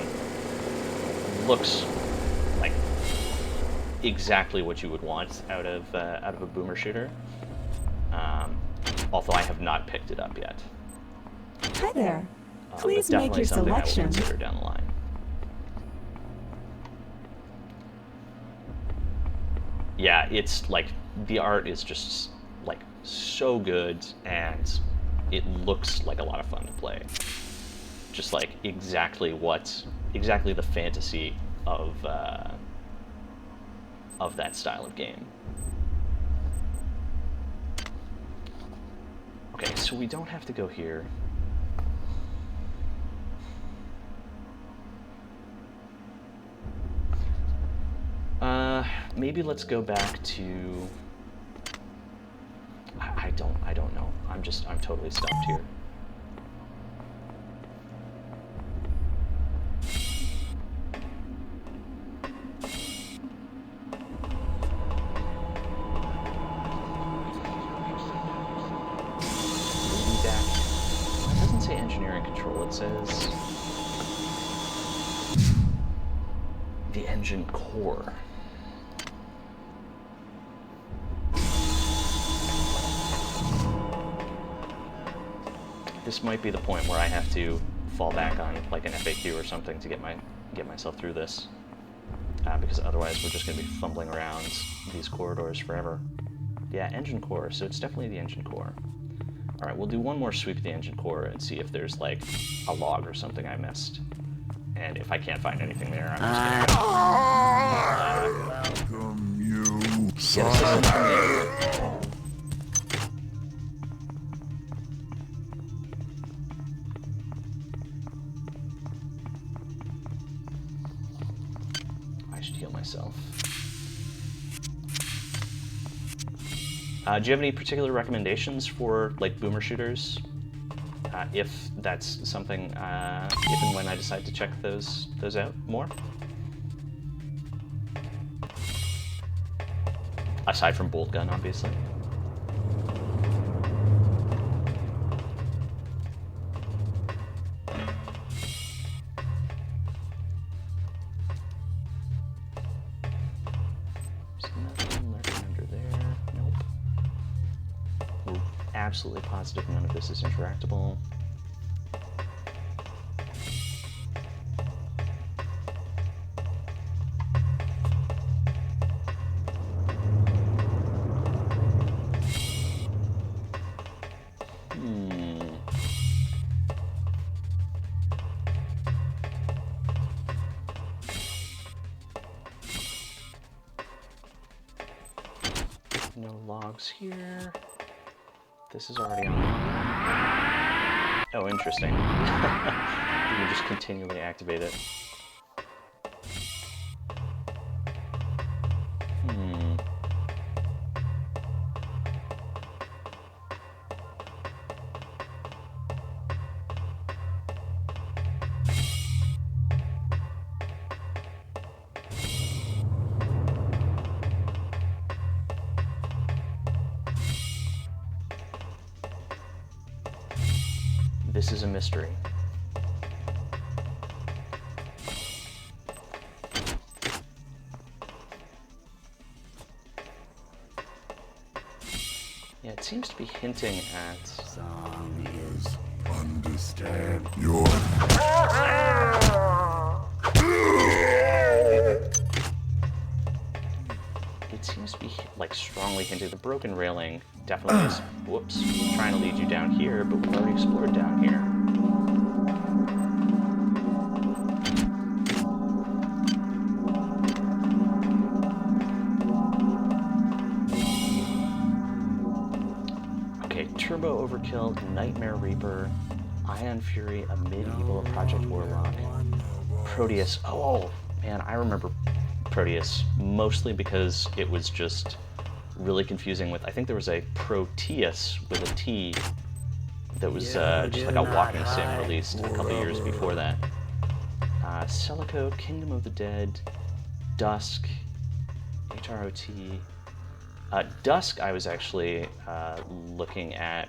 looks like exactly what you would want out of a boomer shooter. Although I have not picked it up yet. Hi there. Please make your something selection. I will consider down the line. Yeah, it's like the art is just like so good, and it looks like a lot of fun to play. Just like exactly the fantasy of that style of game. Okay, so we don't have to go here. Maybe let's go back to... I don't know. I'm totally stumped here. Maybe back... It doesn't say engineering control, it says... the engine core. This might be the point where I have to fall back on like an FAQ or something to get myself through this, because otherwise we're just going to be fumbling around these corridors forever. Yeah, engine core, so it's definitely the engine core. Alright, we'll do one more sweep of the engine core and see if there's like a log or something I missed. And if I can't find anything there, I'm just gonna welcome you, I should heal myself. Do you have any particular recommendations for like boomer shooters? If that's something, if and when I decide to check those out more? Aside from bolt gun, obviously. Absolutely positive none of this is interactable. No logs here. This is already on. Oh, interesting. You can just continually activate it. This is a mystery. seems to be hinting at... Song is Understand your... It seems to be, like, strongly hinted. The broken railing definitely is, whoops, trying to lead you down here, but we've already explored down here. Okay, Turbo Overkill, Nightmare Reaper, Ion Fury, a Medieval, Project Warlock, Proteus. Oh, man, I remember Proteus mostly because it was just really confusing with, I think there was a Proteus with a T that was just like a walking sim released a couple years before that. Celico, Kingdom of the Dead, Dusk, HROT. Dusk I was actually looking at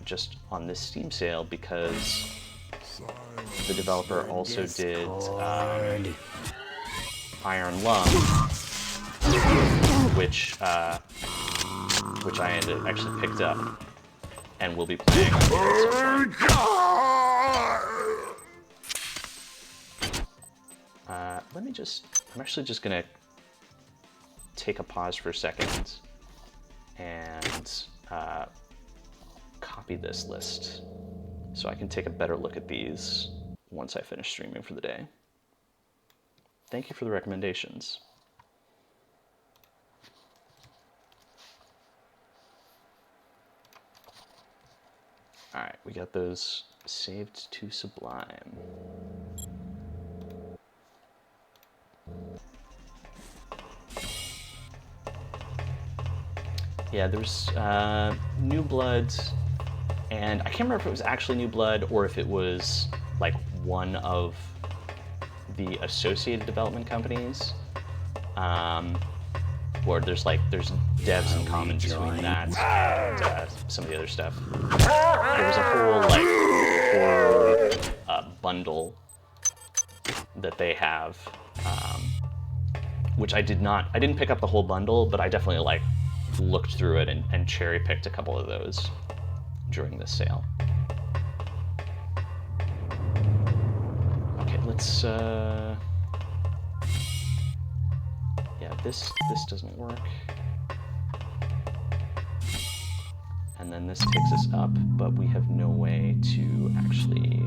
just on this Steam sale because the developer also did Iron Lung, which I actually picked up and will be playing on let me just, I'm actually just gonna take a pause for a second and copy this list so I can take a better look at these once I finish streaming for the day. Thank you for the recommendations. Alright, we got those saved to Sublime. Yeah, there's New Blood, and I can't remember if it was actually New Blood or if it was like one of the associated development companies, or there's devs in common between that and some of the other stuff. There was a whole like horror bundle that they have, which I didn't pick up the whole bundle, but I definitely like looked through it and cherry picked a couple of those during this sale. Okay, let's yeah, this doesn't work. And then this takes us up, but we have no way to actually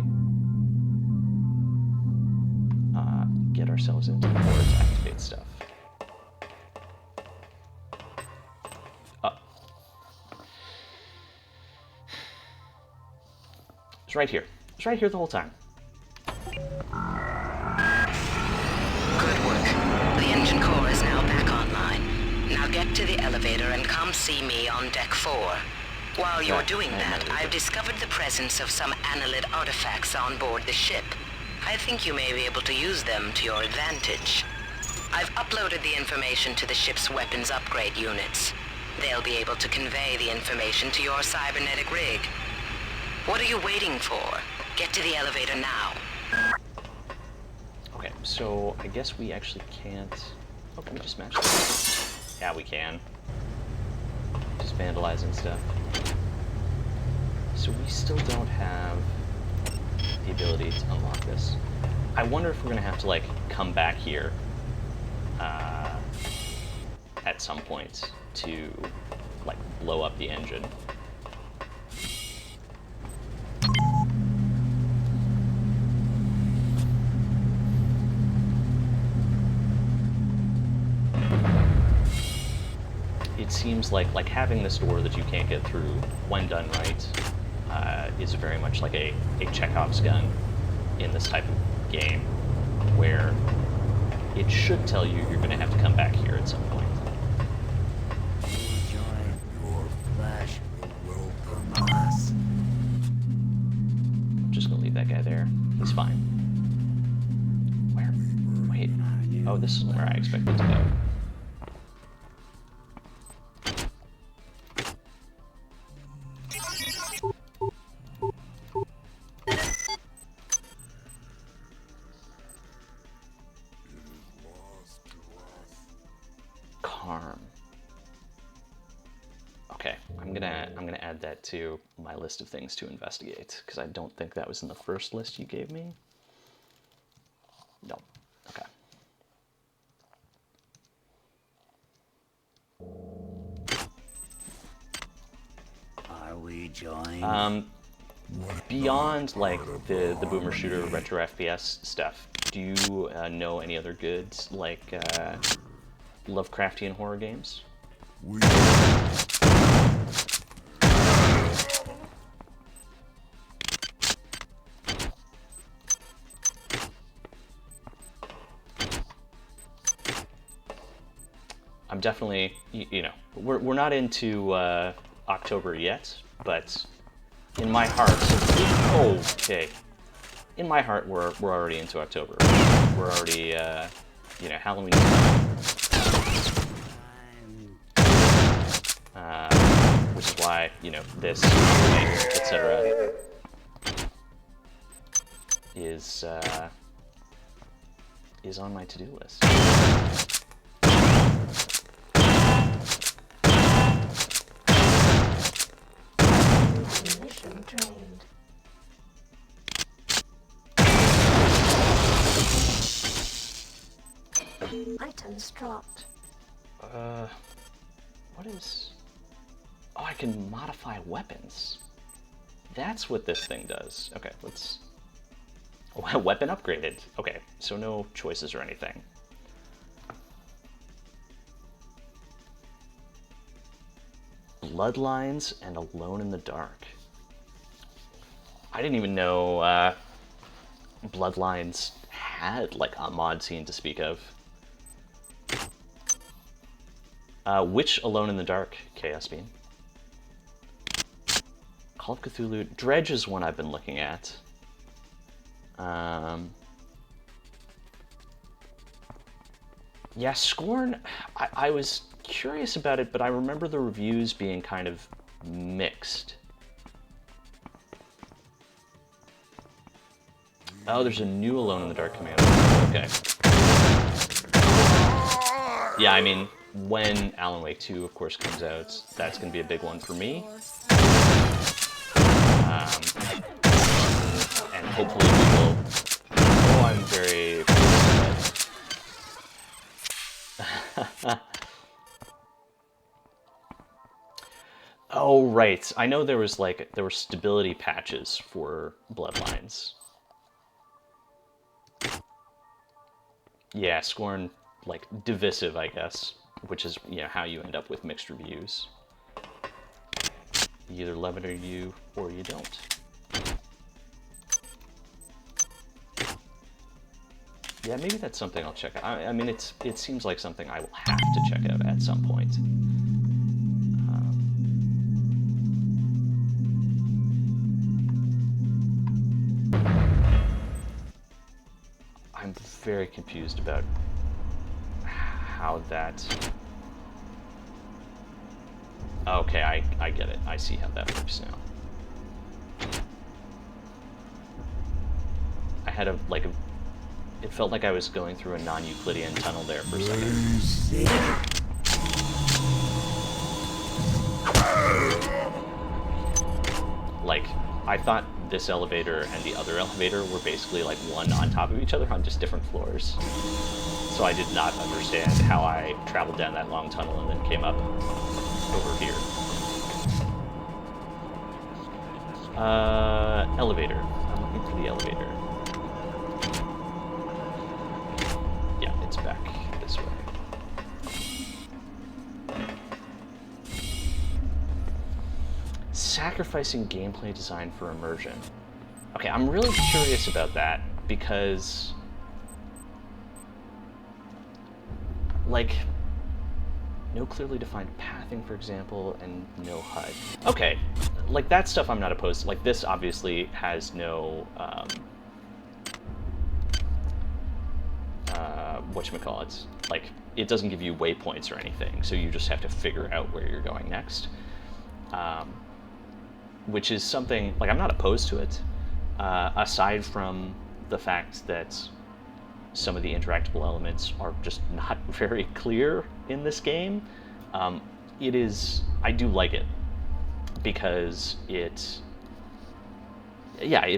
get ourselves into the board to activate stuff. It's right here. It's right here the whole time. Good work. The engine core is now back online. Now get to the elevator and come see me on deck 4. While you're doing that, I've discovered the presence of some Annelid artifacts on board the ship. I think you may be able to use them to your advantage. I've uploaded the information to the ship's weapons upgrade units. They'll be able to convey the information to your cybernetic rig. What are you waiting for? Get to the elevator now. Okay, so I guess we actually can't... Oh, can we just match this? Yeah, we can. Just vandalizing stuff. So we still don't have the ability to unlock this. I wonder if we're gonna have to, like, come back here at some point to, like, blow up the engine. It seems like having this door that you can't get through when done right is very much like a Chekhov's gun in this type of game, where it should tell you you're going to have to come back here at some point. Your flesh will welcome us. I'm just going to leave that guy there. He's fine. Where? Wait. Oh, this is where I expected to go. it to my list of things to investigate, because I don't think that was in the first list you gave me. No. Okay. Are we joined? Beyond like the boomer shooter retro FPS stuff, do you know any other goods like Lovecraftian horror games? I'm definitely, you know, we're not into October yet, but in my heart, okay, in my heart, we're already into October. We're already, you know, Halloween. Which is why, you know, this, etc. is on my to-do list. Mission trained. Items dropped. What is... Oh, I can modify weapons. That's what this thing does. Okay, let's... Oh, weapon upgraded. Okay, so no choices or anything. Bloodlines and Alone in the Dark. I didn't even know Bloodlines had like a mod scene to speak of. Which Alone in the Dark, Chaos Beam? Call of Cthulhu. Dredge is one I've been looking at. Yeah, Scorn, I was curious about it, but I remember the reviews being kind of mixed. Oh, there's a new Alone in the Dark command. Okay. Yeah, I mean, when Alan Wake 2, of course, comes out, that's going to be a big one for me. And hopefully we will... Oh, I'm very excited. Oh, right. I know there were stability patches for Bloodlines. Yeah, Scorn, like, divisive, I guess, which is, you know, how you end up with mixed reviews. You either love it or you don't. Yeah, maybe that's something I'll check out. I mean, it seems like something I will have to check out at some point. I'm very confused about how that... Okay, I get it. I see how that works now. I had it felt like I was going through a non-Euclidean tunnel there for a second. Like, I thought this elevator and the other elevator were basically like one on top of each other on just different floors. So I did not understand how I traveled down that long tunnel and then came up over here. Elevator. I'm looking for the elevator. Yeah, it's back this way. Sacrificing gameplay design for immersion. Okay, I'm really curious about that because, like, no clearly defined pathing, for example, and no HUD. Okay, like that stuff I'm not opposed to. Like this obviously has no, whatchamacallit, like it doesn't give you waypoints or anything, so you just have to figure out where you're going next. Which is something, like I'm not opposed to it, aside from the fact that some of the interactable elements are just not very clear in this game. I do like it, because it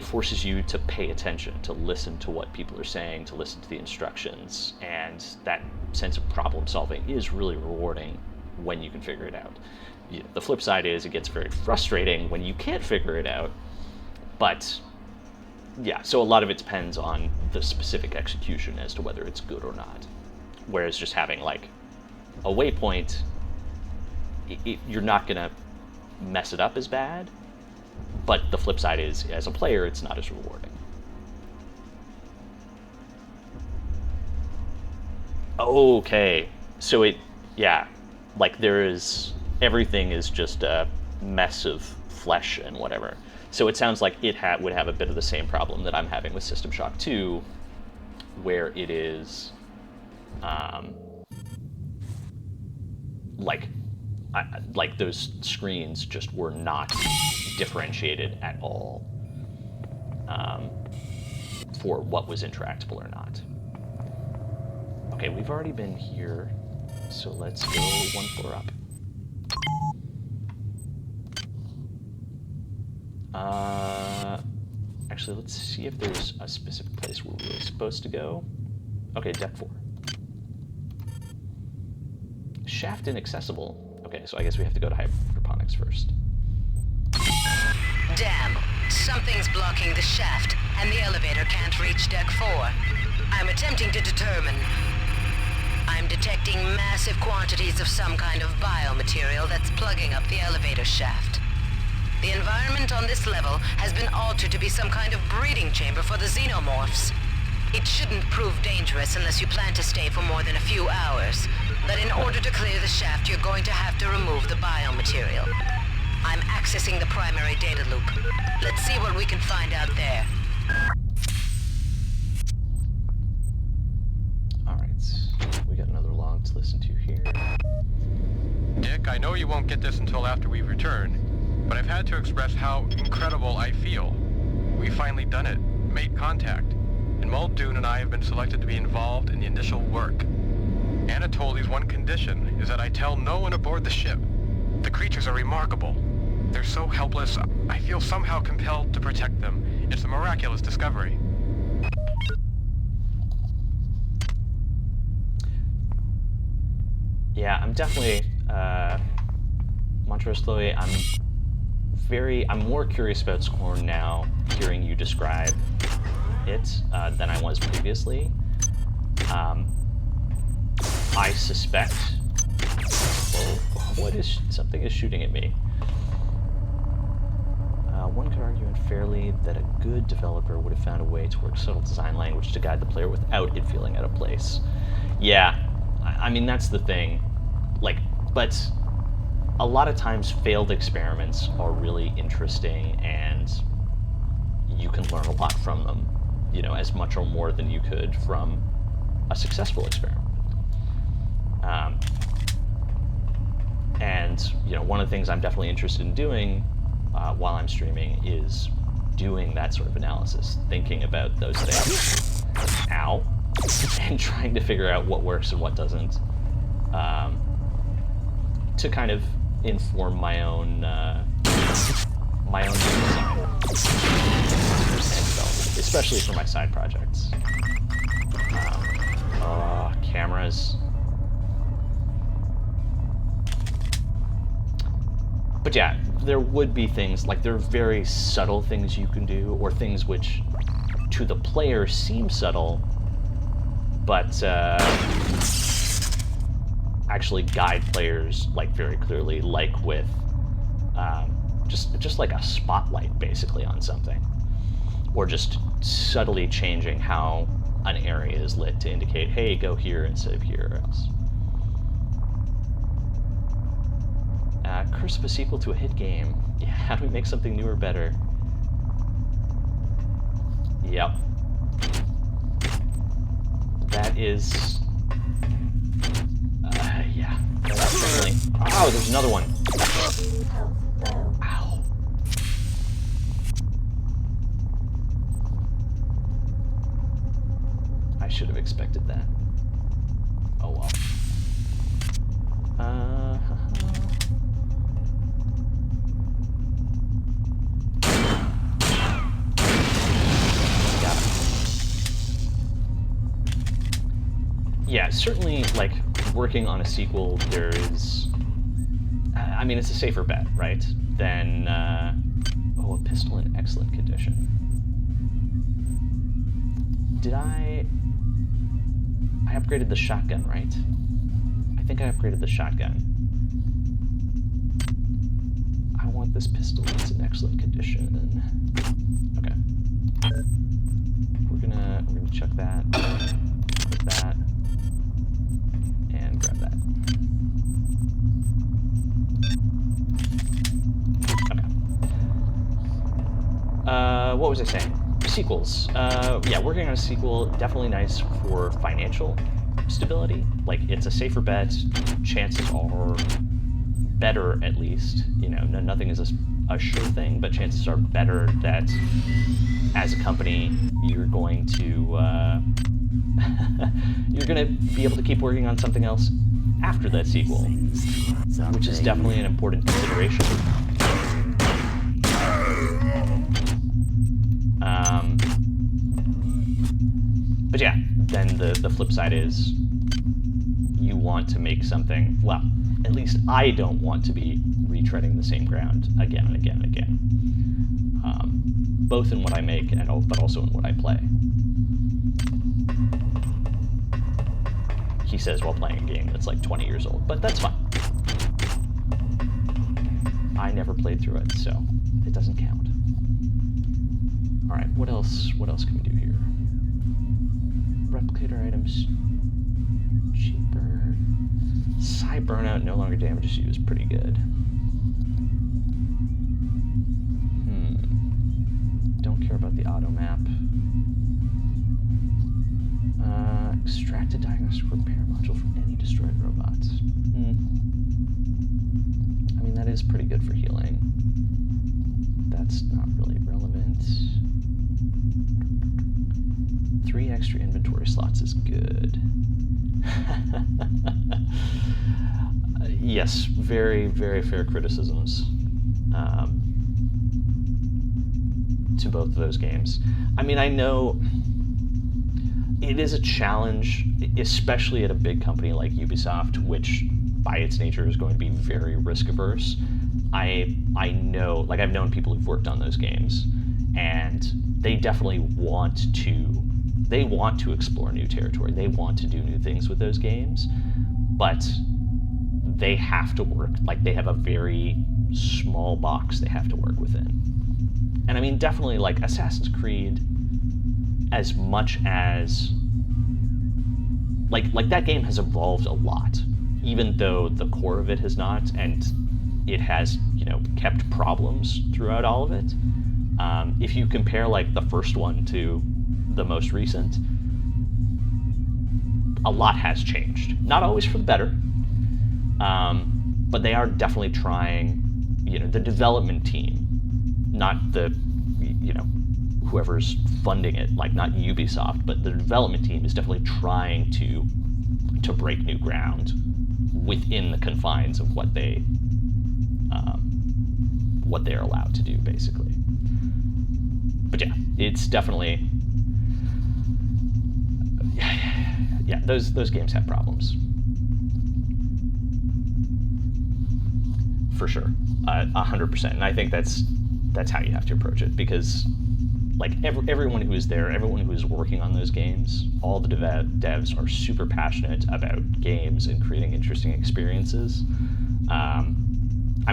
forces you to pay attention, to listen to what people are saying, to listen to the instructions, and that sense of problem solving is really rewarding when you can figure it out. The flip side is it gets very frustrating when you can't figure it out, but yeah, so a lot of it depends on the specific execution as to whether it's good or not. Whereas just having like a waypoint, you're not gonna mess it up as bad, but the flip side is, as a player, it's not as rewarding. Okay, so like everything is just a mess of flesh and whatever. So it sounds like it would have a bit of the same problem that I'm having with System Shock 2, where it is, like those screens just were not differentiated at all for what was interactable or not. Okay, we've already been here, so let's go one floor up. Actually, let's see if there's a specific place we're really supposed to go. Okay, Deck 4. Shaft inaccessible. Okay, so I guess we have to go to hydroponics first. Damn. Something's blocking the shaft, and the elevator can't reach Deck 4. I'm attempting to determine. I'm detecting massive quantities of some kind of biomaterial that's plugging up the elevator shaft. The environment on this level has been altered to be some kind of breeding chamber for the xenomorphs. It shouldn't prove dangerous unless you plan to stay for more than a few hours. But in order to clear the shaft, you're going to have to remove the biomaterial. I'm accessing the primary data loop. Let's see what we can find out there. Alright, we got another log to listen to here. Dick, I know you won't get this until after we return, but I've had to express how incredible I feel. We've finally done it, made contact, and Muldoon and I have been selected to be involved in the initial work. Anatoly's one condition is that I tell no one aboard the ship. The creatures are remarkable. They're so helpless, I feel somehow compelled to protect them. It's a miraculous discovery. Yeah, I'm definitely, Montrose Chloe, I'm more curious about Scorn now, hearing you describe it, than I was previously. I suspect, something is shooting at me. One could argue unfairly that a good developer would have found a way to work subtle design language to guide the player without it feeling out of place. Yeah, I mean, that's the thing. But a lot of times failed experiments are really interesting and you can learn a lot from them, as much or more than you could from a successful experiment. And, one of the things I'm definitely interested in doing while I'm streaming is doing that sort of analysis, thinking about those things, and trying to figure out what works and what doesn't, to kind of inform my own design, especially for my side projects. Cameras. But yeah, there would be things, there are very subtle things you can do, or things which to the player seem subtle, but actually guide players very clearly, with just like a spotlight basically on something, or just subtly changing how an area is lit to indicate, hey, go here instead of here or else. Curse of a sequel to a hit game. Yeah, how do we make something new or better? Yep. That is... yeah. That's definitely... Oh, there's another one! Ow. I should have expected that. Oh well. yeah, certainly, like, working on a sequel, there is... I mean, it's a safer bet, right? Than, oh, a pistol in excellent condition. Did I upgraded the shotgun, right? I think I upgraded the shotgun. I want this pistol. It's in excellent condition. Okay. We're gonna check that. Put that. And grab that. Okay. What was I saying? Sequels. Yeah, working on a sequel, definitely nice for financial stability. Like, it's a safer bet. Chances are better, at least. You know, nothing is a sure thing, but chances are better that as a company, you're going to be able to keep working on something else after that sequel, which is definitely an important consideration. But yeah, then the flip side is you want to make something, well, at least I don't want to be retreading the same ground again and again and again. Both in what I make, but also in what I play. He says while playing a game that's like 20 years old, but that's fine. I never played through it, so it doesn't count. All right, what else can we do here? Replicator items, cheaper. Psi burnout no longer damages you is pretty good. Don't care about the auto map. Extract a diagnostic repair module from any destroyed robots. I mean, that is pretty good for healing. That's not really relevant. 3 extra inventory slots is good. Yes, very, very fair criticisms to both of those games. I mean, I know it is a challenge, especially at a big company like Ubisoft, which by its nature is going to be very risk averse. I know, like, I've known people who've worked on those games, and they definitely want to explore new territory. They want to do new things with those games, but they have to work, like, they have a very small box they have to work within. And I mean, definitely, like, Assassin's Creed, as much as, like that game has evolved a lot, even though the core of it has not, and it has, you know, kept problems throughout all of it. If you compare, like, the first one to the most recent, a lot has changed. Not always for the better, but they are definitely trying, you know, the development team, not the, you know, whoever's funding it, like, not Ubisoft, but the development team is definitely trying to break new ground within the confines of what they're allowed to do, basically. But yeah, it's definitely, yeah, those games have problems. For sure, 100%. And I think that's how you have to approach it, because, like, everyone who is there, everyone who is working on those games, all the devs are super passionate about games and creating interesting experiences. I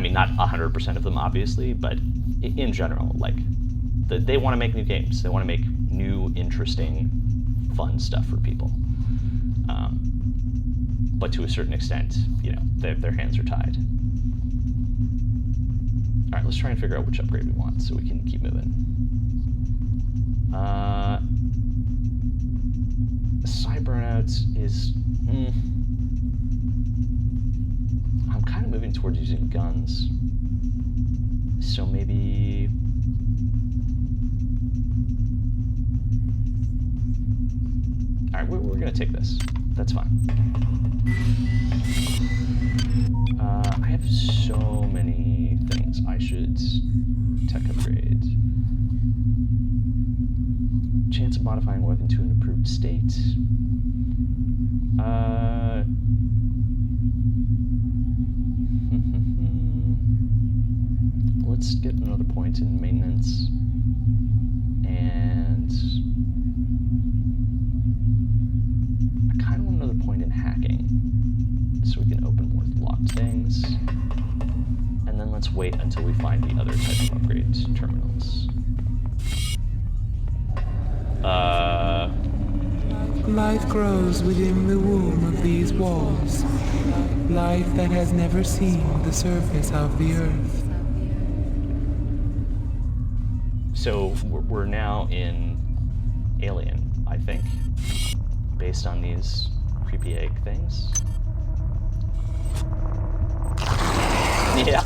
mean, not 100% of them, obviously, but in general, like, they want to make new games. They want to make new, interesting, fun stuff for people. But to a certain extent, you know, their hands are tied. All right, let's try and figure out which upgrade we want so we can keep moving. Psi burnouts is... I'm kind of moving towards using guns. So maybe... Alright, we're going to take this. That's fine. I have so many things I should tech upgrade. Chance of modifying a weapon to an improved state. Let's get another point in maintenance. And I kind of want another point in hacking, so we can open more locked things. And then let's wait until we find the other type of upgrade terminals. Life grows within the womb of these walls. Life that has never seen the surface of the earth. So we're now in Alien, I think, based on these creepy egg things. Yeah.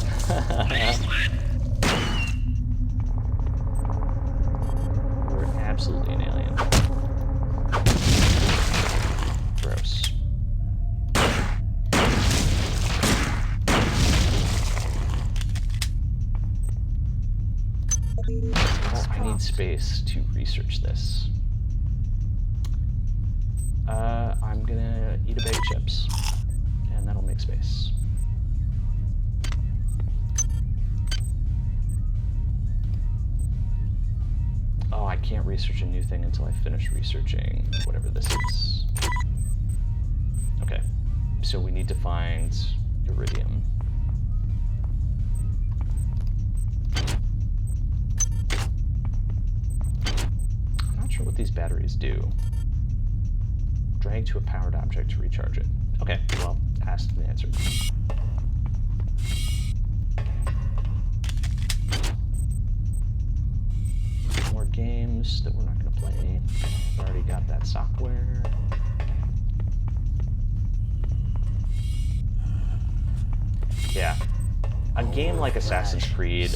We're absolutely an alien. Gross. Oh, I need space to research this. I'm gonna eat a bag of chips, and that'll make space. Oh, I can't research a new thing until I finish researching whatever this is. Okay, so we need to find iridium. I'm not sure what these batteries do. Drag to a powered object to recharge it. Okay, well, asked and answered. More games that we're not going to play. I've already got that software. Yeah. A game like Assassin's Creed,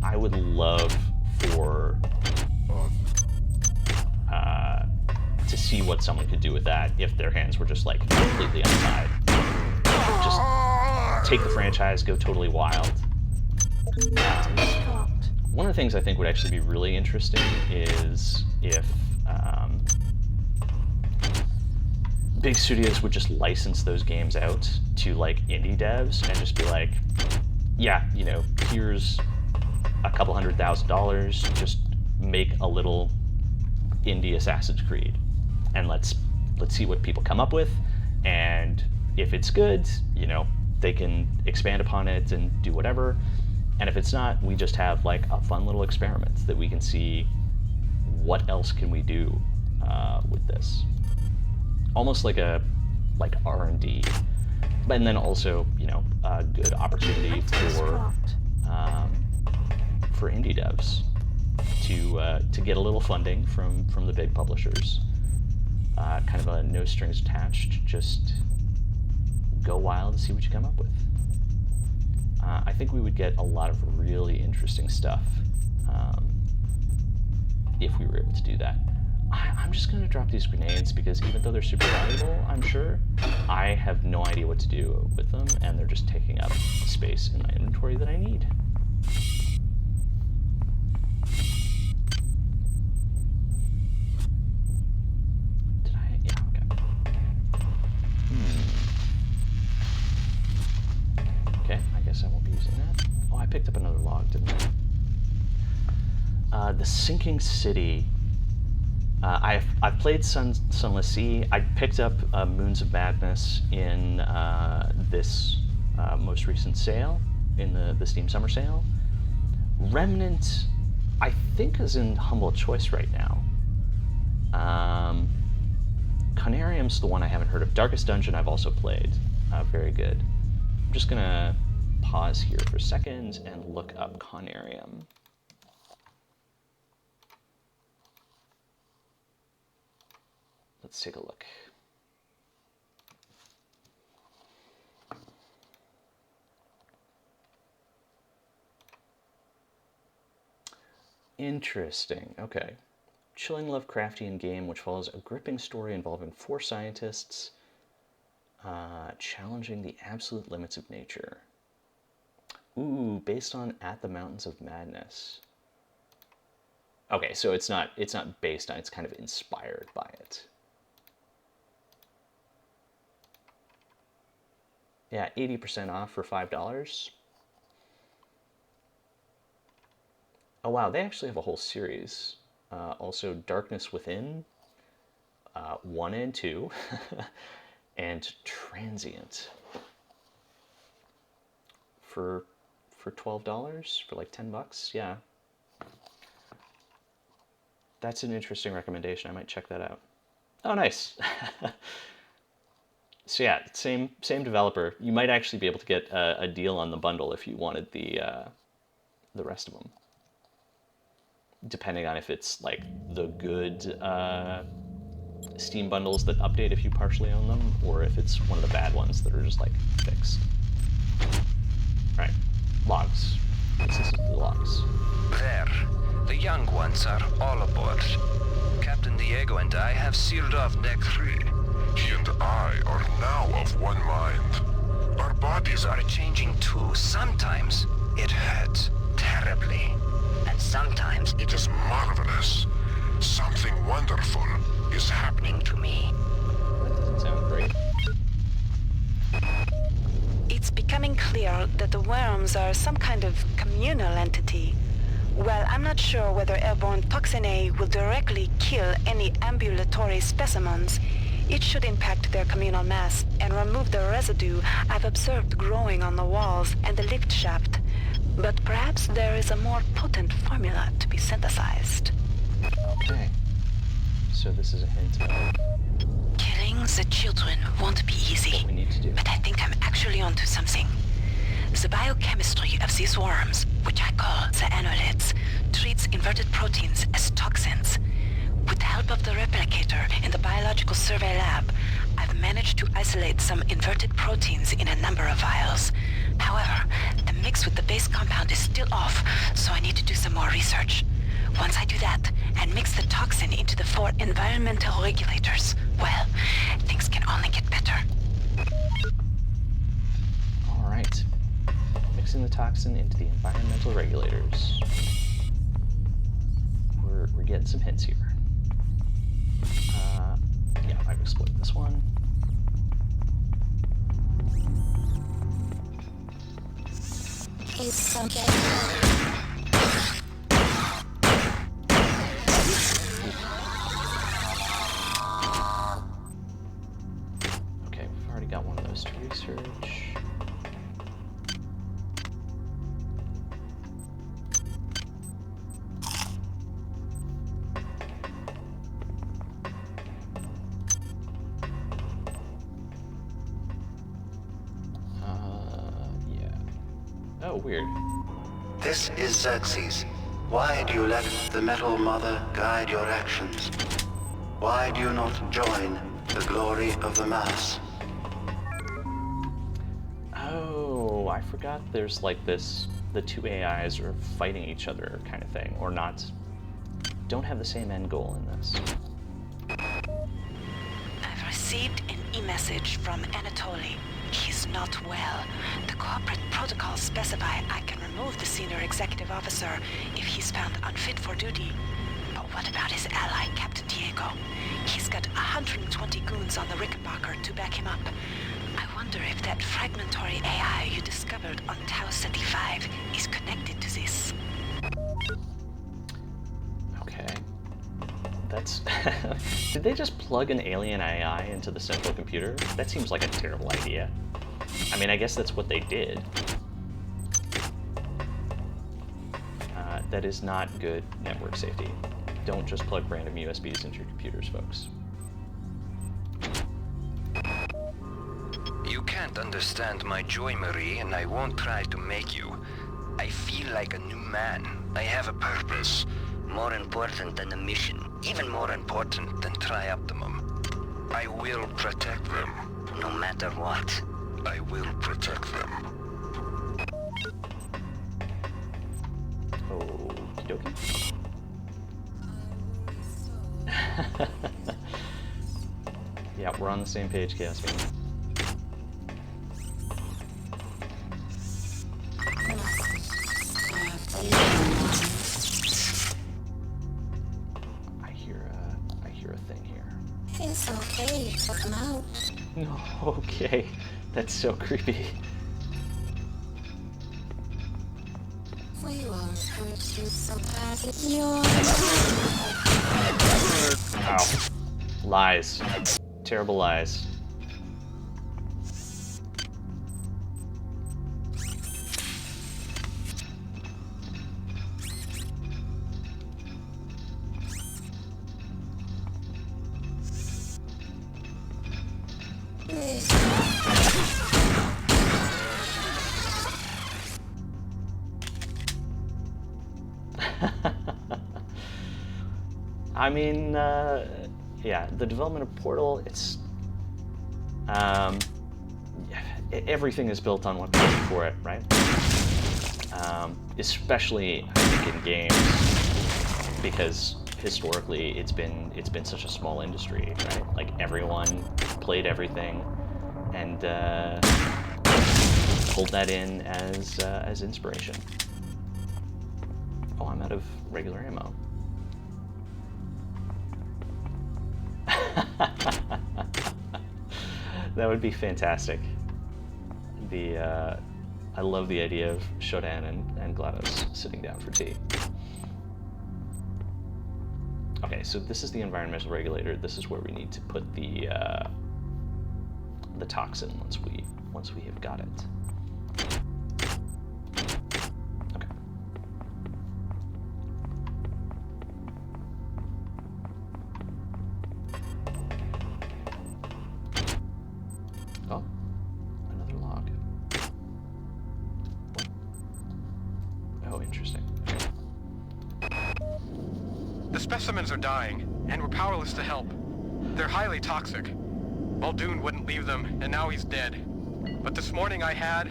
I would love for to see what someone could do with that if their hands were just like completely untied. Just take the franchise, go totally wild. One of the things I think would actually be really interesting is if big studios would just license those games out to like indie devs and just be like, yeah, you know, here's a couple $100,000, just make a little indie Assassin's Creed, and let's see what people come up with, and if it's good, you know, they can expand upon it and do whatever, and if it's not, we just have like a fun little experiment that we can see what else can we do with this. Almost like a R&D, and then also, you know, a good opportunity for indie devs to get a little funding from the big publishers. Kind of a no strings attached, just go wild and see what you come up with. I think we would get a lot of really interesting stuff if we were able to do that. I'm just going to drop these grenades because even though they're super valuable, I'm sure, I have no idea what to do with them, and they're just taking up space in my inventory that I need. Did I? Yeah, okay. Okay, I guess I won't be using that. Oh, I picked up another log, didn't I? The Sinking City. I've played Sunless Sea. I picked up Moons of Madness in this most recent sale, in the Steam Summer Sale. Remnant, I think, is in Humble Choice right now. Conarium's the one I haven't heard of. Darkest Dungeon I've also played. Very good. I'm just gonna pause here for a second and look up Conarium. Let's take a look. Interesting. Okay. Chilling Lovecraftian game which follows a gripping story involving 4 scientists challenging the absolute limits of nature. Ooh, based on At the Mountains of Madness. Okay, so it's not based on, it's kind of inspired by it. Yeah, 80% off for $5. Oh wow, they actually have a whole series. Also, Darkness Within, 1 and 2, and Transient for $12, for like $10, yeah. That's an interesting recommendation. I might check that out. Oh, nice. So yeah, same developer. You might actually be able to get a deal on the bundle if you wanted the rest of them, depending on if it's like the good Steam bundles that update if you partially own them, or if it's one of the bad ones that are just like fixed. Right, logs. This is the logs. There, the young ones are all aboard. Captain Diego and I have sealed off Deck 3. He and I are now of one mind. Our bodies are changing too. Sometimes it hurts terribly. And sometimes it is marvelous. Something wonderful is happening to me. That doesn't sound great. It's becoming clear that the worms are some kind of communal entity. Well, I'm not sure whether airborne toxin A will directly kill any ambulatory specimens. It should impact their communal mass and remove the residue I've observed growing on the walls and the lift shaft. But perhaps there is a more potent formula to be synthesized. Okay. So this is a hint of... Killing the children won't be easy. What we need to do. But I think I'm actually onto something. The biochemistry of these worms, which I call the annelids, treats inverted proteins as toxins. With the help of the replicator in the biological survey lab, I've managed to isolate some inverted proteins in a number of vials. However, the mix with the base compound is still off, so I need to do some more research. Once I do that, and mix the toxin into the 4 environmental regulators, well, things can only get better. Alright. Mixing the toxin into the environmental regulators. We're getting some hints here. Yeah, I've explored this one. It's okay. Okay, we've already got one of those to research. Oh, weird. This is Xerxes. Why do you let the Metal Mother guide your actions? Why do you not join the glory of the Mass? Oh, I forgot there's like this, the two AIs are fighting each other kind of thing, or not, don't have the same end goal in this. I've received an e-message from Anatoly. He's not well. The corporate protocols specify I can remove the senior executive officer if he's found unfit for duty. But what about his ally, Captain Diego? He's got 120 goons on the Rickenbacker to back him up. I wonder if that fragmentary AI you discovered on Tau Ceti 5 is connected to this. Okay. That's... Did they just plug an alien AI into the central computer? That seems like a terrible idea. I mean, I guess that's what they did. That is not good network safety. Don't just plug random USBs into your computers, folks. You can't understand my joy, Marie, and I won't try to make you. I feel like a new man. I have a purpose. More important than the mission. Even more important than Trioptimum. I will protect them. No matter what. I will protect them. Okie dokie. Yeah, we're on the same page, Chaos Game. I hear a thing here. It's okay. Come out. No, okay. That's so creepy. Ow. Lies. Terrible lies. I mean, yeah, the development of Portal, it's, everything is built on what comes before it, right? Especially, I think, in games, because historically it's been such a small industry, right? Like, everyone played everything and pulled that in as inspiration. Oh, I'm out of regular ammo. That would be fantastic. I love the idea of Shodan and GLaDOS sitting down for tea. Okay, so this is the environmental regulator. This is where we need to put the toxin once we have got it. Oh, another log. Oh, interesting. The specimens are dying, and we're powerless to help. They're highly toxic. Muldoon wouldn't leave them, and now he's dead. But this morning I had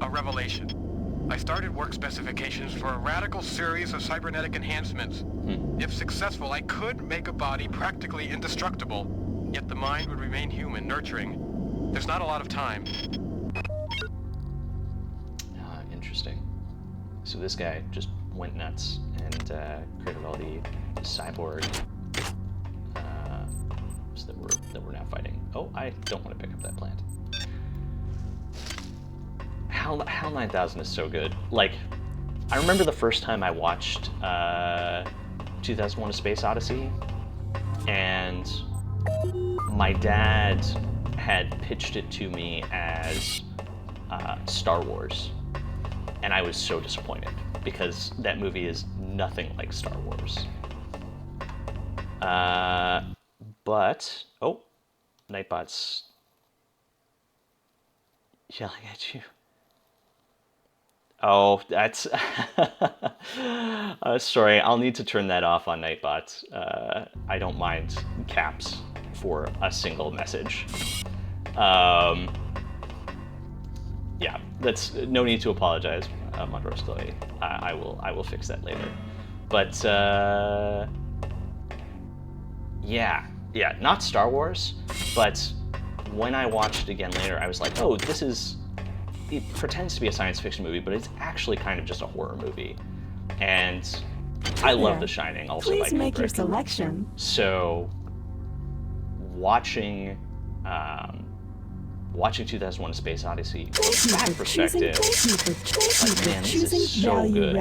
a revelation. I started work specifications for a radical series of cybernetic enhancements. If successful, I could make a body practically indestructible, yet the mind would remain human, nurturing. There's not a lot of time. Interesting. So this guy just went nuts and created all the cyborg that we're now fighting. Oh, I don't want to pick up that plant. HAL 9000 is so good. Like, I remember the first time I watched 2001: A Space Odyssey, and my dad had pitched it to me as Star Wars, and I was so disappointed because that movie is nothing like Star Wars. But oh, Nightbot's yelling at you. Oh, that's sorry. I'll need to turn that off on Nightbot. I don't mind caps for a single message. Yeah, that's no need to apologize, Monroe. I will fix that later. But yeah, not Star Wars. But when I watched it again later, I was like, oh, it pretends to be a science fiction movie, but it's actually kind of just a horror movie. And I love The Shining, also Please by Kubrick. make your selection. So watching 2001: A Space Odyssey from that perspective, like, man, this is so good.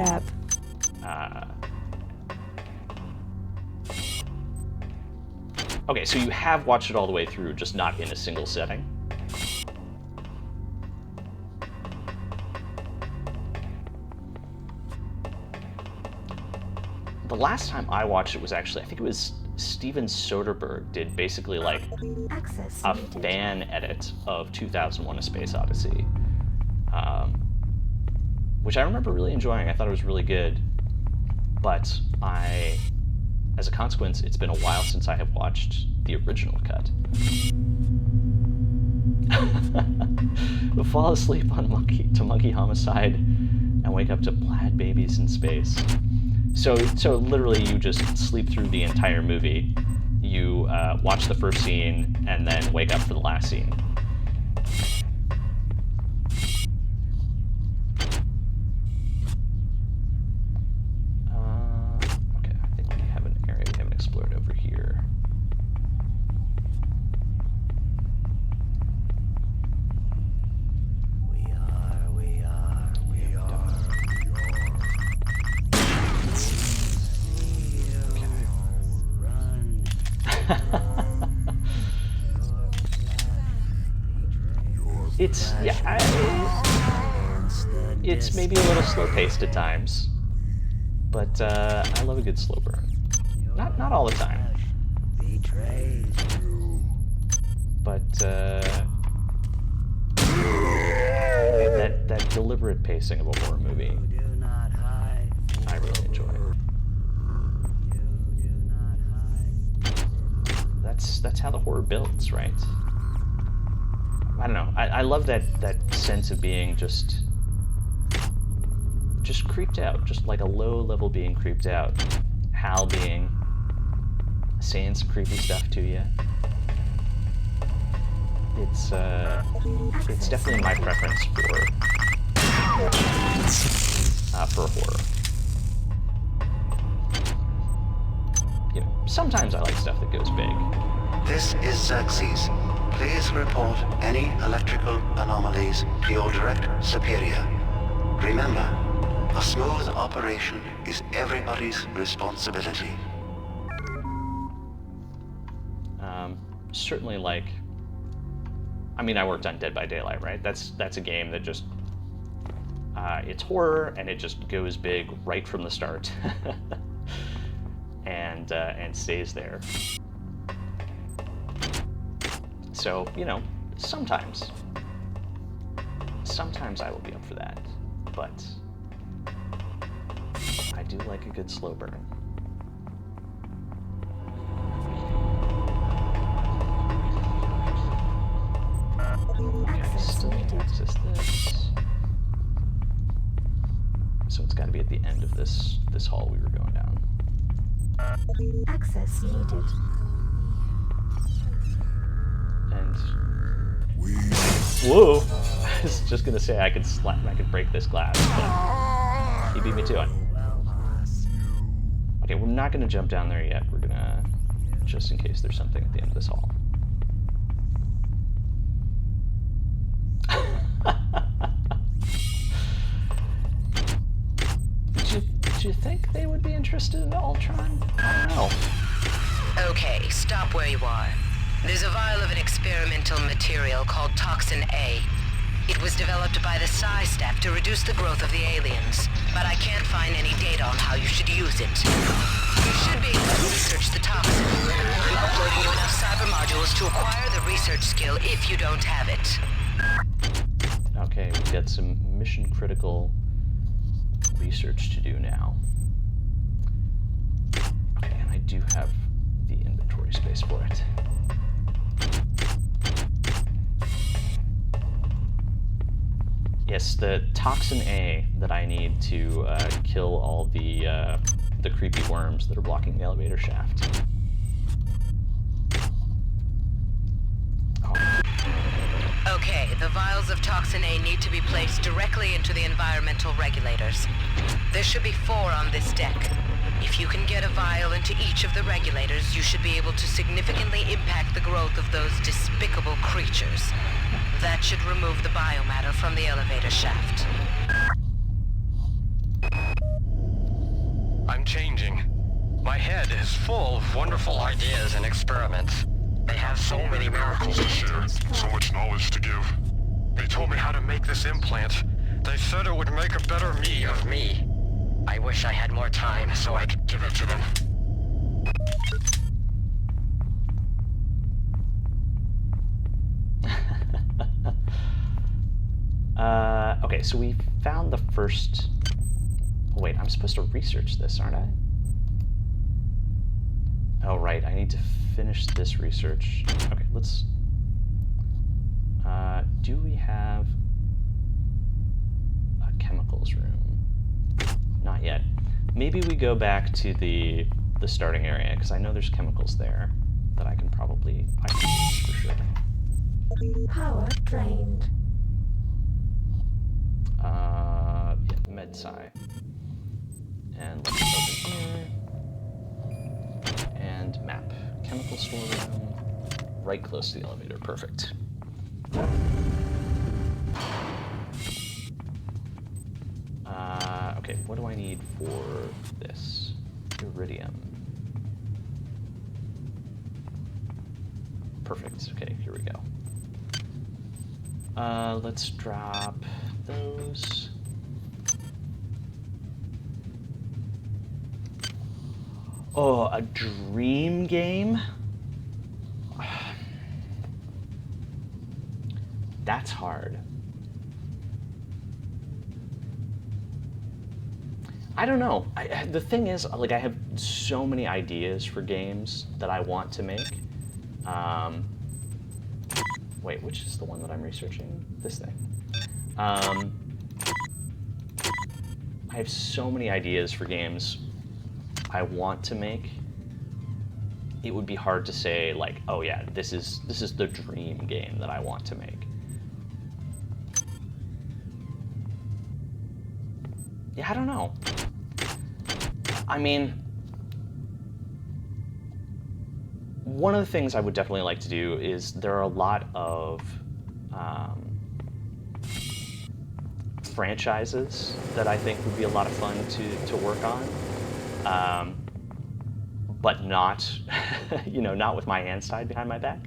Okay, so you have watched it all the way through, just not in a single setting. The last time I watched it was actually, I think it was Steven Soderbergh did basically like a fan edit of 2001: A Space Odyssey, which I remember really enjoying. I thought it was really good, but as a consequence, it's been a while since I have watched the original cut. Fall asleep on monkey homicide and wake up to plaid babies in space. So literally you just sleep through the entire movie. You watch the first scene and then wake up for the last scene. Okay, I think we have an area we haven't explored over here. It's, yeah, it's maybe a little slow-paced at times, but I love a good slow burn. Not all the time, but that deliberate pacing of a horror movie, I really enjoy. That's how the horror builds, right? I don't know. I love that sense of being just creeped out, just like a low-level being creeped out. Hal being saying some creepy stuff to you. It's definitely my preference for horror. You know, sometimes I like stuff that goes big. This is Xerxes. Please report any electrical anomalies to your direct superior. Remember, a smooth operation is everybody's responsibility. Certainly, like, I mean, I worked on Dead by Daylight, right? That's a game that just, it's horror, and it just goes big right from the start, and stays there. So, you know, sometimes I will be up for that, but I do like a good slow burn. Okay, I still need to access this. So it's got to be at the end of this hall we were going down. Access needed. And whoa! I was just gonna say I could break this glass, but he beat me to it. Okay, we're not gonna jump down there yet. We're gonna, just in case there's something at the end of this hall. Did you think they would be interested in Ultron? I don't know. Okay, stop where you are. There's a vial of an experimental material called Toxin A. It was developed by the Psi Staff to reduce the growth of the aliens, but I can't find any data on how you should use it. You should be able to research the toxin. I'm uploading you enough cyber modules to acquire the research skill if you don't have it. Okay, we've got some mission-critical research to do now. Okay, and I do have the inventory space for it. Yes, the Toxin A that I need to kill all the creepy worms that are blocking the elevator shaft. Oh. Okay, the vials of Toxin A need to be placed directly into the environmental regulators. There should be 4 on this deck. If you can get a vial into each of the regulators, you should be able to significantly impact the growth of those despicable creatures. That should remove the biomatter from the elevator shaft. I'm changing. My head is full of wonderful ideas and experiments. They have so many miracles to share, so much knowledge to give. They told me how to make this implant. They said it would make a better me of me. I wish I had more time so I could give it to them. Okay, so we found the first... Oh, wait, I'm supposed to research this, aren't I? Oh, right, I need to finish this research. Okay, let's... do we have a chemicals room? Not yet. Maybe we go back to the starting area, because I know there's chemicals there that I can use for sure. Power drained. Yeah, MedSci. And let's open here. And map. Chemical storeroom. Right close to the elevator. Perfect. Okay, what do I need for this? Iridium. perfect. Okay, here we go. Let's drop those. Oh, a dream game? That's hard. I don't know. The thing is, like, I have so many ideas for games that I want to make. Wait, which is the one that I'm researching? This thing. I have so many ideas for games I want to make. It would be hard to say, like, oh yeah, this is the dream game that I want to make. Yeah, I don't know. I mean, one of the things I would definitely like to do is there are a lot of franchises that I think would be a lot of fun to work on, but not, you know, not with my hands tied behind my back.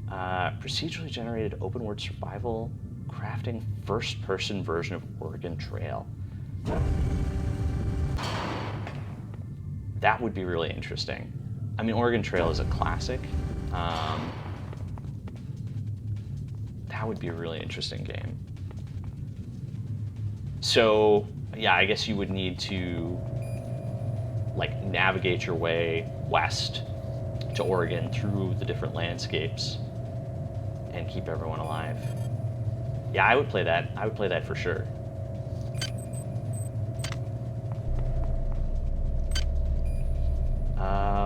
Procedurally generated open world survival crafting first-person version of Oregon Trail. That would be really interesting. I mean, Oregon Trail is a classic. That would be a really interesting game. So, yeah, I guess you would need to, like, navigate your way west to Oregon through the different landscapes and keep everyone alive. Yeah, I would play that. I would play that for sure.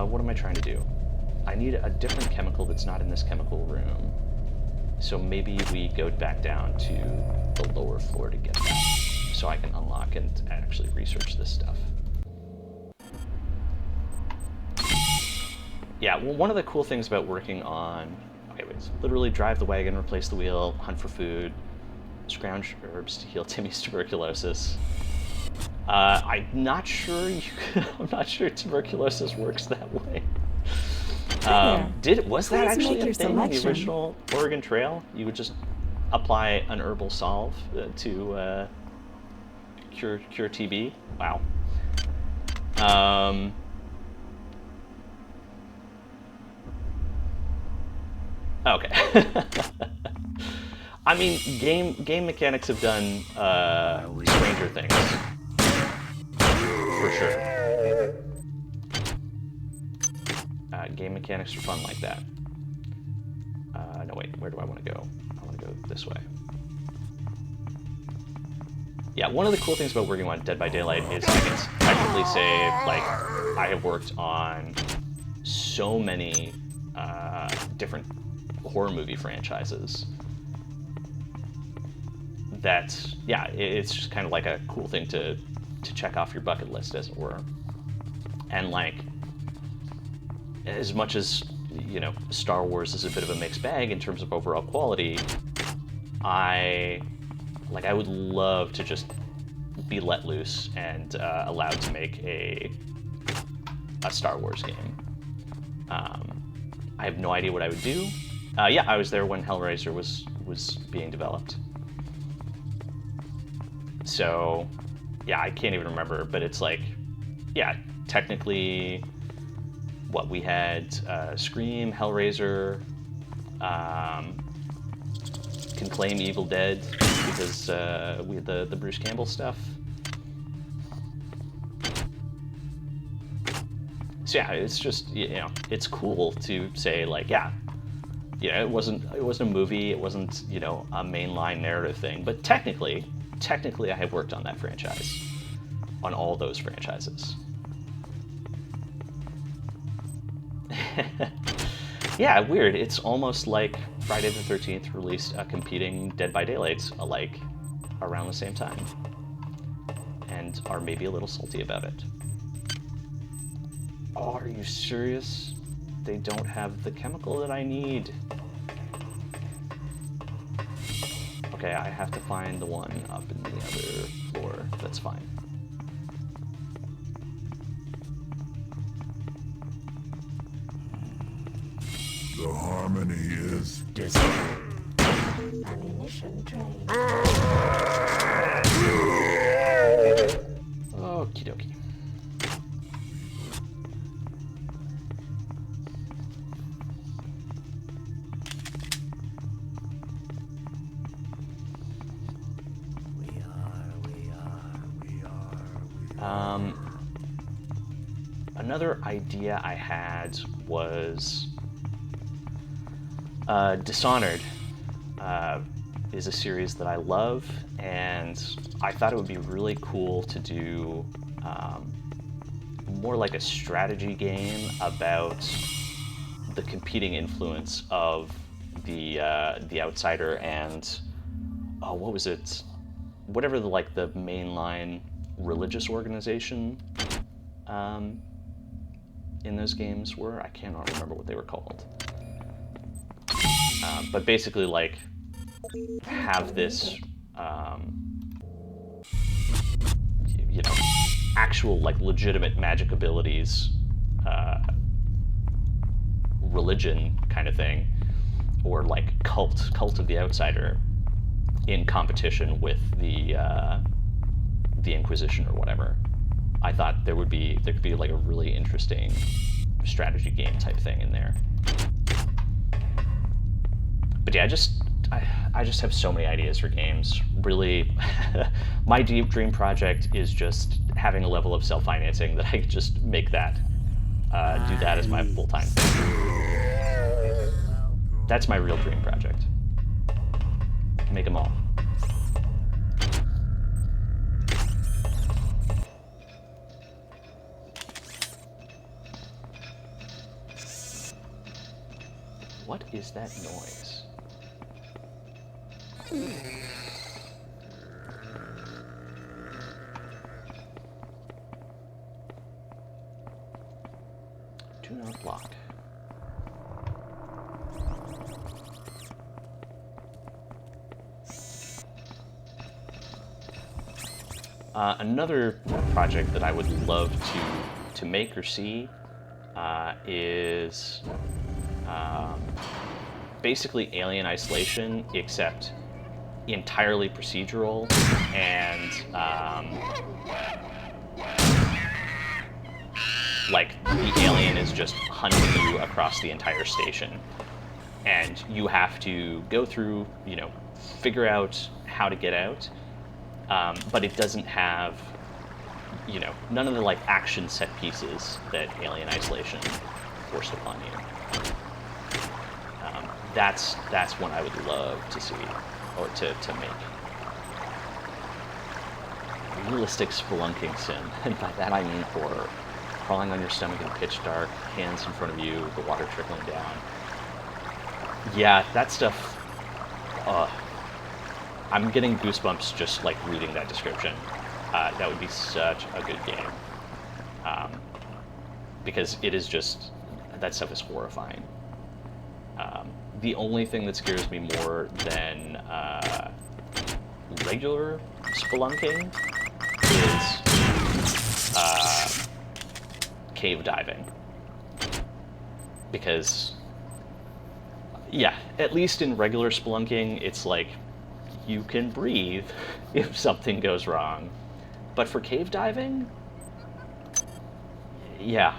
What am I trying to do? I need a different chemical that's not in this chemical room. So maybe we go back down to the lower floor to get that, so I can unlock and actually research this stuff. Yeah, well, one of the cool things about working on, okay, wait, literally drive the wagon, replace the wheel, hunt for food, scrounge herbs to heal Timmy's tuberculosis. I'm not sure I'm not sure tuberculosis works that way. Was that actually a thing in the original Oregon Trail? You would just apply an herbal salve to cure TB? Wow. Okay. I mean, game mechanics have done stranger things. For sure. Game mechanics are fun like that. No, wait, where do I want to go? I want to go this way. Yeah, one of the cool things about working on Dead by Daylight is I can technically say, like, I have worked on so many different horror movie franchises that, yeah, it's just kind of like a cool thing to check off your bucket list, as it were. And, like, as much as, you know, Star Wars is a bit of a mixed bag in terms of overall quality, I would love to just be let loose and allowed to make a Star Wars game. I have no idea what I would do. Yeah, I was there when Hellraiser was being developed. So, yeah, I can't even remember, but it's like, yeah, technically, what we had, Scream, Hellraiser, can claim Evil Dead because we had the Bruce Campbell stuff. So yeah, it's just, you know, it's cool to say, like, yeah, it wasn't a movie, it wasn't, you know, a mainline narrative thing, but technically I have worked on that franchise, on all those franchises. Yeah, weird. It's almost like Friday the 13th released a competing Dead by Daylight alike around the same time, and are maybe a little salty about it. Oh, are you serious? They don't have the chemical that I need. Okay, I have to find the one up in the other floor. That's fine. The harmony is Ammunition drained. Okie dokie. Another idea I had was Dishonored is a series that I love, and I thought it would be really cool to do more like a strategy game about the competing influence of the Outsider and what was it? Whatever the mainline religious organization in those games were. I cannot remember what they were called. But basically, like, have this, you know, actual, like, legitimate magic abilities, religion kind of thing, or like cult of the Outsider in competition with the Inquisition or whatever. I thought there could be like a really interesting strategy game type thing in there. But yeah, I just have so many ideas for games. Really, my deep dream project is just having a level of self-financing that I could just make that, do that as my full-time thing. That's my real dream project. Make them all. What is that noise? Do not block. Another project that I would love to make or see is basically Alien Isolation, except entirely procedural, and like the alien is just hunting you across the entire station, and you have to go through, you know, figure out how to get out, but it doesn't have, you know, none of the like action set pieces that Alien Isolation forced upon you. That's one I would love to see, or to make. Realistic spelunking sim, and by that I mean horror. Crawling on your stomach in pitch dark, hands in front of you, the water trickling down. Yeah, that stuff, I'm getting goosebumps just like reading that description. That would be such a good game. Because it is just, that stuff is horrifying. The only thing that scares me more than regular spelunking is cave diving. Because, yeah, at least in regular spelunking, it's like you can breathe if something goes wrong. But for cave diving, yeah.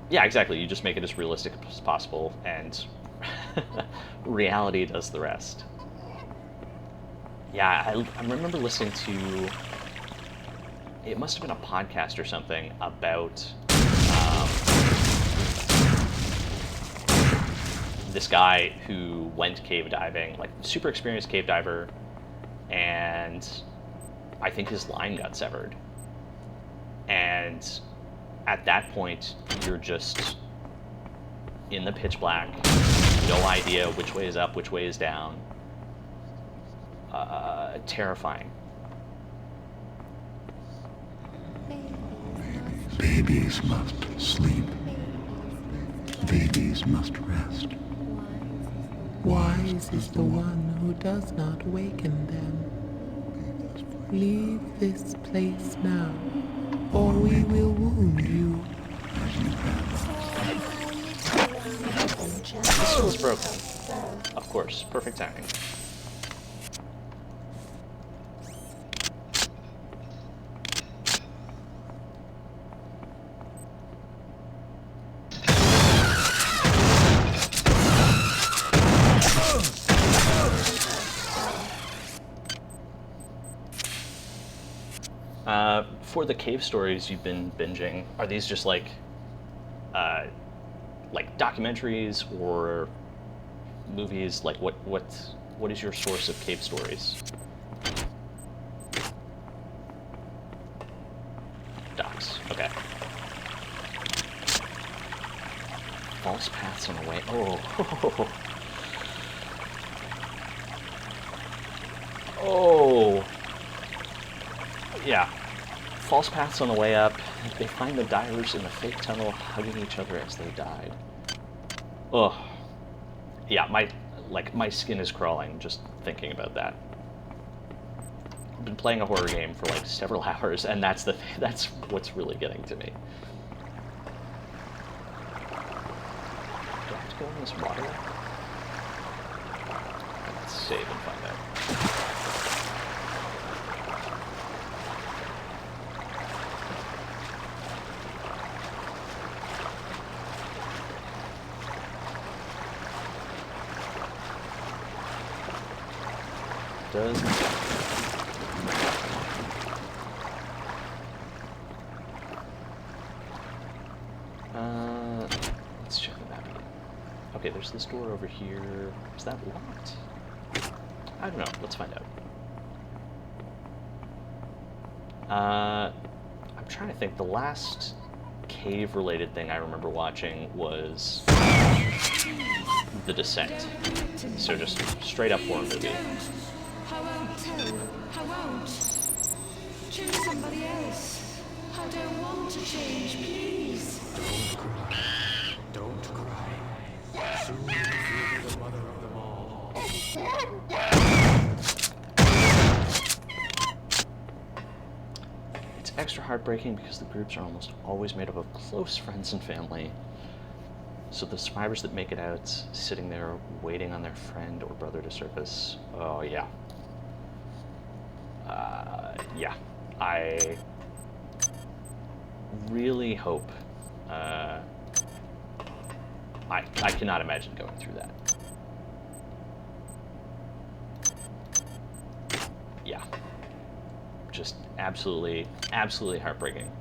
Yeah, exactly. You just make it as realistic as possible, and reality does the rest. Yeah, I remember listening to, it must have been a podcast or something about this guy who went cave diving, like super experienced cave diver, and I think his line got severed. And at that point, you're just in the pitch black, no idea which way is up, which way is down. Terrifying. Babies must sleep. Babies must rest. Wise is the one who does not waken them. Leave this place now, or we will wound you. The still is broken. Of course, perfect timing. For the cave stories you've been binging, are these just like documentaries or movies? Like what is your source of cave stories? Docs. Okay. False paths on the way. Oh. Oh. Yeah. False paths on the way up. They find the divers in the fake tunnel hugging each other as they died. Ugh. Yeah, my skin is crawling just thinking about that. I've been playing a horror game for like several hours, and that's what's really getting to me. Do I have to go in this water? Let's save and find out. Does not. Let's check the map again. Okay, there's this door over here. Is that locked? I don't know. Let's find out. I'm trying to think. The last cave-related thing I remember watching was The Descent. So just straight up horror movie. I won't tell. I won't. Choose somebody else. I don't want to change, please. Don't cry. Don't cry. Soon you'll be the mother of them all. It's extra heartbreaking because the groups are almost always made up of close friends and family. So the survivors that make it out, sitting there waiting on their friend or brother to surface. Oh, yeah. Yeah, I really hope, I cannot imagine going through that. Yeah, just absolutely heartbreaking.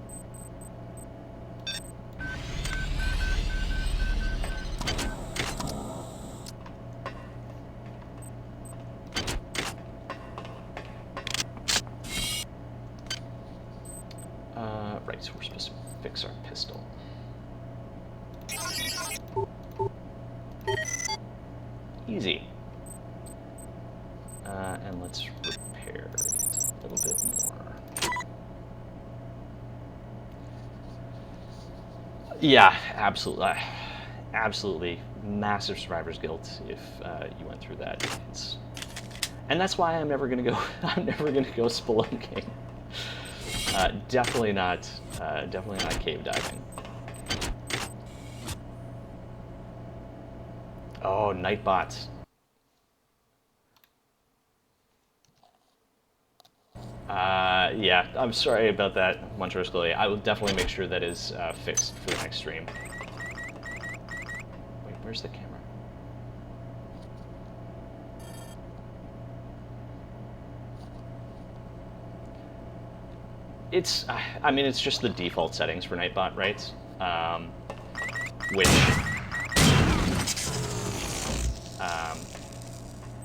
Right, so we're supposed to fix our pistol. Easy. And let's repair it a little bit more. Yeah, absolutely. Absolutely massive survivor's guilt if you went through that. And that's why I'm never gonna go spelunking. Definitely not cave diving. Oh, Nightbot. Yeah, I'm sorry about that, Montrose Gully. I will definitely make sure that is fixed for the next stream. Wait, where's the camera? I mean, it's just the default settings for Nightbot, right? Which,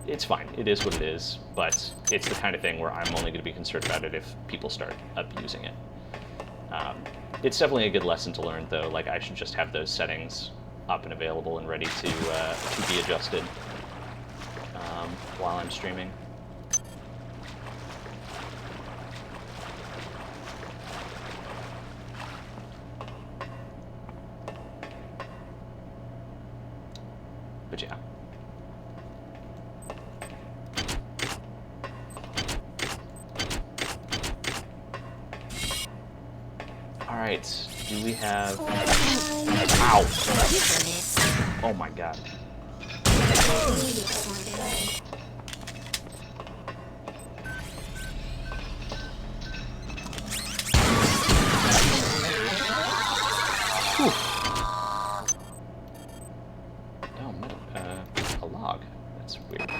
it's fine. It is what it is, but it's the kind of thing where I'm only going to be concerned about it if people start abusing it. It's definitely a good lesson to learn, though. Like, I should just have those settings up and available and ready to be adjusted while I'm streaming. But yeah. Alright, do we have... Ow! Oh my god. Whew. Oh, a log. That's weird.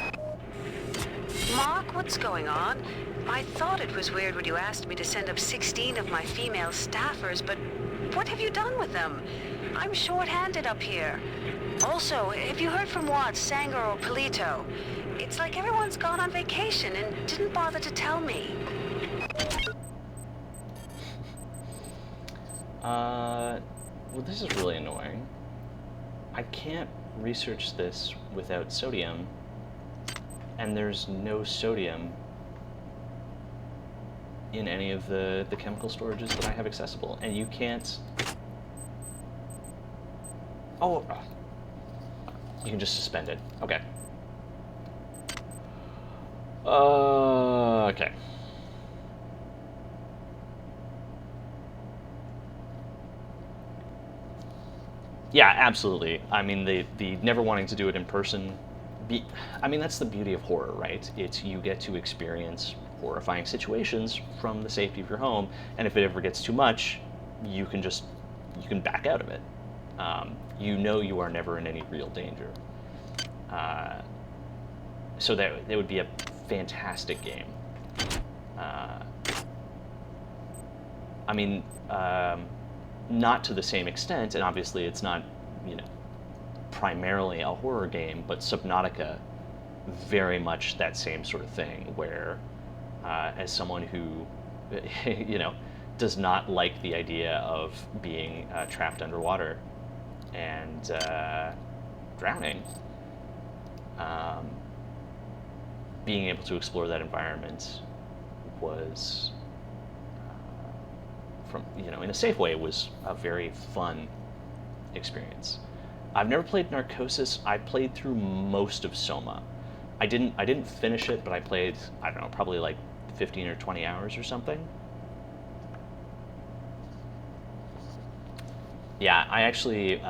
Mark, what's going on? I thought it was weird when you asked me to send up 16 of my female staffers, but what have you done with them? I'm short-handed up here. Also, have you heard from Watts, Sanger, or Polito? It's like everyone's gone on vacation and didn't bother to tell me. Well, this is really annoying. I can't research this without sodium, and there's no sodium in any of the chemical storages that I have accessible, and you can't... Oh, you can just suspend it. Okay. Okay. Yeah, absolutely. I mean, the never wanting to do it in person, I mean, that's the beauty of horror, right? It's you get to experience horrifying situations from the safety of your home, and if it ever gets too much, you can back out of it. You know you are never in any real danger. So that would be a fantastic game. I mean, not to the same extent, and obviously it's not, you know, primarily a horror game, but Subnautica, very much that same sort of thing, where as someone who, you know, does not like the idea of being trapped underwater and drowning, being able to explore that environment was, from, you know, in a safe way, was a very fun experience. I've never played Narcosis. I played through most of Soma. I didn't finish it, but I played, I don't know, probably like 15 or 20 hours or something. Yeah, I actually,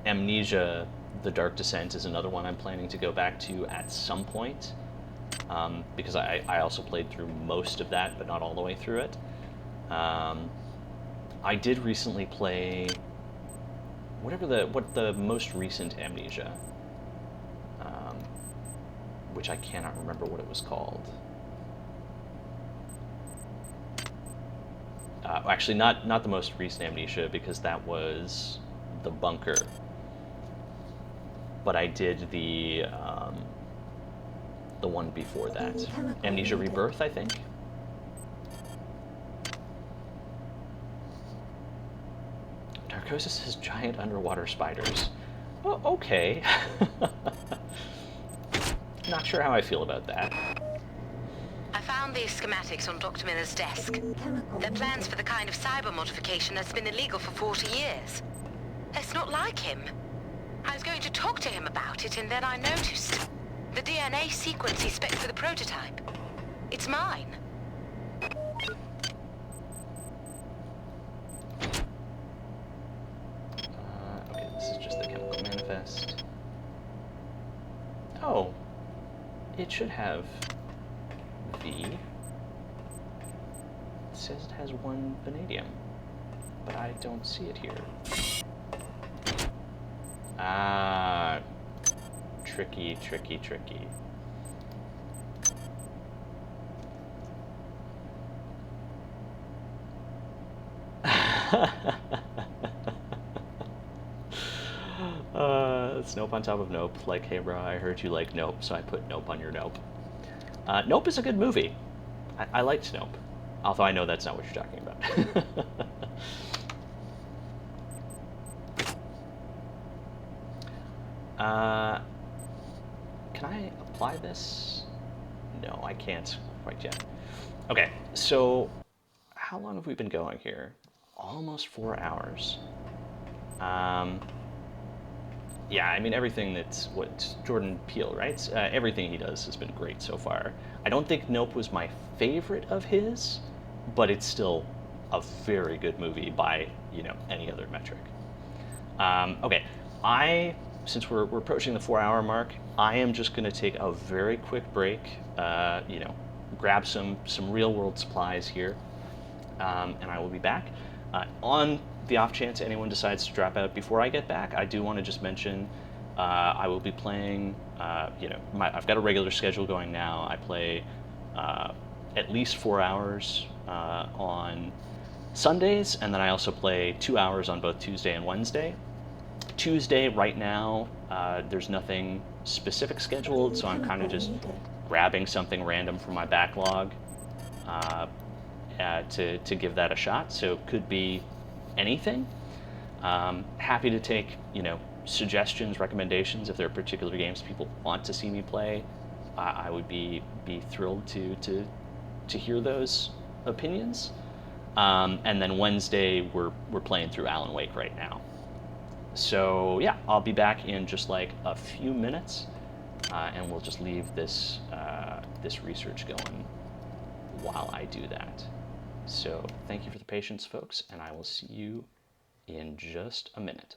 Amnesia: The Dark Descent is another one I'm planning to go back to at some point, because I also played through most of that, but not all the way through it. I did recently play what the most recent Amnesia, which I cannot remember what it was called. Actually, not the most recent Amnesia, because that was The Bunker. But I did the one before that, Amnesia Rebirth, I think. Narcosis has giant underwater spiders. Oh, okay. Not sure how I feel about that. I found these schematics on Dr. Miller's desk. They're plans for the kind of cyber modification that's been illegal for 40 years. It's not like him. I was going to talk to him about it, and then I noticed the DNA sequence he spec'd for the prototype. It's mine. Okay, this is just the chemical manifest. Oh, it should have V. It says it has 1 vanadium, but I don't see it here. Ah, tricky, tricky, tricky. It's Nope on top of Nope. Like, hey bro, I heard you like Nope, so I put Nope on your Nope. Nope is a good movie. I liked Nope, although I know that's not what you're talking about. Can I apply this? No, I can't quite yet. Okay, so how long have we been going here? Almost 4 hours. Yeah, I mean, everything that's what Jordan Peele, right? Everything he does has been great so far. I don't think Nope was my favorite of his, but it's still a very good movie by, any other metric. Okay, since we're approaching the 4-hour mark, I am just going to take a very quick break, grab some real-world supplies here, and I will be back. On the off chance anyone decides to drop out before I get back, I do want to just mention I will be playing, I've got a regular schedule going now. I play at least 4 hours on Sundays, and then I also play 2 hours on both Tuesday and Wednesday. Tuesday, right now, there's nothing specific scheduled, so I'm kind of just grabbing something random from my backlog to give that a shot. So it could be anything. Happy to take, suggestions, recommendations. If there are particular games people want to see me play, I would be thrilled to hear those opinions. And then Wednesday, we're playing through Alan Wake right now. So yeah, I'll be back in just like a few minutes, and we'll just leave this research going while I do that. So thank you for the patience, folks, and I will see you in just a minute.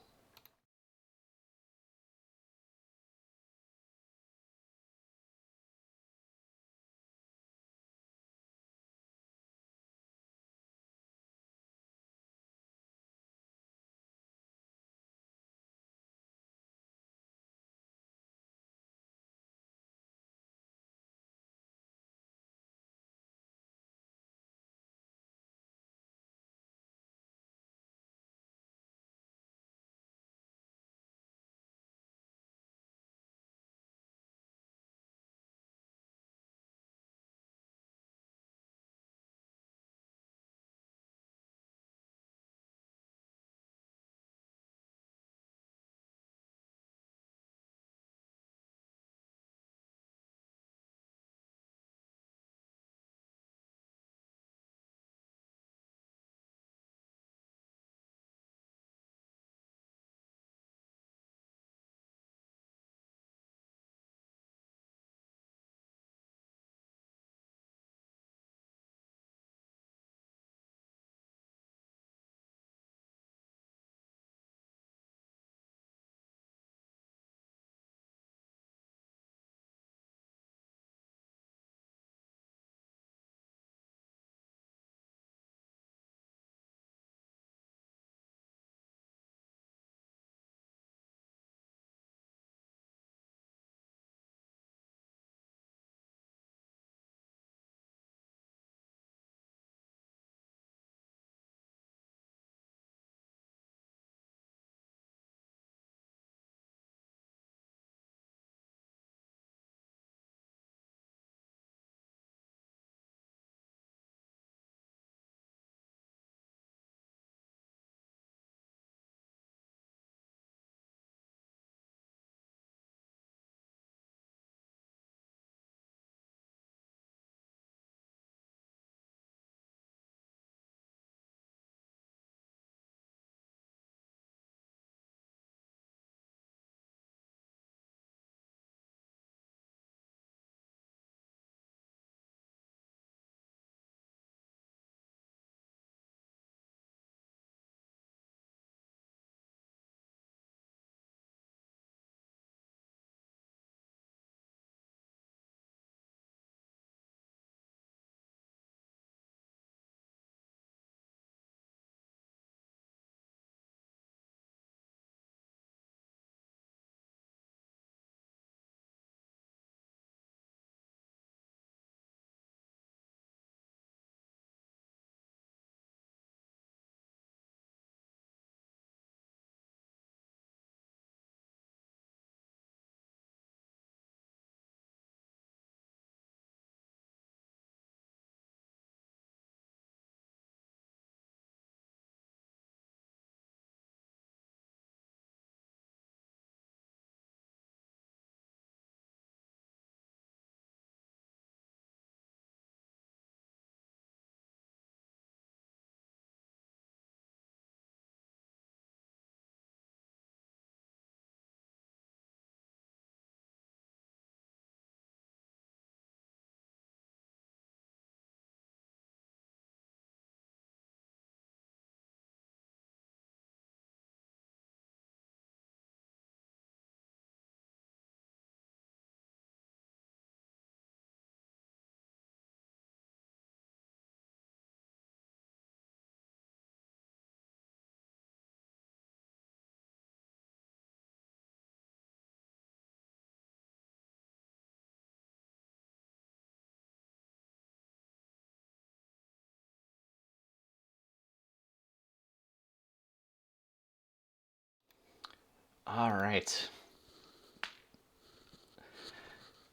All right.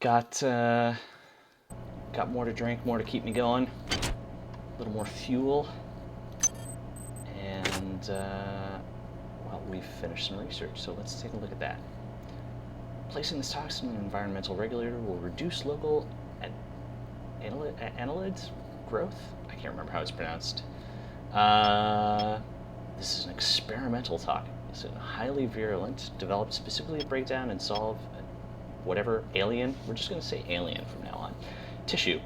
Got more to drink, more to keep me going. A little more fuel. And, well, we've finished some research, so let's take a look at that. Placing this toxin in an environmental regulator will reduce local annelid growth? I can't remember how it's pronounced. This is an experimental toxin. It's highly virulent, developed specifically to break down and solve whatever alien, we're just going to say alien from now on, tissue.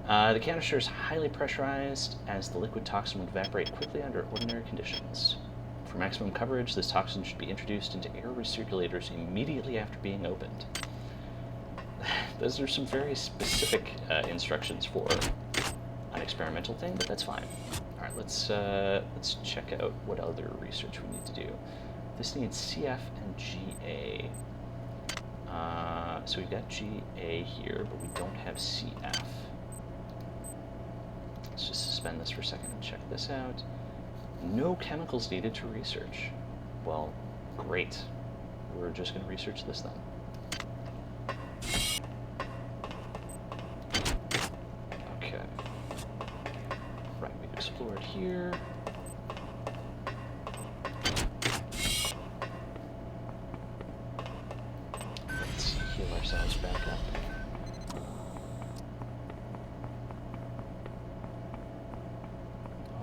The canister is highly pressurized as the liquid toxin would evaporate quickly under ordinary conditions. For maximum coverage, this toxin should be introduced into air recirculators immediately after being opened. Those are some very specific instructions for an experimental thing, but that's fine. All right, let's check out what other research we need to do. This needs CF and GA. So we've got GA here, but we don't have CF. Let's just suspend this for a second and check this out. No chemicals needed to research. Well, great. We're just going to research this then. Okay. Right, we've explored here. Let's heal ourselves back up.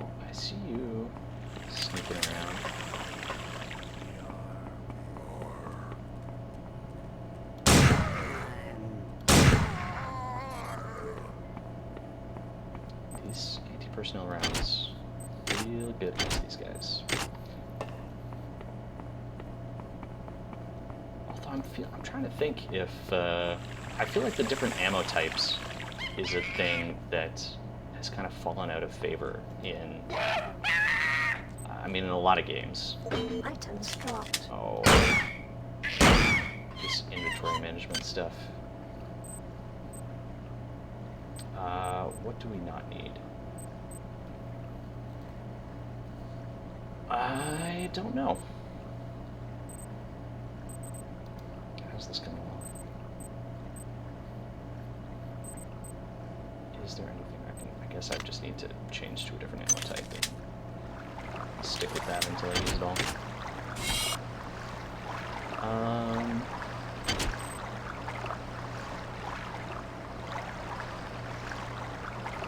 Oh, I see you sneaking around. These anti-personnel rounds real good against these guys. Although I'm trying to think if I feel like the different ammo types is a thing that has kind of fallen out of favor in in a lot of games. Items dropped. Oh, this inventory management stuff. What do we not need? I don't know. How's this coming along? Is there anything I guess I just need to change to a different ammo type and stick with that until I use it all.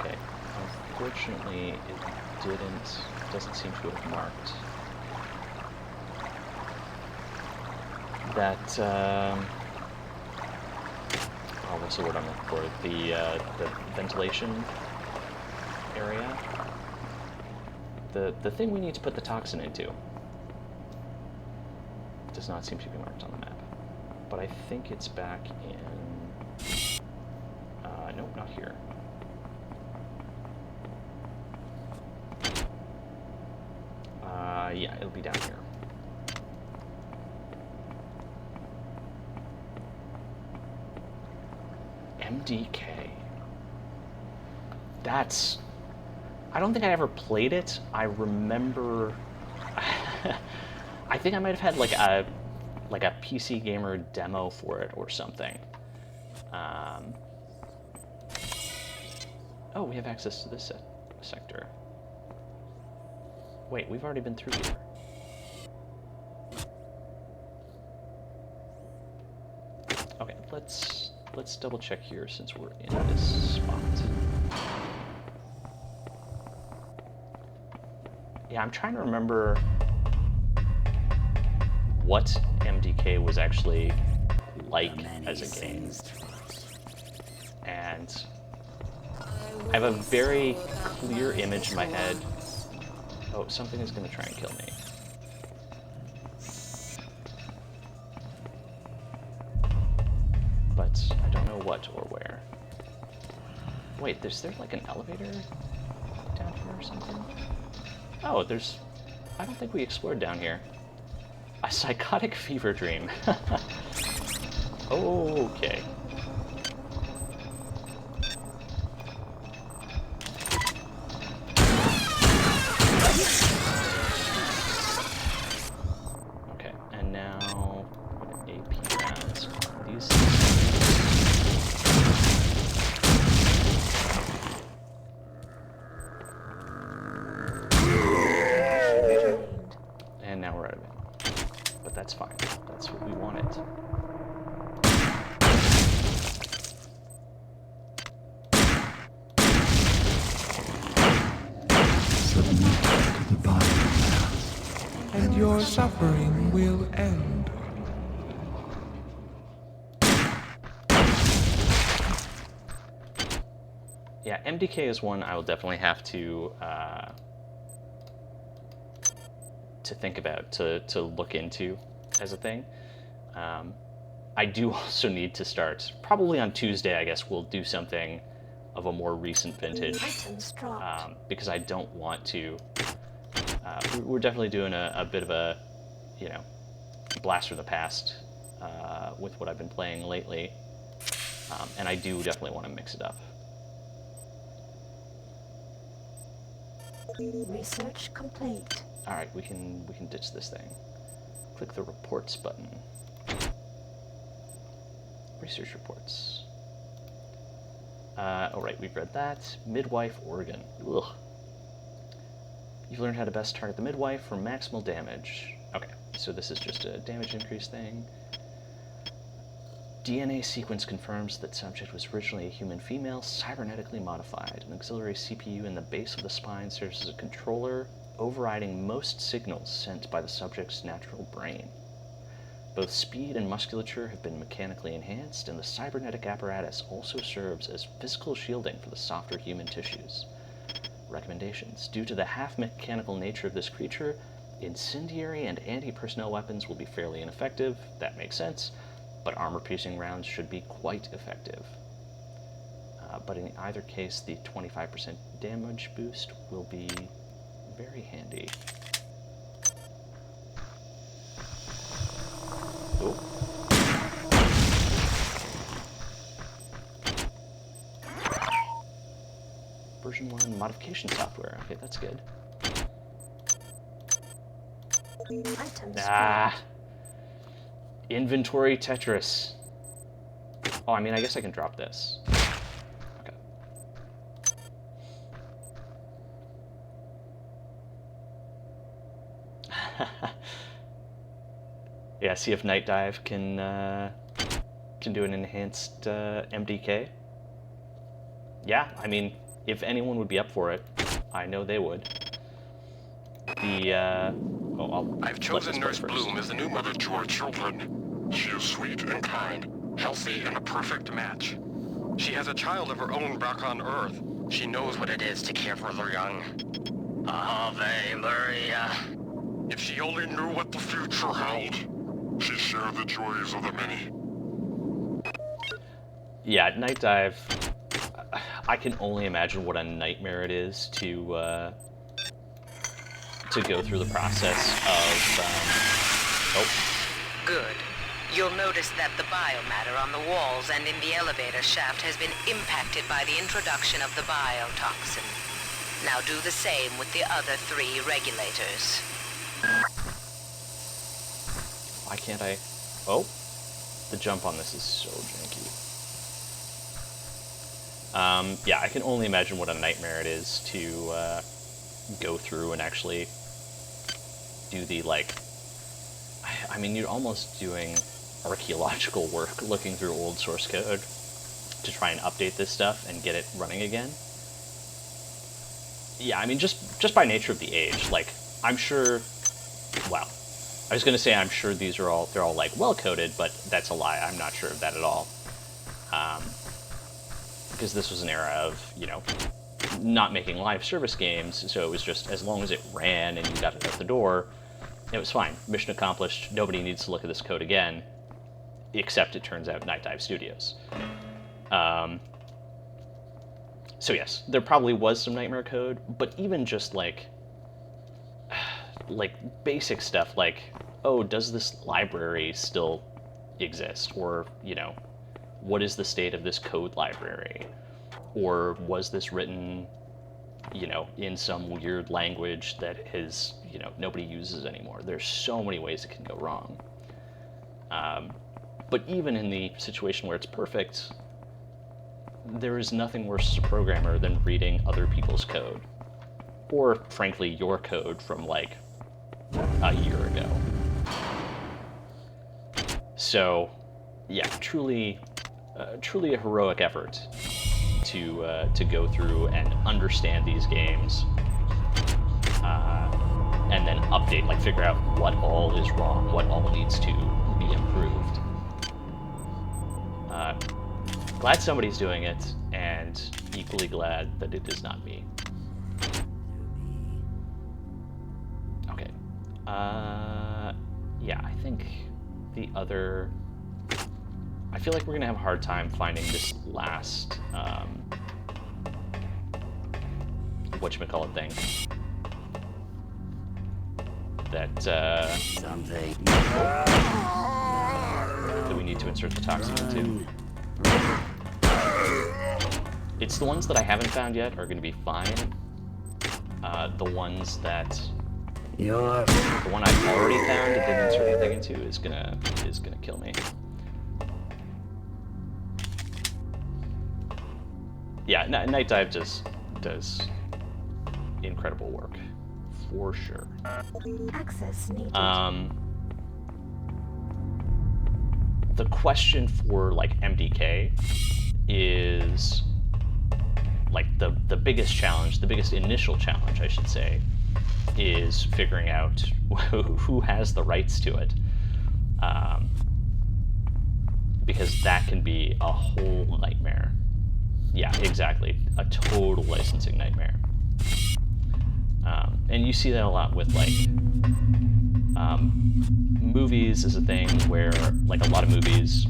Okay, unfortunately it doesn't seem to have marked that, oh, what's the word I'm looking for? The ventilation area. The thing we need to put the toxin into does not seem to be marked on the map. But I think it's back in... nope, not here. Yeah, it'll be down here. MDK. That's... I don't think I ever played it. I remember... I think I might have had like a PC Gamer demo for it or something. Oh, we have access to this sector. Wait, we've already been through here. Okay, let's double check here since we're in this spot. Yeah, I'm trying to remember what MDK was actually like as a game. And I have a very clear image in my head. Oh, something is going to try and kill me. But I don't know what or where. Wait, is there like an elevator down here or something? Oh, there's... I don't think we explored down here. A psychotic fever dream. Okay. Okay, and now your suffering will end. Yeah, MDK is one I will definitely have to think about, to look into as a thing. I do also need to start, probably on Tuesday, I guess, we'll do something of a more recent vintage, because I don't want to, we're definitely doing a bit of a, you know, blast from the past with what I've been playing lately, and I do definitely want to mix it up. Research complete. All right, we can ditch this thing. Click the reports button. Research reports. All right, we've read that. Midwife organ. Ugh. You've learned how to best target the midwife for maximal damage. Okay, so this is just a damage increase thing. DNA sequence confirms that subject was originally a human female, cybernetically modified. An auxiliary CPU in the base of the spine serves as a controller, overriding most signals sent by the subject's natural brain. Both speed and musculature have been mechanically enhanced, and the cybernetic apparatus also serves as physical shielding for the softer human tissues. Recommendations. Due to the half-mechanical nature of this creature, incendiary and anti-personnel weapons will be fairly ineffective. That makes sense. But armor-piercing rounds should be quite effective. But in either case, the 25% damage boost will be very handy. Oh. Version 1 modification software. Okay, that's good. Ah. Inventory Tetris. Oh, I mean, I guess I can drop this. Okay. Yeah, see if Night Dive can do an enhanced MDK. Yeah, I mean, if anyone would be up for it, I know they would. I've chosen Nurse Bloom as the new mother to our children. She is sweet and kind, healthy and a perfect match. She has a child of her own back on Earth. She knows what it is to care for the young. Ave Maria. If she only knew what the future held. She shared the joys of the many. Yeah, Night Dive. I can only imagine what a nightmare it is to go through the process of, Good. You'll notice that the biomatter on the walls and in the elevator shaft has been impacted by the introduction of the biotoxin. Now do the same with the other 3 regulators. Why can't I? Oh, the jump on this is so janky. Yeah, I can only imagine what a nightmare it is to go through and actually do the, like, I mean, you're almost doing archaeological work looking through old source code to try and update this stuff and get it running again. Yeah, I mean, just by nature of the age, like, I'm sure, well, I was going to say I'm sure they're all like well-coded, but that's a lie. I'm not sure of that at all. Because this was an era of, you know, not making live service games, so it was just, as long as it ran and you got it out the door, it was fine. Mission accomplished. Nobody needs to look at this code again, except it turns out Night Dive Studios. So yes, there probably was some nightmare code, but even just like basic stuff like, oh, does this library still exist? Or, you know, what is the state of this code library? Or was this written, you know, in some weird language that is, you know, nobody uses anymore? There's so many ways it can go wrong. But even in the situation where it's perfect, there is nothing worse as a programmer than reading other people's code. Or, frankly, your code from, like, a year ago. So, yeah, truly a heroic effort to go through and understand these games and then update, like figure out what all is wrong, what all needs to be improved. Glad somebody's doing it, and equally glad that it is not me. Okay. Yeah, I think the other... I feel like we're gonna have a hard time finding this last, whatchamacallit thing. That, Something. that we need to insert the toxin into. It's the ones that I haven't found yet are gonna be fine. The ones that... The one I've already found and didn't insert anything into is gonna kill me. Yeah, Night Dive does incredible work, for sure. Access needed. The question for like MDK is like the biggest challenge, the biggest initial challenge, I should say, is figuring out who has the rights to it, because that can be a whole nightmare. Yeah, exactly. A total licensing nightmare. And you see that a lot with, like, movies is a thing where, like, a lot of movies...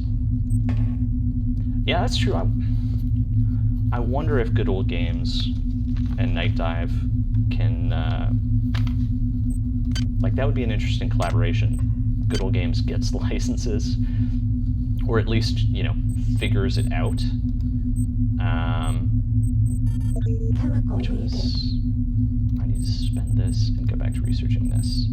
Yeah, that's true. I wonder if Good Old Games and Night Dive can... like, that would be an interesting collaboration. Good Old Games gets the licenses, or at least, you know, figures it out. Which was... I need to suspend this and go back to researching this.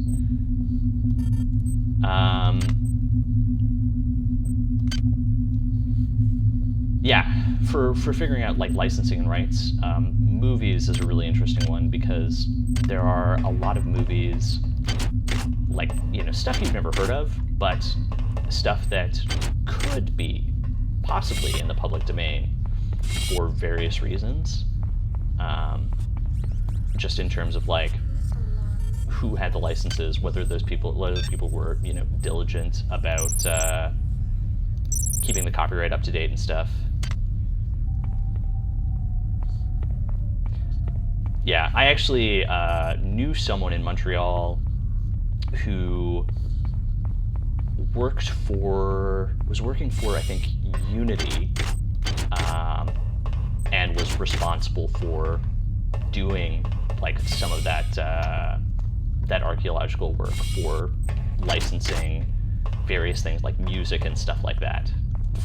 Yeah, for figuring out, like, licensing and rights, movies is a really interesting one because there are a lot of movies, like, you know, stuff you've never heard of, but stuff that could be possibly in the public domain for various reasons. Just in terms of, like, who had the licenses, whether those people were, you know, diligent about keeping the copyright up to date and stuff. Yeah, I actually knew someone in Montreal who was working for, I think, Unity, and was responsible for doing, like, some of that that archaeological work for licensing various things like music and stuff like that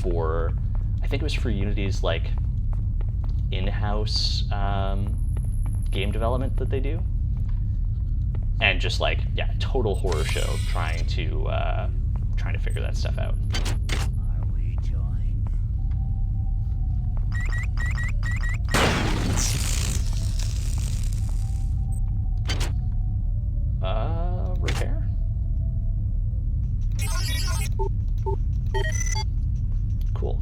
for, I think it was for Unity's, like, in-house game development that they do. And just, like, yeah, total horror show trying to figure that stuff out. Repair? Cool.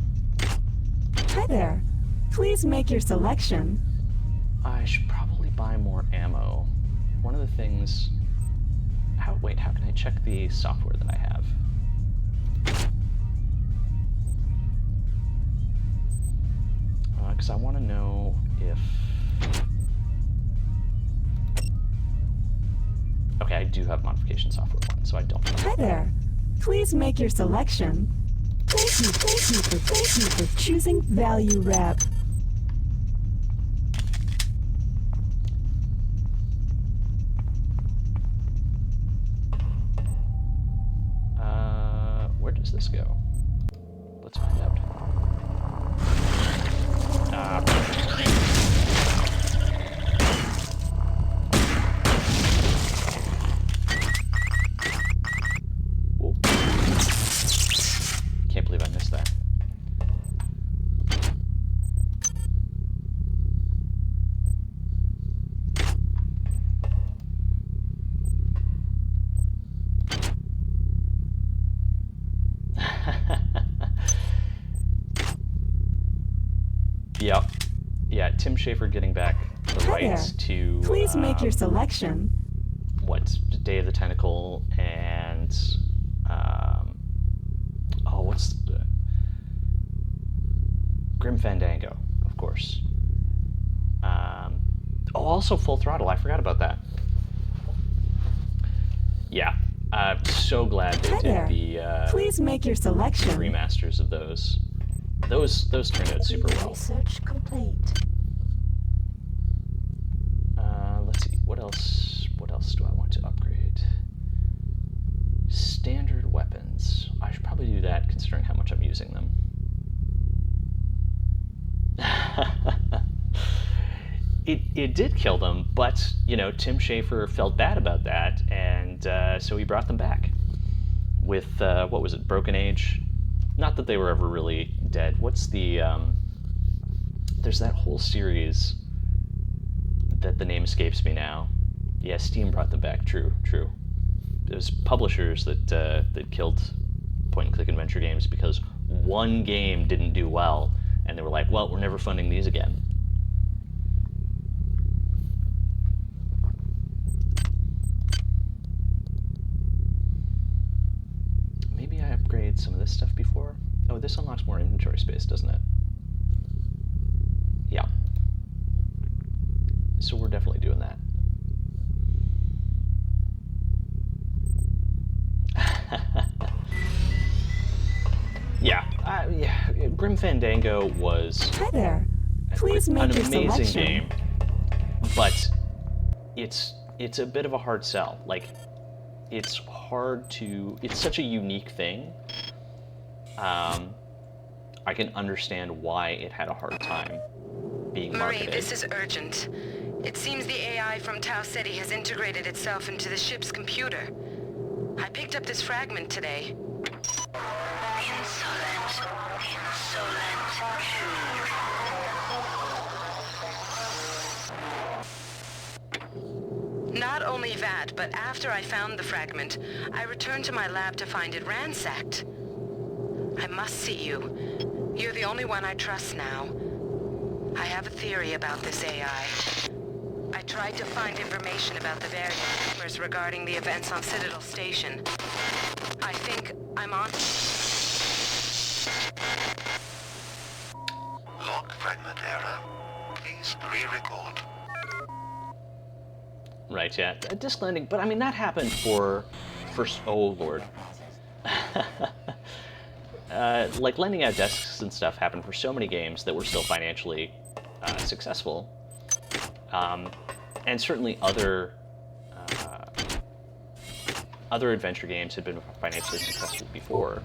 Hi there. Please make your selection. I should probably buy more ammo. One of the things... Wait, how can I check the software that I have? Because I want to know if... Okay, I do have modification software one, so I don't know. Hi there. Please make your selection. Thank you for choosing Value Wrap. Where does this go? Let's find out. Can't believe I missed that. Yep. Yeah, Tim Schafer getting back the rights to... Please make your selection. what, Day of the Tentacle, and oh, what's the, Grim Fandango, of course. Oh, also Full Throttle. I forgot about that. Yeah, I'm so glad they did the Please make your selection. remasters of those. Those turned out super well. Research complete. Let's see, what else do I want to upgrade? Standard weapons. I should probably do that considering how much I'm using them. It did kill them, but, you know, Tim Schafer felt bad about that, and so he brought them back with, what was it, Broken Age? Not that they were ever really dead. What's the, there's that whole series that the name escapes me now. Yeah, Steam brought them back, true. It was publishers that killed point-and-click adventure games because one game didn't do well, and they were like, well, we're never funding these again. Maybe I upgrade some of this stuff before. Oh, this unlocks more inventory space, doesn't it? Yeah. So we're definitely doing that. Yeah, Grim Fandango was Hi there. Please make an your amazing selection. game, but it's a bit of a hard sell. Like, it's hard to. It's such a unique thing. I can understand why it had a hard time being marketed. Marie, this is urgent. It seems the AI from Tau Ceti has integrated itself into the ship's computer. I picked up this fragment today. Not only that, but after I found the fragment, I returned to my lab to find it ransacked. I must see you. You're the only one I trust now. I have a theory about this AI. I tried to find information about the various rumors regarding the events on Citadel Station. I think I'm on... Log fragment error. Please re-record. Right, yeah. A disk landing, but I mean, that happened for oh lord. Like, lending out disks and stuff happened for so many games that were still financially successful. And certainly other adventure games had been financially successful before.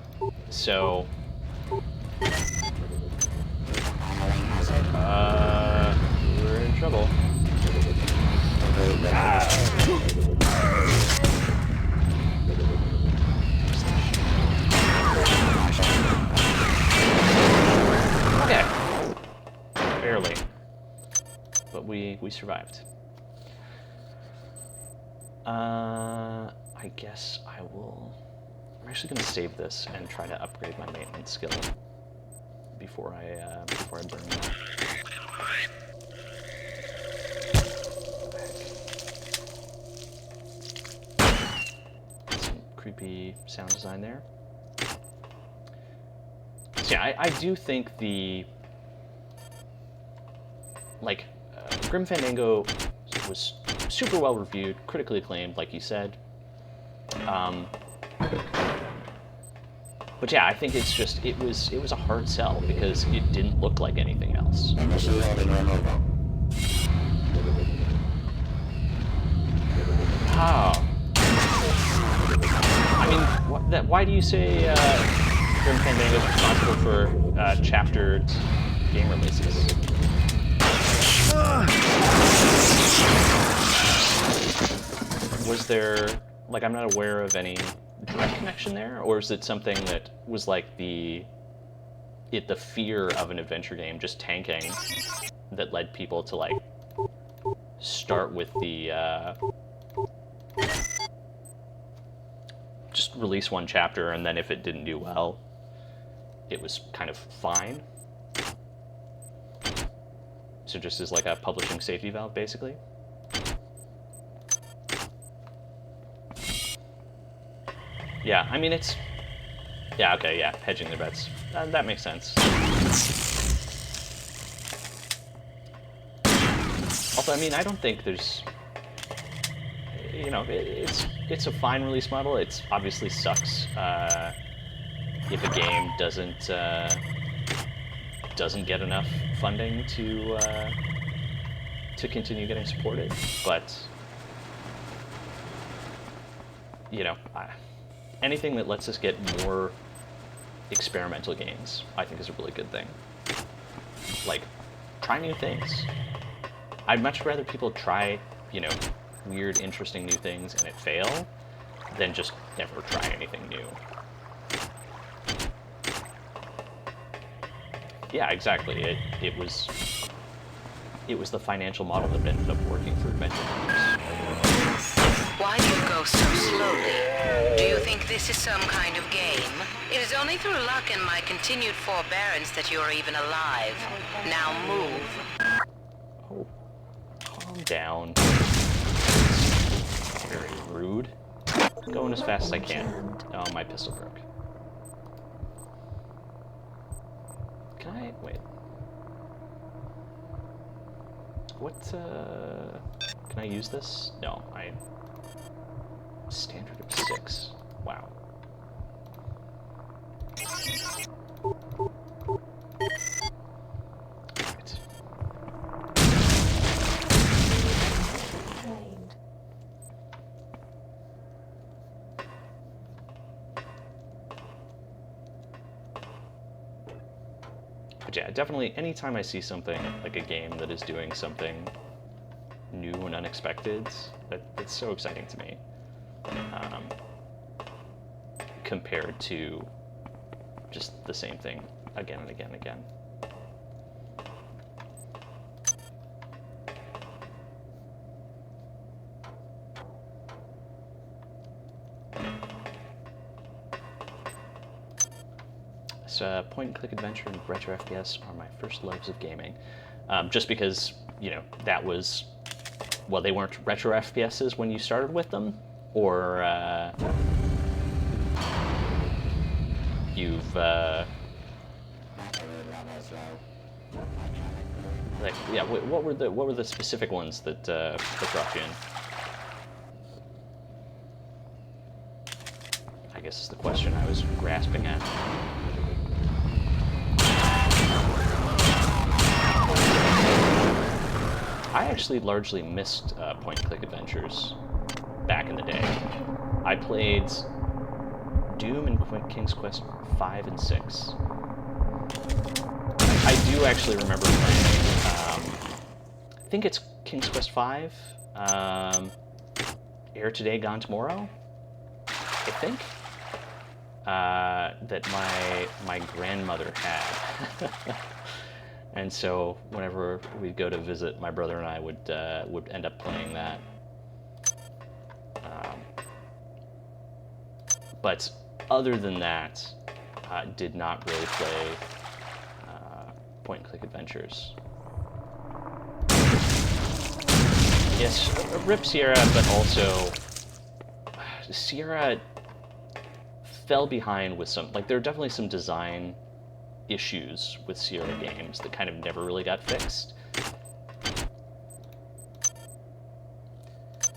So, we're in trouble. Okay. Barely. But we survived. I guess I will... I'm actually going to save this and try to upgrade my maintenance skill before I burn that. Some creepy sound design there. So yeah, I do think the... Like, Grim Fandango was super well reviewed, critically acclaimed, like you said. But yeah, I think it's just, it was a hard sell because it didn't look like anything else. How? I mean, why do you say Grim Fandango is responsible for chaptered game releases? Was there, like, I'm not aware of any direct connection there, or is it something that was like the fear of an adventure game just tanking that led people to, like, start with the just release one chapter, and then if it didn't do well, it was kind of fine. So just as like a publishing safety valve, basically. Yeah, I mean, it's... Yeah, okay, yeah, hedging their bets. That makes sense. Also, I mean, I don't think there's... You know, it's a fine release model. It obviously sucks if a game doesn't get enough funding to continue getting supported, but you know, anything that lets us get more experimental games, I think, is a really good thing. Like, try new things. I'd much rather people try, you know, weird, interesting new things and it fail than just never try anything new. Yeah, exactly. It was the financial model that ended up working for Adventure Games. Why do you go so slowly? Do you think this is some kind of game? It is only through luck and my continued forbearance that you are even alive. Now move. Oh, calm down. Very rude. I'm going as fast as I can. Oh, my pistol broke. Can I... wait. What, can I use this? No, standard of 6. Wow. Right. But yeah, definitely anytime I see something, like a game that is doing something new and unexpected, it's so exciting to me. Compared to just the same thing again and again and again. So, point-and-click adventure and retro FPS are my first loves of gaming. Just because, you know, that was... Well, they weren't retro FPSs when you started with them, or you've like, yeah. What were the specific ones that brought you in? I guess is the question I was grasping at. I actually largely missed point-and-click adventures back in the day. I played Doom and King's Quest 5 and 6. I do actually remember playing, I think it's King's Quest 5, Air Today, Gone Tomorrow, I think, that my grandmother had. And so whenever we'd go to visit, my brother and I would end up playing that. But other than that, did not really play point-and-click adventures. Yes, RIP Sierra, but also Sierra fell behind with some, like, there are definitely some design issues with Sierra games that kind of never really got fixed.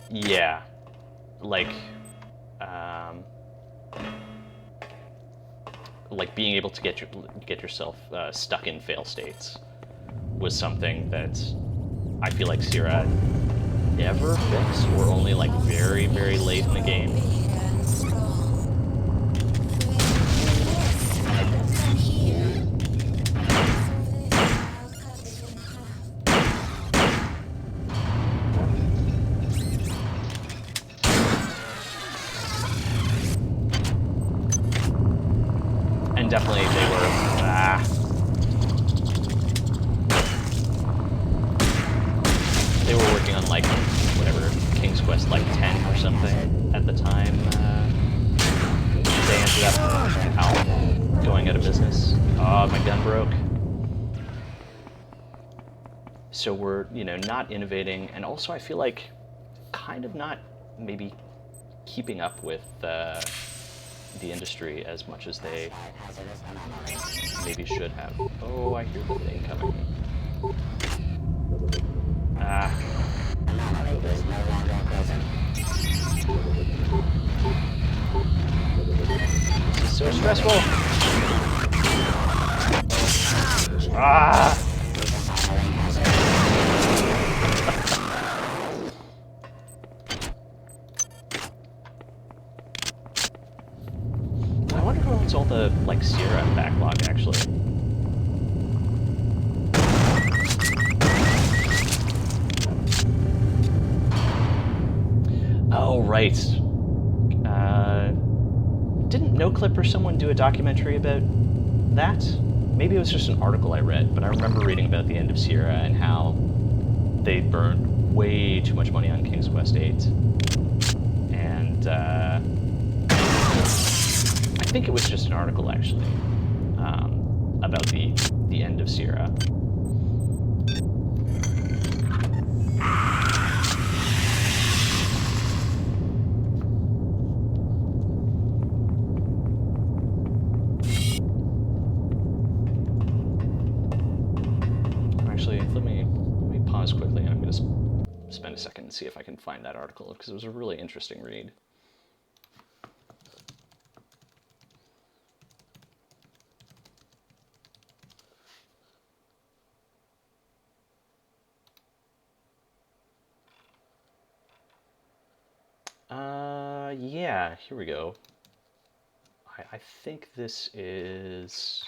Yeah, like being able to get yourself stuck in fail states was something that I feel like Sierra never fixed, or only like very, very late in the game. Definitely, they were, they were working on, like, whatever, King's Quest, like, 10 or something at the time. They ended up going out of business. Oh, my gun broke. So we're, you know, not innovating, and also I feel like kind of not maybe keeping up with the industry as much as they maybe should have. Oh, I hear the thing coming. Ah. This is so stressful. Ah. I wonder who owns all the, like, Sierra backlog, actually. Oh, right. Didn't NoClip or someone do a documentary about that? Maybe it was just an article I read, but I remember reading about the end of Sierra and how they burned way too much money on King's Quest VIII. And, I think it was just an article, actually, about the end of Sierra. Actually, let me pause quickly, and I'm going to spend a second and see if I can find that article, because it was a really interesting read. Yeah, here we go. I think this is...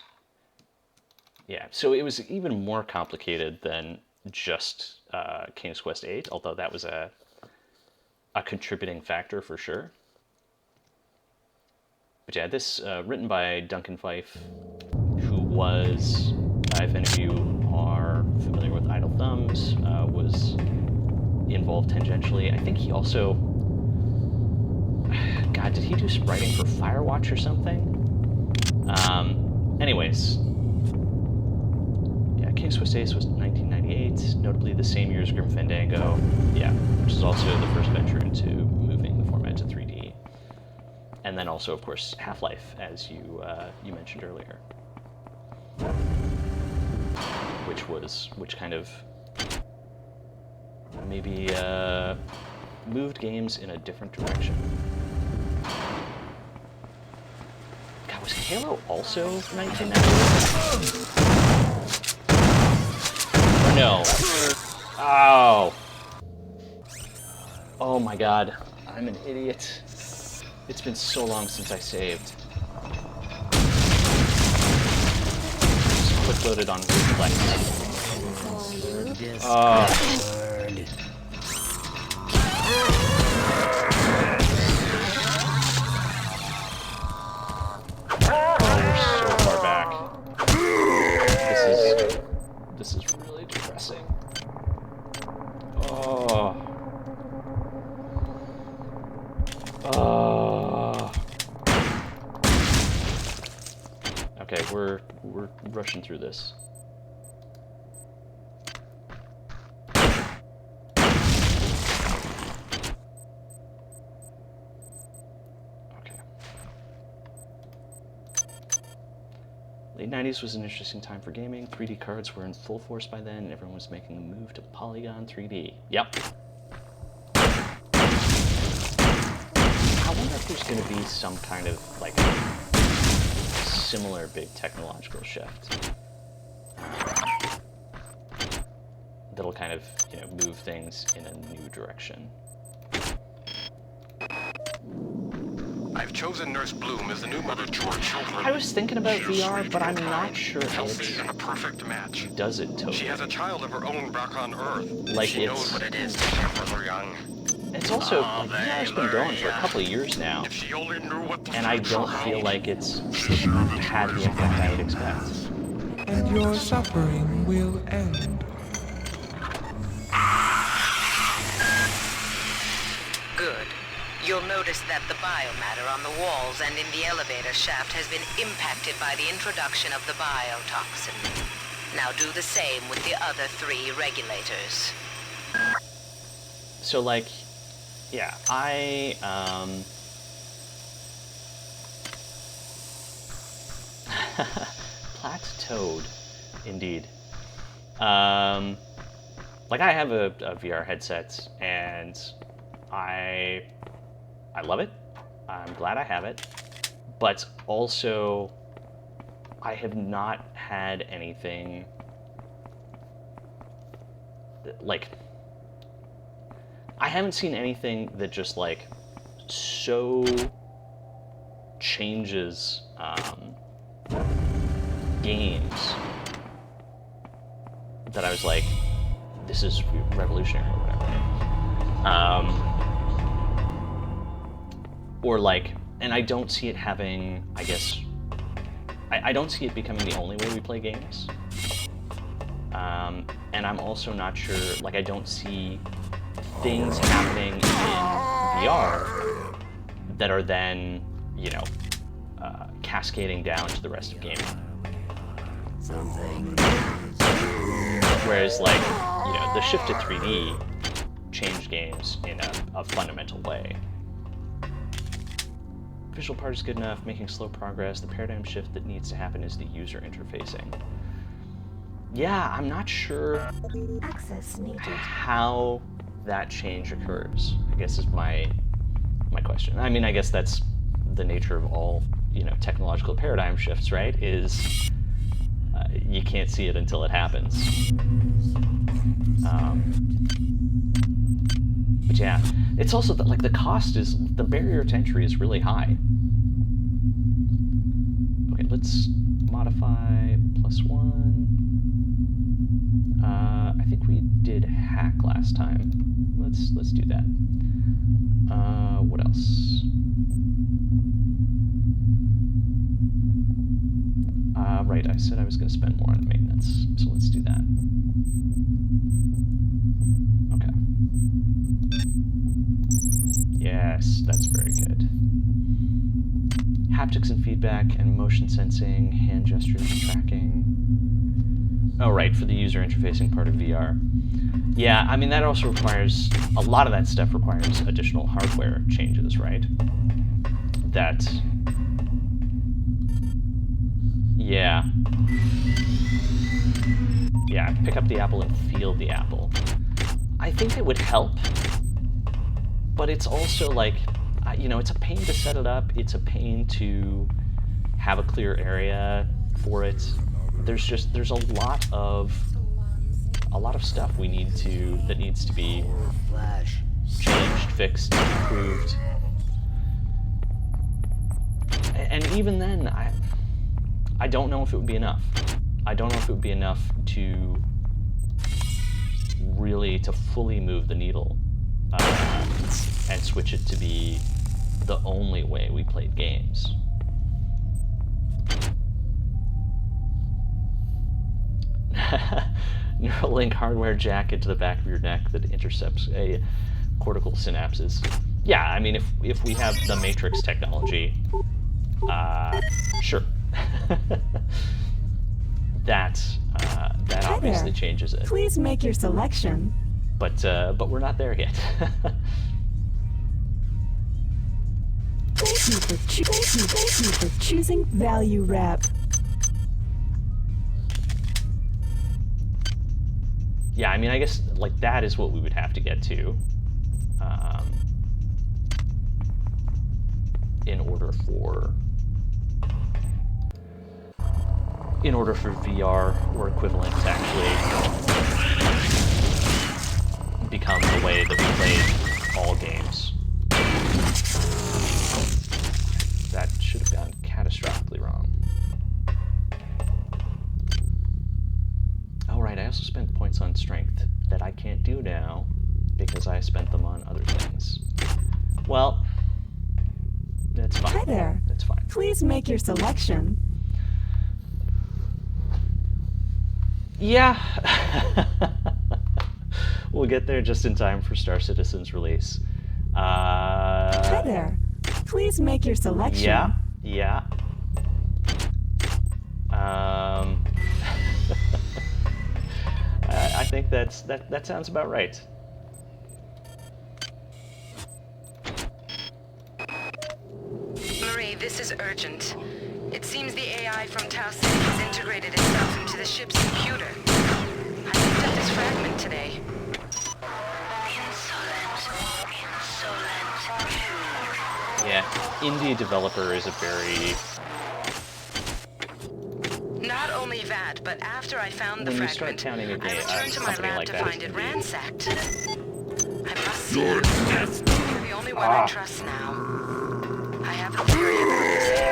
Yeah, so it was even more complicated than just King's Quest VIII, although that was a contributing factor for sure. But yeah, this written by Duncan Fife, who was, if any of you are familiar with Idle Thumbs, was involved tangentially. I think he also... God, did he do some writing for Firewatch or something? Anyways, yeah, King's Quest VIII was 1998, notably the same year as Grim Fandango, yeah, which is also the first venture into moving the format to 3D. And then also, of course, Half-Life, as you mentioned earlier, which kind of maybe moved games in a different direction. God, was Halo also 1998? No. Oh. Oh my God, I'm an idiot. It's been so long since I saved. Just quick loaded on reflex. Oh, we're so far back. This is really depressing. Oh. Okay, we're rushing through this. Late 90s was an interesting time for gaming. 3D cards were in full force by then, and everyone was making the move to Polygon 3D. Yep. I wonder if there's going to be some kind of, like, similar big technological shift that'll kind of, you know, move things in a new direction. I've chosen Nurse Bloom as the new mother to our children. I was thinking about VR, but I'm not sure healthy and a perfect match. Does it totally? She has a child of her own back on Earth. Like she knows what it is to care for her young. It's also, like, VR's been going for a couple of years now, and I don't feel like it's had the effect I would expect. And your suffering will end. Good. You'll notice that the biomatter on the walls and in the elevator shaft has been impacted by the introduction of the biotoxin. Now do the same with the other 3 regulators. So, like, yeah, Plateaued, indeed. Like, I have a VR headset, and I love it. I'm glad I have it. But also, I have not had anything, like, I haven't seen anything that just, like, so changes games that I was like, this is revolutionary or whatever. Or like, and I don't see it having, I guess, I don't see it becoming the only way we play games. And I'm also not sure, like, I don't see things happening in VR that are then, you know, cascading down to the rest of gaming. Whereas, like, you know, the shift to 3D changed games in a fundamental way. Visual part is good enough, making slow progress. The paradigm shift that needs to happen is the user interfacing. Yeah, I'm not sure how that change occurs, I guess is my question. I mean, I guess that's the nature of all, you know, technological paradigm shifts, right? Is you can't see it until it happens. But yeah, it's also that, like, the cost is, the barrier to entry is really high. Okay, let's modify +1. I think we did hack last time. Let's do that. What else? Right, I said I was going to spend more on maintenance, so let's do that. Okay. Yes, that's very good. Haptics and feedback and motion sensing, hand gestures, tracking. Oh, right, for the user interfacing part of VR. Yeah, I mean, that also requires, a lot of that stuff requires additional hardware changes, right? That, yeah. Yeah, pick up the apple and feel the apple. I think it would help, but it's also like, you know, it's a pain to set it up, it's a pain to have a clear area for it. There's a lot of stuff that needs to be changed, fixed, improved. And even then, I don't know if it would be enough. I don't know if it would be enough to really, to fully move the needle and switch it to be the only way we played games. Neuralink hardware jack into the back of your neck that intercepts cortical synapses. Yeah, I mean, if we have the Matrix technology, sure. that obviously changes it. Please make your selection. But we're not there yet. Thank you for choosing Value Wrap. Yeah, I mean, I guess, like, that is what we would have to get to in order for VR or equivalent to actually become the way that we play all games. That should have gone catastrophically wrong. Oh, right, I also spent points on strength that I can't do now because I spent them on other things. Well, that's fine. Hi there. That's fine. Please make your selection. Yeah. We'll get there just in time for Star Citizen's release. Hi there. Please make your selection. Yeah. I think that sounds about right. Marie, this is urgent. It seems the AI from Tau City has integrated itself into the ship's computer. I picked up this fragment today. Yeah, indie developer is a very... Not only that, but after I found the When you start fragment, counting a I game, returned to my company lab like to that find is it indie. ransacked. I must see you. You're the only one I trust now. I have a theory about this AI.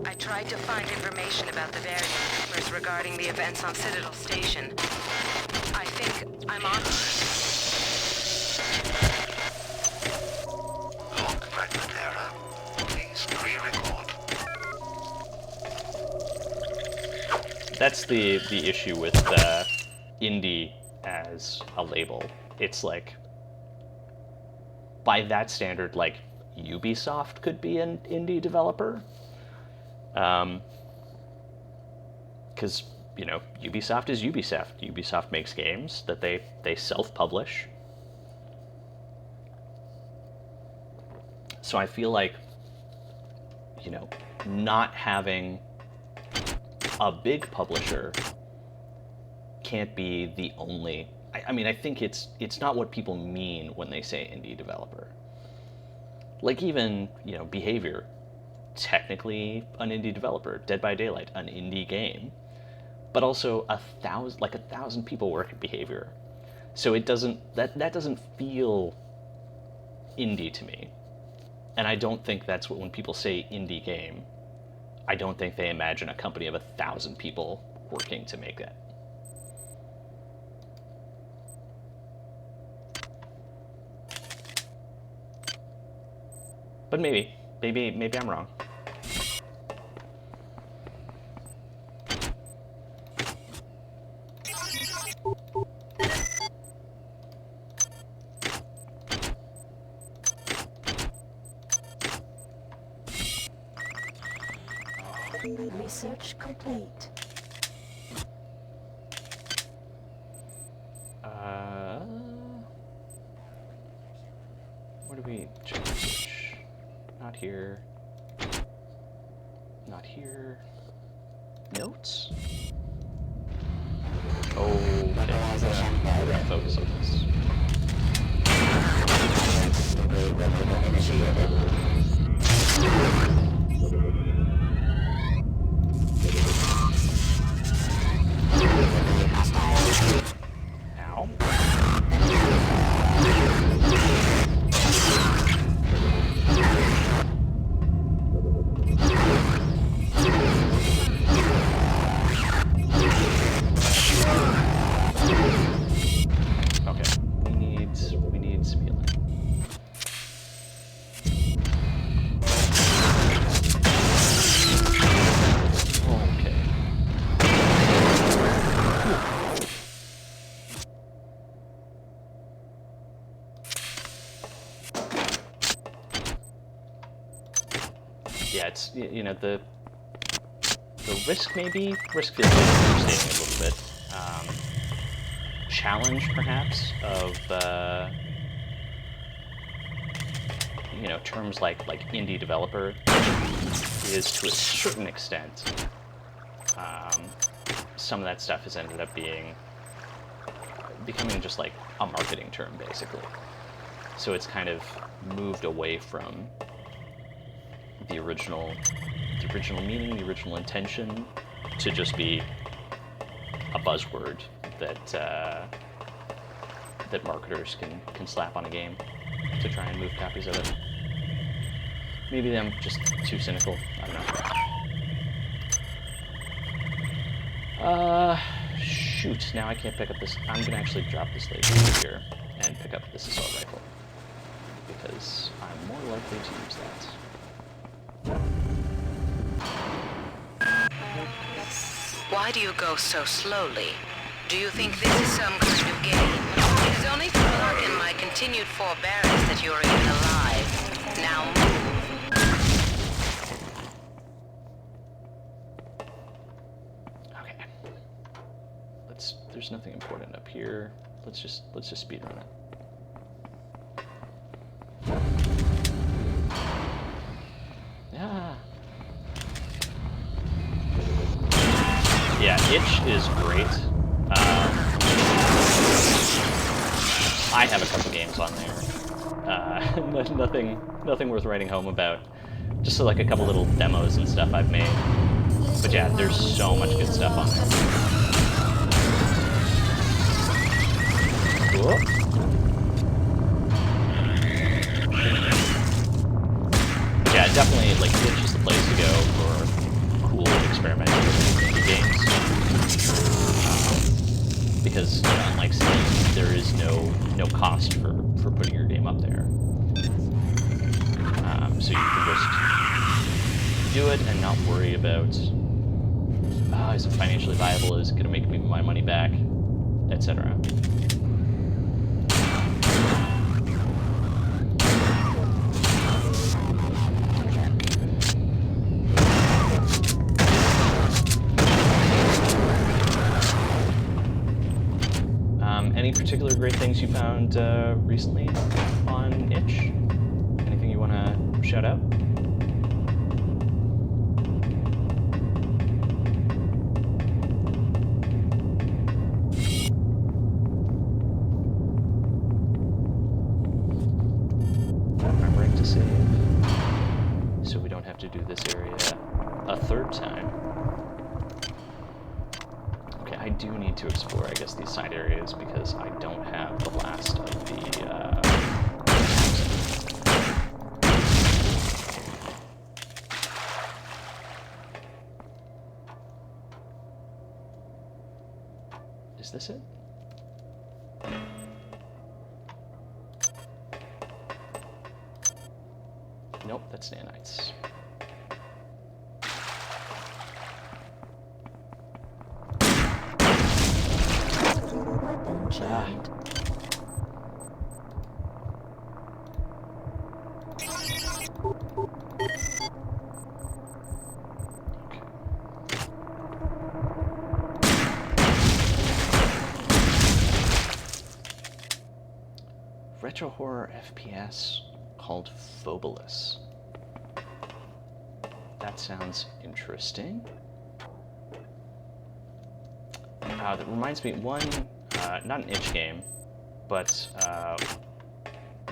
I tried to find information about the various papers regarding the events on Citadel Station. I think I'm on. Log fragment error. Please re-record. That's the issue with indie as a label. It's like, by that standard, like, Ubisoft could be an indie developer. Because, you know, Ubisoft is Ubisoft. Ubisoft makes games that they self-publish. So I feel like, you know, not having a big publisher can't be the only... I mean, I think it's not what people mean when they say indie developer. Like even, you know, Behavior, technically an indie developer. Dead by Daylight, an indie game. But also 1,000 people work at Behavior. So it doesn't, that doesn't feel indie to me. And I don't think that's what, when people say indie game, I don't think they imagine a company of 1,000 people working to make that. But maybe I'm wrong. Research complete. Where do we check research? Not here. Not here. Notes? Okay. Focus on this. Ow. Okay, we need some healing. Okay. Yeah, it's, you know, the risk feels like understating a little bit. Challenge, perhaps, of, you know, terms like indie developer is, to a certain extent, some of that stuff has ended up becoming just like a marketing term, basically. So it's kind of moved away from the original meaning, the original intention, to just be a buzzword that marketers can slap on a game to try and move copies of it. Maybe I'm just too cynical. I don't know. Shoot, now I can't pick up this. I'm gonna actually drop this laser here and pick up this assault rifle, because I'm more likely to use that. Why do you go so slowly? Do you think this is some kind of game? It is only through luck and my continued forbearance that you're even alive. Now move. Okay. There's nothing important up here. Let's just speedrun it. Yeah. Itch is great. I have a couple games on there. Nothing worth writing home about. Just like a couple little demos and stuff I've made. But yeah, there's so much good stuff on there. Cool. Yeah, definitely, like, Itch is the place to go for cool experimental indie games. Because, you know, unlike Steam, there is no cost for putting your game up there. So you can just do it and not worry about, is it financially viable, is it going to make me my money back, etc. Any particular great things you found recently on Itch? Anything you want to shout out? Remembering to save, so we don't have to do this area a third time. I do need to explore, I guess, these side areas because I don't have the last of the, Is this it? Nope, that's nanites. Retro horror FPS called Phobolus. That sounds interesting. That reminds me, one, not an Itch game, but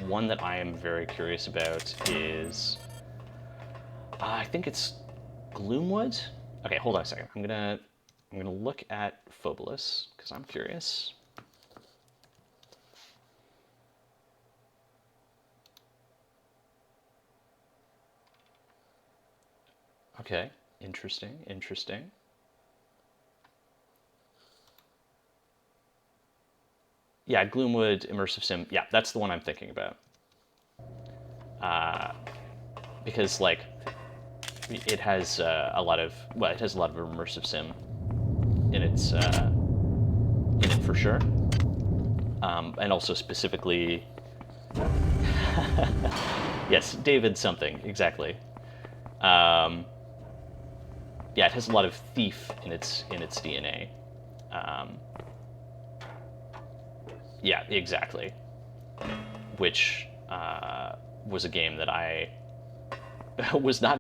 one that I am very curious about is, I think it's Gloomwood? Okay, hold on a second. I'm gonna look at Phobolus, because I'm curious. Okay, interesting, interesting. Yeah, Gloomwood Immersive Sim. Yeah, that's the one I'm thinking about. Because, like, it has a lot of, well, it has a lot of Immersive Sim in its, in it for sure. And also specifically, yes, David something, exactly. Yeah, it has a lot of Thief in its DNA. Yeah, exactly. Which was a game that I was not